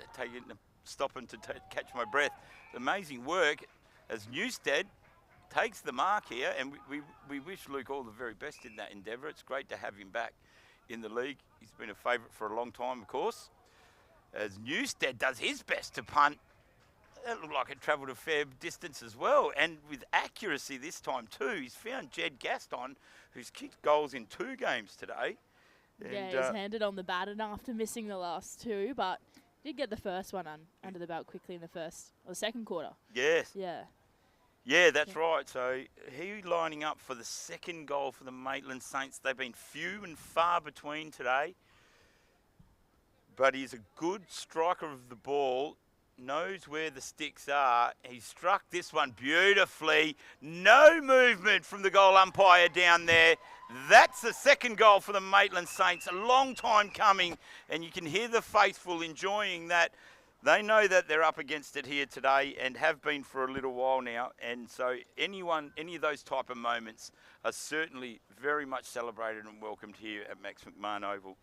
stopping to catch my breath. Amazing work as Newstead takes the mark here, and we wish Luke all the very best in that endeavour. It's great to have him back in the league. He's been a favourite for a long time, of course, as Newstead does his best to punt. That looked like it travelled a fair distance as well, and with accuracy this time too. He's found Jed Gaston, who's kicked goals in 2 games today. Yeah, he's handed on the baton after missing the last 2, but did get the first one under the belt quickly in the second quarter. Yes. Yeah. Yeah, that's right. So he lining up for the second goal for the Maitland Saints. They've been few and far between today, but he's a good striker of the ball, knows where the sticks are. He struck this one beautifully. No movement from the goal umpire down there. That's the second goal for the Maitland Saints. A long time coming, and you can hear the faithful enjoying that. They know that they're up against it here today and have been for a little while now. And so any of those type of moments are certainly very much celebrated and welcomed here at Max McMahon Oval.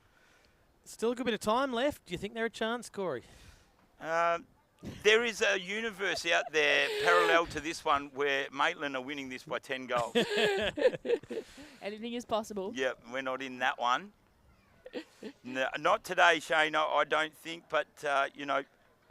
Still a good bit of time left. Do you think they're a chance, Corey? There is a universe out there parallel to this one where Maitland are winning this by 10 goals. Anything is possible. Yep, we're not in that one. No, not today, Shane, I don't think. But,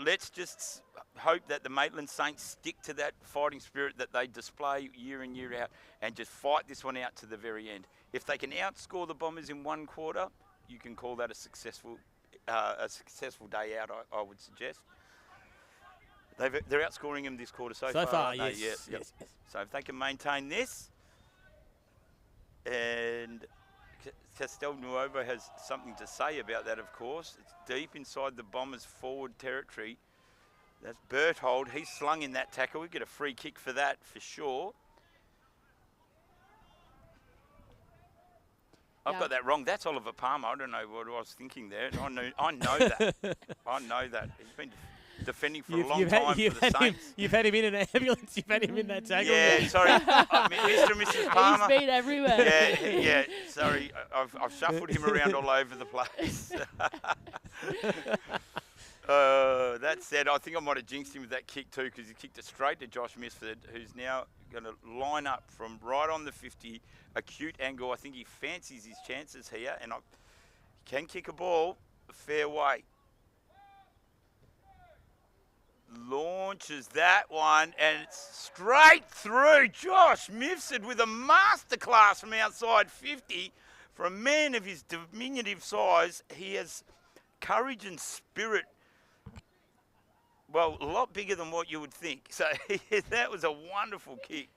let's just hope that the Maitland Saints stick to that fighting spirit that they display year in, year out, and just fight this one out to the very end. If they can outscore the Bombers in 1 quarter, you can call that a successful day out, I would suggest. They're outscoring them this quarter so far, yes, yes. So if they can maintain this, and Castel Nuovo has something to say about that, of course. It's deep inside the Bombers' forward territory. That's Berthold. He's slung in that tackle. We get a free kick for that for sure. I've got that wrong. That's Oliver Palmer. I don't know what I was thinking there. I know that. I know that. He's been defending for a long time for the Saints. You've had him in an ambulance. You've had him in that tackle. Yeah, sorry. Mr. and Mrs. Palmer. He's been everywhere. Yeah. Sorry. I've shuffled him around all over the place. That said, I think I might have jinxed him with that kick too, because he kicked it straight to Josh Misford, who's now going to line up from right on the 50, acute angle. I think he fancies his chances here, and he can kick a ball a fair way. Launches that one, and it's straight through. Josh Mifsud with a masterclass from outside 50. For a man of his diminutive size, he has courage and spirit. Well, a lot bigger than what you would think. So that was a wonderful kick.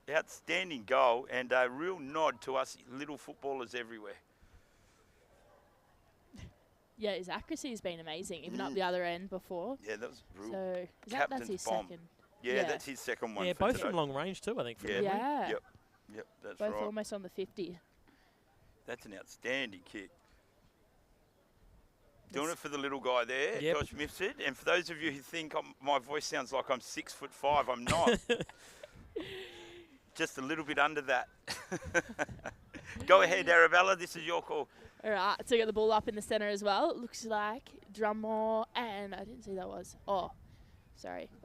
Outstanding goal, and a real nod to us little footballers everywhere. Yeah, his accuracy has been amazing, even up the other end before. Yeah, that was real. So that's his bomb. second. Yeah, that's his second one. Yeah, for both today. from long range too, I think. From Yeah. Yeah. Yep, that's Both right. almost on the 50. That's an outstanding kick. Doing it for the little guy there, Josh Mifsud. And for those of you who think my voice sounds like I'm 6'5", I'm not. Just a little bit under that. Go ahead, Arabella. This is your call. All right, so you got the ball up in the centre as well. It looks like Drummore and I didn't see that was.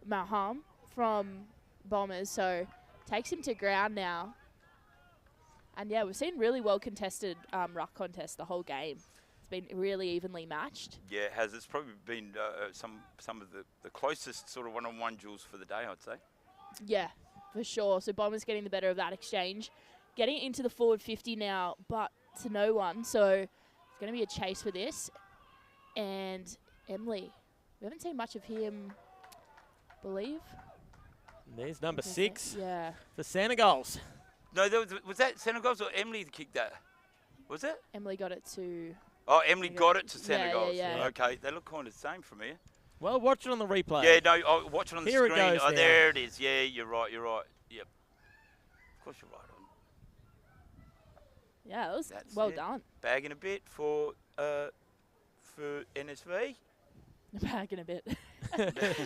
Maham from Bombers. So takes him to ground now. And yeah, we've seen really well contested ruck contest the whole game. It's been really evenly matched. Yeah, it has. It's probably been some of the closest sort of one-on-one duels for the day, I'd say. Yeah, for sure. So Bombers getting the better of that exchange. Getting into the forward 50 now, but to no one. So it's going to be a chase for this. And Emily, we haven't seen much of him, believe. There's number 6 Yeah. for Senegals. No, was that Senegals or Emily that kicked that? Was it? Emily got it to... Oh, Emily got it to Senegals. Yeah. Okay, they look kind of the same from here. Well, watch it on the replay. Yeah, no, watch it on the Here screen. it goes Oh, now. there it is. Yeah, you're right. Yep. Of course you're right on. Yeah, it was That's well it. done. Bagging a bit for NSV. Bagging a bit.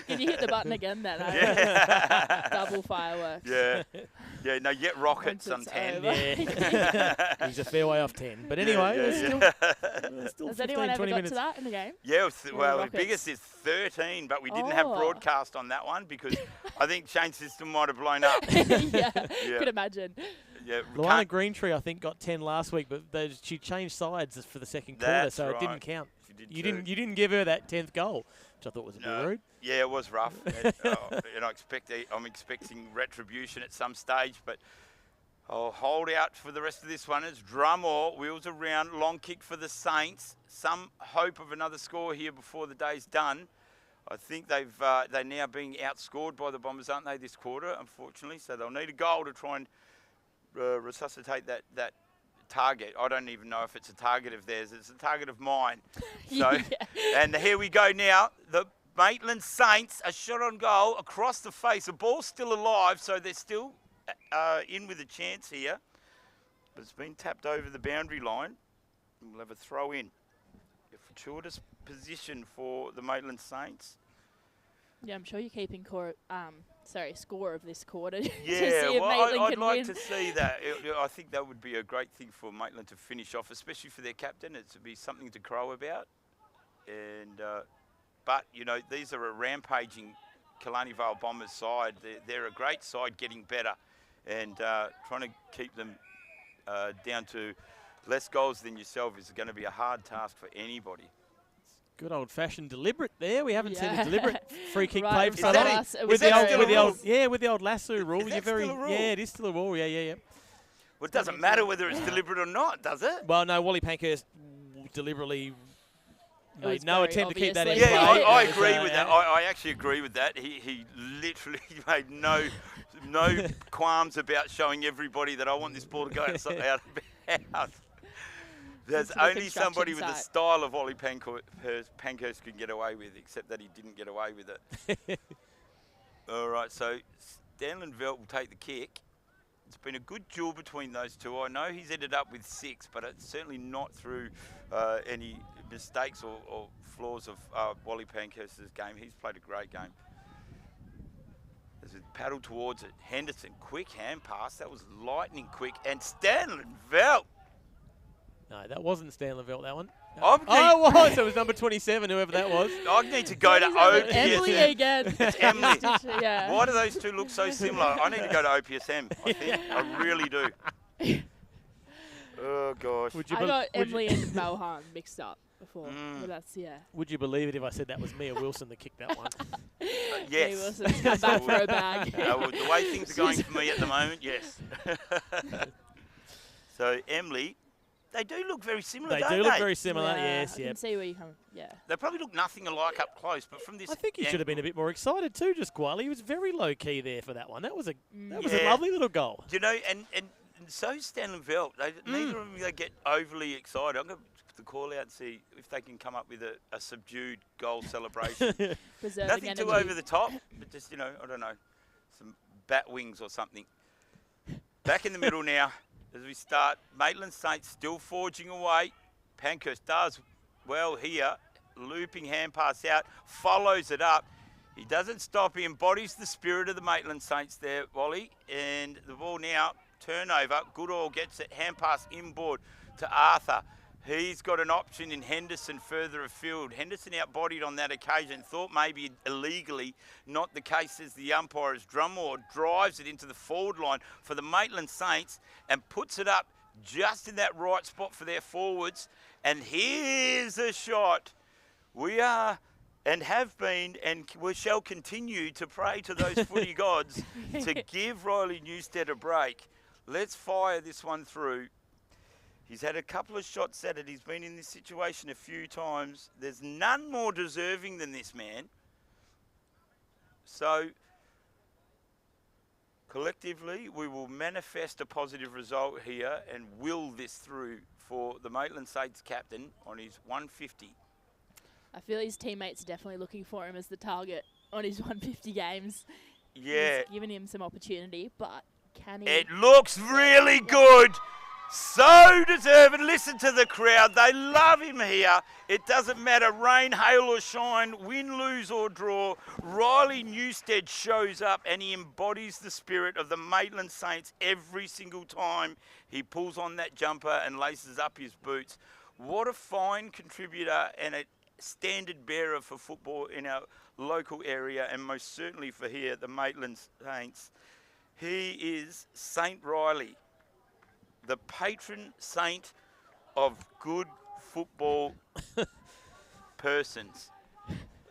Can you hit the button again then? Yeah. Double fireworks. Yeah. Yeah, no, get rockets on Once it's 10. over. Yeah. He's a fair way off 10. But anyway, there's still Has 15, anyone ever 20 got minutes. to that in the game? Yeah, well, the rockets. biggest is 13, but we didn't have Oh. broadcast on that one because I think Shane's system might have blown up. Yeah, Yeah. could imagine. Yeah, we Luana can't- Greentree, I think, got 10 last week, but she changed sides for the second quarter, That's so it right. didn't count. She did You too. didn't give her that 10th goal, which I thought was a bit No. rude. Yeah, it was rough. And I'm expecting retribution at some stage, but I'll hold out for the rest of this one. It's Drummore, wheels around, long kick for the Saints. Some hope of another score here before the day's done. I think they're now being outscored by the Bombers, aren't they, this quarter, unfortunately? So they'll need a goal to try and resuscitate that target. I don't even know if it's a target of theirs. It's a target of mine. So, Yeah. and here we go now. The Maitland Saints, a shot on goal across the face. The ball's still alive, so they're still in with a chance here. But it's been tapped over the boundary line. And we'll have a throw in. A fortuitous position for the Maitland Saints. Yeah, I'm sure you're keeping score of this quarter. Yeah, to see if well, Maitland I'd can like win. to see that. I think that would be a great thing for Maitland to finish off, especially for their captain. It would be something to crow about. And but, you know, these are a rampaging Killarney Vale Bombers side. They're a great side getting better. And trying to keep them down to less goals than yourself is going to be a hard task for anybody. Good old-fashioned deliberate there. We haven't seen Yeah. a deliberate free kick Right played in for so front of long. us. It With was the very old, with the rule? old, with the old lasso rule. Is You're that very, still a rule? yeah, it is still a rule. Yeah. Well, it doesn't matter whether it's deliberate or not, does it? Well, no, Wally Pankhurst deliberately It was made no very attempt to keep that in obviously- Yeah, play. I It was, agree with that. I actually agree with that. He literally made no qualms about showing everybody that I want this ball to go out of bounds. There's Into the only somebody with the construction style of Ollie Pankhurst can get away with, except that he didn't get away with it. All right, so Stanley Velt will take the kick. It's been a good duel between those two. I know he's ended up with 6, but it's certainly not through any mistakes or flaws of Wally Pankhurst's game. He's played a great game. As we paddle towards it, Henderson, quick hand pass. That was lightning quick. And Stanley Velt. No, that wasn't Stanley Velt, that one. I'm Oh, it was. It was number 27, whoever that was. I need to go to Emily OPSM. again. It's Emily. Yeah. Why do those two look so similar? I need to go to OPSM. I think I really do. Oh gosh. Would you, I bel- got would, you, Emily and Malhan mixed up before. But that's, yeah. would you believe it if I said that was Mia Wilson that kicked that one? Yes. Lee Wilson's come back for a bag. Well, the way things are going for me at the moment, yes. So Emily, they do look very similar, They don't do they? look very similar, Yeah, yes, I yeah. can see where you come. Yeah. They probably look nothing alike up close, but from this I think he should have been a bit more excited too, just quietly. He was very low-key there for that one. That was a Yeah. lovely little goal. Do you know, and so Stanley Velt, neither of them they get overly excited. I'm going to call out and see if they can come up with a subdued goal celebration. Preserving Nothing energy. too over the top, but just, you know, I don't know, some bat wings or something. Back in the middle now as we start. Maitland Saints still forging away. Pankhurst does well here. Looping hand pass out, follows it up. He doesn't stop. He embodies the spirit of the Maitland Saints there, Wally. And the ball now, turnover. Goodall gets it, hand pass inboard to Arthur. He's got an option in Henderson further afield. Henderson outbodied on that occasion. Thought maybe illegally, not the case as the umpire as Drummore drives it into the forward line for the Maitland Saints and puts it up just in that right spot for their forwards. And here's a shot. We are and have been and we shall continue to pray to those footy gods to give Riley Newstead a break. Let's fire this one through. He's had a couple of shots at it. He's been in this situation a few times. There's none more deserving than this man. So, collectively, we will manifest a positive result here and will this through for the Maitland Saints captain on his 150. I feel his teammates are definitely looking for him as the target on his 150 games. Yeah. He's given him some opportunity, but Can he? It looks really good. So deserved. Listen to the crowd. They love him here. It doesn't matter rain, hail or shine, win, lose or draw. Riley Newstead shows up and he embodies the spirit of the Maitland Saints every single time he pulls on that jumper and laces up his boots. What a fine contributor and a standard bearer for football in our local area and most certainly for here, the Maitland Saints. He is Saint Riley, the patron saint of good football persons.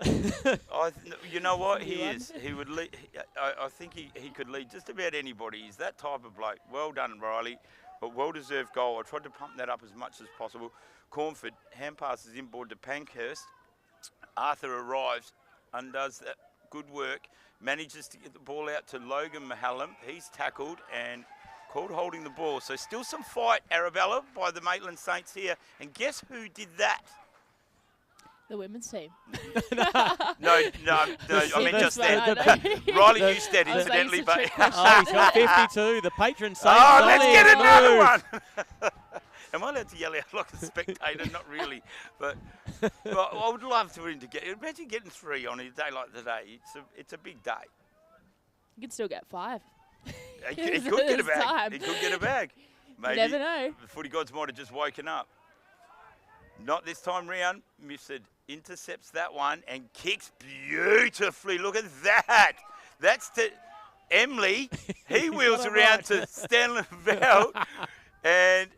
You know what? He is. He would lead. I think he could lead just about anybody. He's that type of bloke. Well done, Riley. A well-deserved goal. I tried to pump that up as much as possible. Cornford hand passes inboard to Pankhurst. Arthur arrives and does that good work. Manages to get the ball out to Logan Mahallam. He's tackled and called holding the ball. So still some fight, Arabella, by the Maitland Saints here. And guess who did that? The women's team. No, I mean just then. Riley Newstead, incidentally. But He's got 52. The patron saint. oh, let's get another one. Am I allowed to yell out like a spectator? Not really. But I would love for him to get. Imagine getting 3 on a day like today. It's a big day. You can still get 5. He could get a bag. He could get a bag. Maybe. You never know. The footy gods might have just woken up. Not this time round. Mifsud intercepts that one and kicks beautifully. Look at that. That's to Emily. He wheels around to Stanley Vale and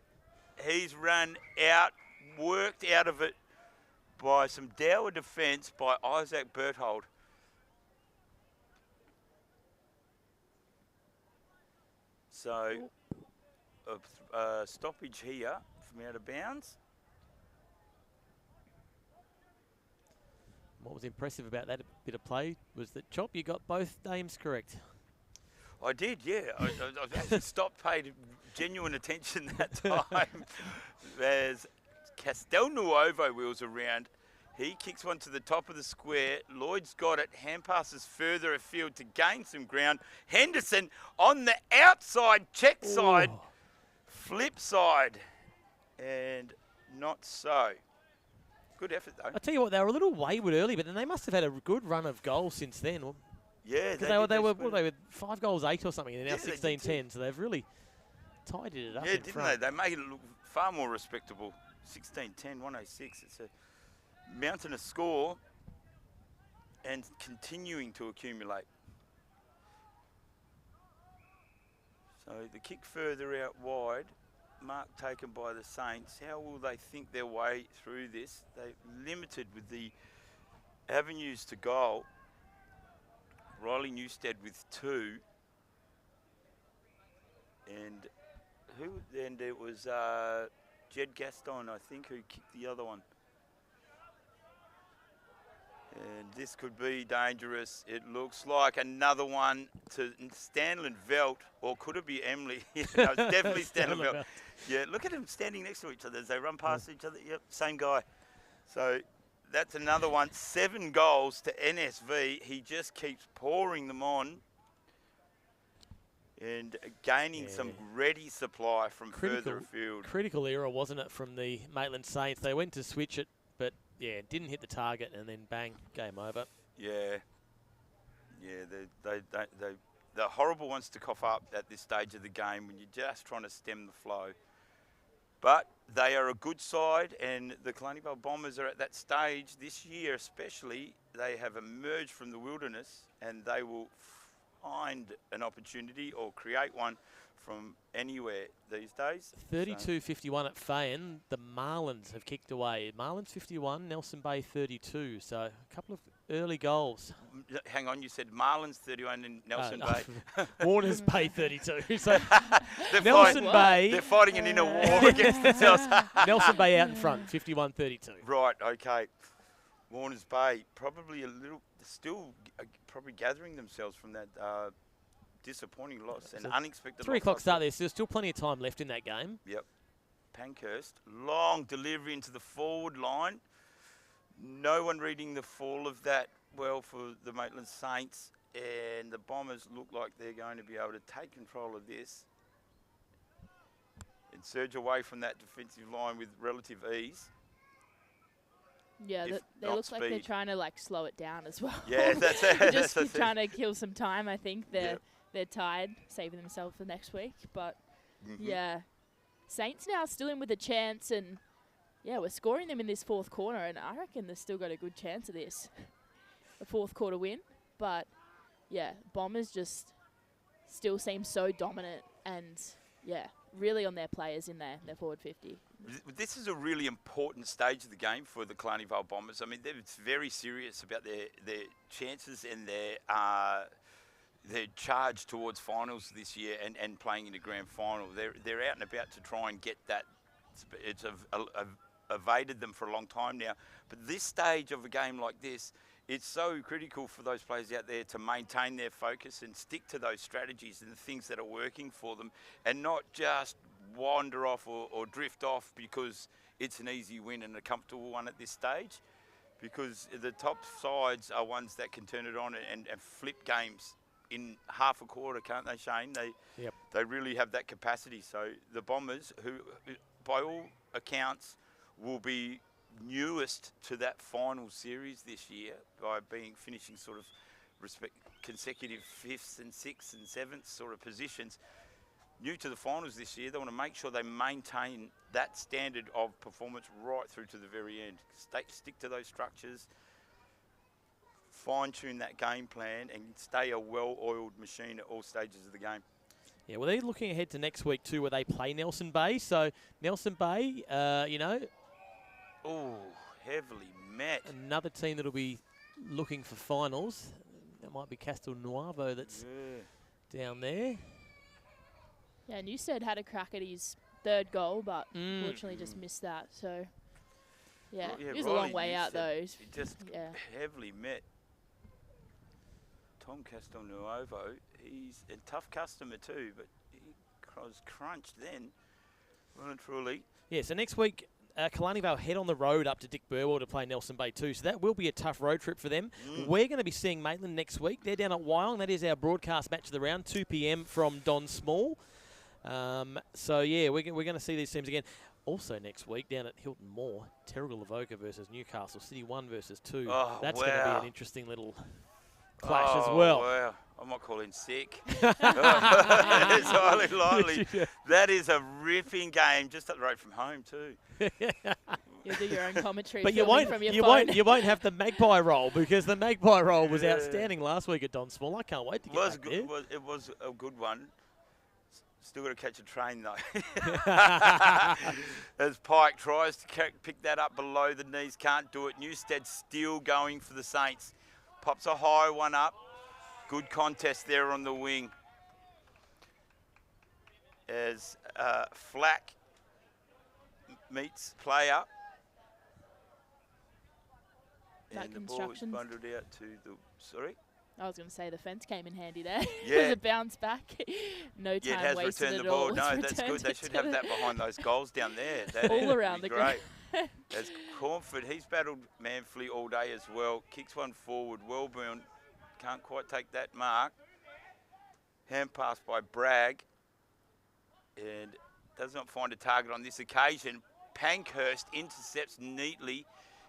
he's run out, worked out of it by some dour defence by Isaac Berthold. So, a stoppage here from out of bounds. What was impressive about that bit of play was that, Chop, you got both names correct. I did, yeah. I actually stopped, paid genuine attention that time. As Castelnuovo wheels around. He kicks one to the top of the square. Lloyd's got it. Hand passes further afield to gain some ground. Henderson on the outside, check side, flip side. And not so. Good effort, though. I tell you what, they were a little wayward early, but then they must have had a good run of goals since then. Yeah, they were 5 goals 8 or something, and they're now 16-10, so they've really tidied it up. Yeah, in didn't front. they? They made it look far more respectable. 16-10, 106. It's a mountainous score and continuing to accumulate. So the kick further out wide. Mark taken by the Saints. How will they think their way through this? They're limited with the avenues to goal. Riley Newstead with 2. And it was Jed Gaston, I think, who kicked the other one. And this could be dangerous. It looks like another one to Stanley Velt, or could it be Emily? No, it's definitely Stanley Velt. Yeah, look at them standing next to each other as they run past each other. Yep, same guy. So that's another one. 7 goals to NSV. He just keeps pouring them on and gaining some ready supply from further afield. Critical error, wasn't it, from the Maitland Saints? They went to switch it, but yeah, didn't hit the target, and then bang, game over. Yeah, they're horrible ones to cough up at this stage of the game when you're just trying to stem the flow. But they are a good side, and the Killarney Vale Bombers are at that stage this year especially. They have emerged from the wilderness, and they will find an opportunity or create one from anywhere these days. 32-51 at Fayen. The Marlins have kicked away. Marlins 51, Nelson Bay 32. So a couple of early goals. Hang on, you said Marlins 31 and Nelson Bay. Warners Bay 32. So Nelson Bay. They're fighting an inner war against themselves. Nelson Bay out in front, 51-32. Right, okay. Warners Bay probably still probably gathering themselves from that disappointing loss and unexpected 3 o'clock start there, so there's still plenty of time left in that game. Yep. Pankhurst, long delivery into the forward line. No one reading the fall of that well for the Maitland Saints. And the Bombers look like they're going to be able to take control of this and surge away from that defensive line with relative ease. Yeah, If they not look like they're speed. trying to like slow it down as well. Yeah, that's it. They're just That's it. trying to kill some time. I think Yep. they're tired, saving themselves for next week. But Mhm. yeah, Saints now still in with a chance, and yeah, we're scoring them in this fourth quarter, and I reckon they've still got a good chance of this, a fourth quarter win. But yeah, Bombers just still seem so dominant, and yeah, really on their players in their forward 50. This is a really important stage of the game for the Killarney Vale Bombers. I mean, they're very serious about their chances and their charge towards finals this year and playing in the grand final. They're out and about to try and get that. It's evaded them for a long time now. But this stage of a game like this, it's so critical for those players out there to maintain their focus and stick to those strategies and the things that are working for them, and not just wander off or drift off because it's an easy win and a comfortable one at this stage, because the top sides are ones that can turn it on and flip games in half a quarter, can't they, Shane? They really have that capacity. So the Bombers, who by all accounts will be newest to that final series this year by finishing sort of consecutive 5th and 6th and 7th sort of positions, new to the finals this year, they want to make sure they maintain that standard of performance right through to the very end. Stick to those structures, fine-tune that game plan, and stay a well-oiled machine at all stages of the game. Yeah, well, they're looking ahead to next week too, where they play Nelson Bay. So Nelson Bay, Oh, heavily met. another team that'll be looking for finals. That might be Castel Nuovo that's down there. Yeah, Newstead had a crack at his third goal, but fortunately just missed that. So yeah, Well, yeah, he was a long Riley way out though. He just Yeah. heavily met Tom Castelnuovo. He's a tough customer too, but he was crunched then, well and truly. Yeah, so next week, Killarney Vale head on the road up to Dick Burwell to play Nelson Bay too. So that will be a tough road trip for them. We're going to be seeing Maitland next week. They're down at Wyong. That is our broadcast match of the round, 2 p.m. from Don Small. So yeah, we're going to see these teams again. Also next week down at Hilton Moor, Terrigal Avoca versus Newcastle City 1 versus 2. Oh, That's wow. going to be an interesting little clash as well. Wow. I might call in sick. It's highly likely. Yeah. That is a ripping game, just up the road from home too. You'll do your own commentary. But you filming won't, from your you phone. won't, you won't have the Magpie role, because the Magpie role was outstanding last week at Don Small. I can't wait to get back there. It was a good one. Still got to catch a train though. As Pike tries to pick that up below the knees, can't do it. Newstead still going for the Saints. Pops a high one up. Good contest there on the wing. As Flack meets player. That And the ball is construction's- bundled out to the, sorry? I was going to say the fence came in handy there. Yeah. It was a bounce back. No Yeah, time it has wasted returned at the all. ball. It's No, that's returned good. They it should to have the- that behind those goals down there. That All would around be the great. As Cornford, he's battled manfully all day as well. Kicks one forward. Wellburn can't quite take that mark. Hand pass by Bragg. And does not find a target on this occasion. Pankhurst intercepts neatly.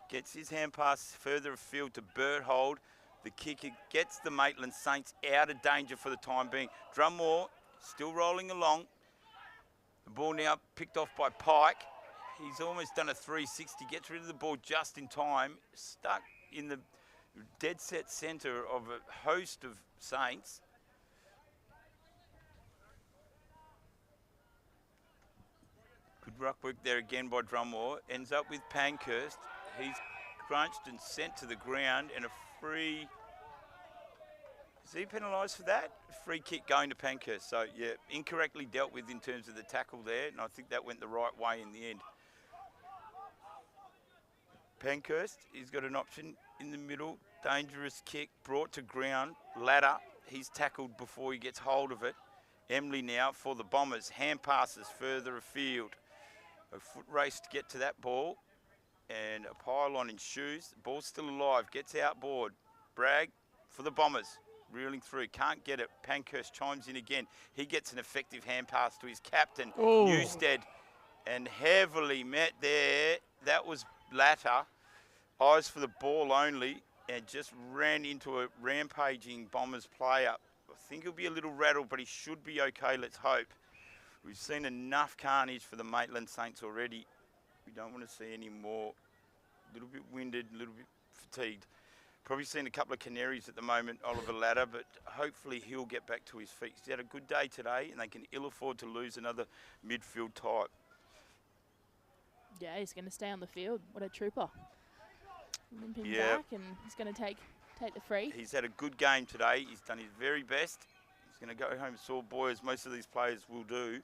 Gets his hand pass further afield to Berthold. The kicker gets the Maitland Saints out of danger for the time being. Drummore still rolling along. The ball now picked off by Pike. He's almost done a 360, gets rid of the ball just in time. Stuck in the dead set centre of a host of Saints. Good ruck work there again by Drummore. Ends up with Pankhurst. He's crunched and sent to the ground, and a free. Is he penalised for that? Free kick going to Pankhurst. So, yeah, incorrectly dealt with in terms of the tackle there, and I think that went the right way in the end. Pankhurst, he's got an option in the middle. Dangerous kick, brought to ground. Ladder, he's tackled before he gets hold of it. Emily now for the Bombers. Hand passes further afield. A foot race to get to that ball. And a pylon ensues. The ball's still alive. Gets outboard. Bragg for the Bombers. reeling through, can't get it. Pankhurst chimes in again. He gets an effective hand pass to his captain, Oh. Newstead, and heavily met there. That was Latter. Eyes for the ball only, and just ran into a rampaging Bombers player. I think he'll be a little rattled, but he should be okay, let's hope. We've seen enough carnage for the Maitland Saints already. We don't want to see any more. A little bit winded, a little bit fatigued. Probably seen a couple of canaries at the moment, Oliver Latter, but hopefully he'll get back to his feet. He's had a good day today, and they can ill afford to lose another midfield type. Yeah, he's going to stay on the field. What a trooper. Limp him Yeah. back, and he's going to take the free. He's had a good game today. He's done his very best. He's going to go home sore boy, as most of these players will do.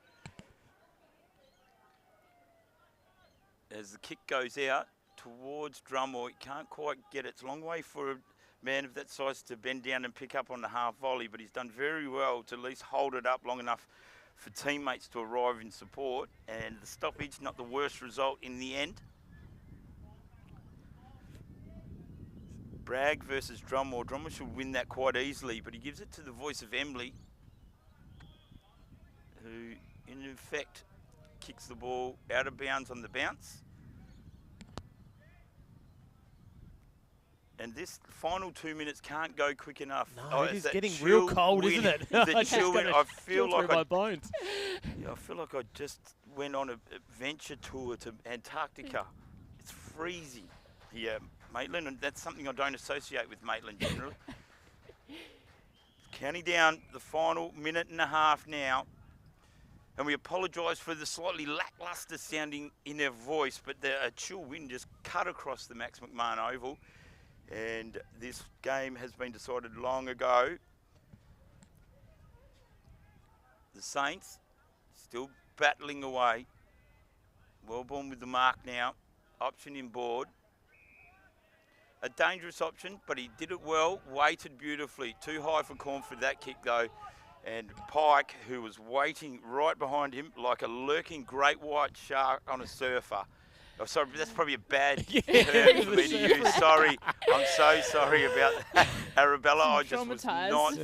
As the kick goes out towards Drummore, he can't quite get it. It's a long way for a man of that size to bend down and pick up on the half volley, but he's done very well to at least hold it up long enough for teammates to arrive in support. And the stoppage, not the worst result in the end. Bragg versus Drummore. Drummore should win that quite easily, but he gives it to the voice of Embley, who in effect kicks the ball out of bounds on the bounce. And this final 2 minutes can't go quick enough. No, it it's is that getting chill real cold, wind. isn't it? The It's chill wind. gonna I feel chill like through my bones. I feel like I just went on a adventure tour to Antarctica. It's freezing here, Maitland, and that's something I don't associate with Maitland generally. Counting down the final minute and a half now. And we apologise for the slightly lacklustre sounding in their voice, but a chill wind just cut across the Max McMahon Oval. And this game has been decided long ago. The Saints still battling away. Wellborn with the mark now. Option in board. A dangerous option, but he did it well. Waited beautifully. Too high for Cornford, that kick though. And Pike, who was waiting right behind him like a lurking great white shark on a surfer. Oh, sorry, that's probably a bad term for me to use. Sorry, I'm so sorry about that. Arabella, I just was not.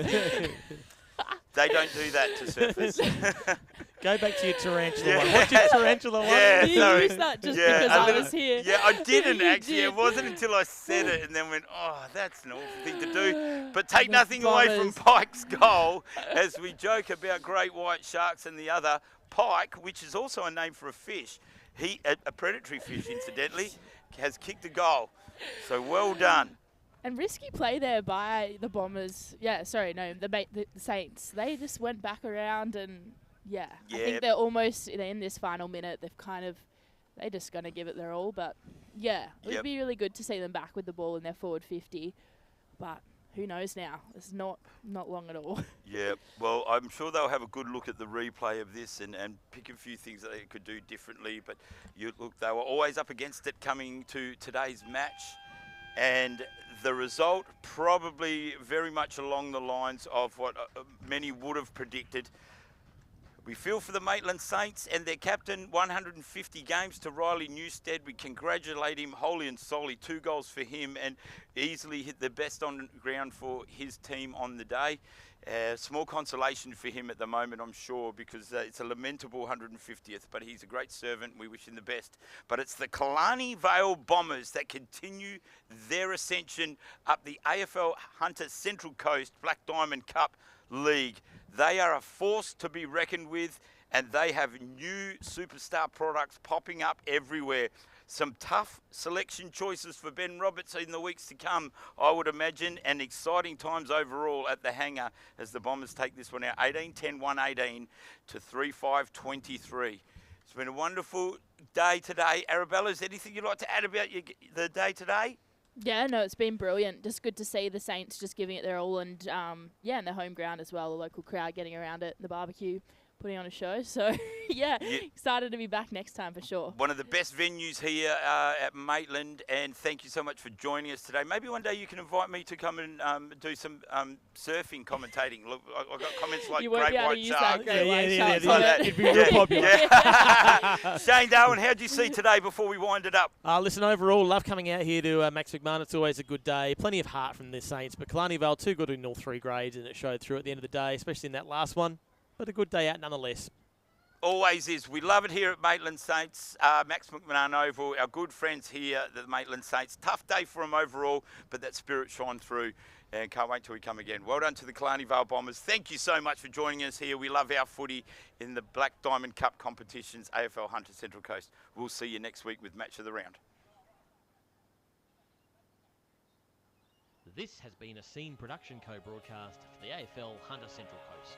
They don't do that to surfers. Go back to your tarantula one. What's your tarantula one? Yeah, You sorry. used that just because I was here. Yeah, I didn't You actually. did. It wasn't until I said it and then went, oh, that's an awful thing to do. But take The nothing away from Bombers. Pike's goal as we joke about great white sharks and the other. Pike, which is also a name for a fish, a predatory fish, incidentally, has kicked a goal. So well done. And risky play there by the Bombers. Yeah, sorry, no, the Saints. They just went back around and, I think they're almost in this final minute. They're just going to give it their all. But, it would be really good to see them back with the ball in their forward 50. But who knows now? It's not long at all. Yeah, well, I'm sure they'll have a good look at the replay of this and pick a few things that they could do differently. But they were always up against it coming to today's match. And the result probably very much along the lines of what many would have predicted. We feel for the Maitland Saints and their captain, 150 games to Riley Newstead. We congratulate him wholly and solely. 2 goals for him and easily hit the best on ground for his team on the day. Small consolation for him at the moment, I'm sure, because it's a lamentable 150th, but he's a great servant. We wish him the best. But it's the Killarney Vale Bombers that continue their ascension up the AFL Hunter Central Coast Black Diamond Cup League. They are a force to be reckoned with, and they have new superstar products popping up everywhere. Some tough selection choices for Ben Roberts in the weeks to come, I would imagine, and exciting times overall at the hangar as the Bombers take this one out 18-10, 118 to 3-5-23. It's been a wonderful day today. Arabella, is there anything you'd like to add about the day today? Yeah, no, it's been brilliant. Just good to see the Saints just giving it their all and, in their home ground as well, the local crowd getting around it, the barbecue. putting on a show. So, yeah, excited to be back next time for sure. One of the best venues here at Maitland, and thank you so much for joining us today. Maybe one day you can invite me to come and do some surfing commentating. Look, I got comments like You won't great be able to white use shark. that great white shark. like that. It'd be real popular. Yeah. Shane Darwin, how do you see today before we wind it up? Listen, overall, love coming out here to Max McMahon. It's always a good day. Plenty of heart from the Saints, but Killarney Vale, too good in all 3 grades, and it showed through at the end of the day, especially in that last one. But a good day out nonetheless. Always is. We love it here at Maitland Saints. Max McMahon Oval, our good friends here at the Maitland Saints. Tough day for them overall, but that spirit shined through, and can't wait till we come again. Well done to the Killarney Vale Bombers. Thank you so much for joining us here. We love our footy in the Black Diamond Cup competitions, AFL Hunter Central Coast. We'll see you next week with Match of the Round. This has been a Scene Production co-broadcast for the AFL Hunter Central Coast.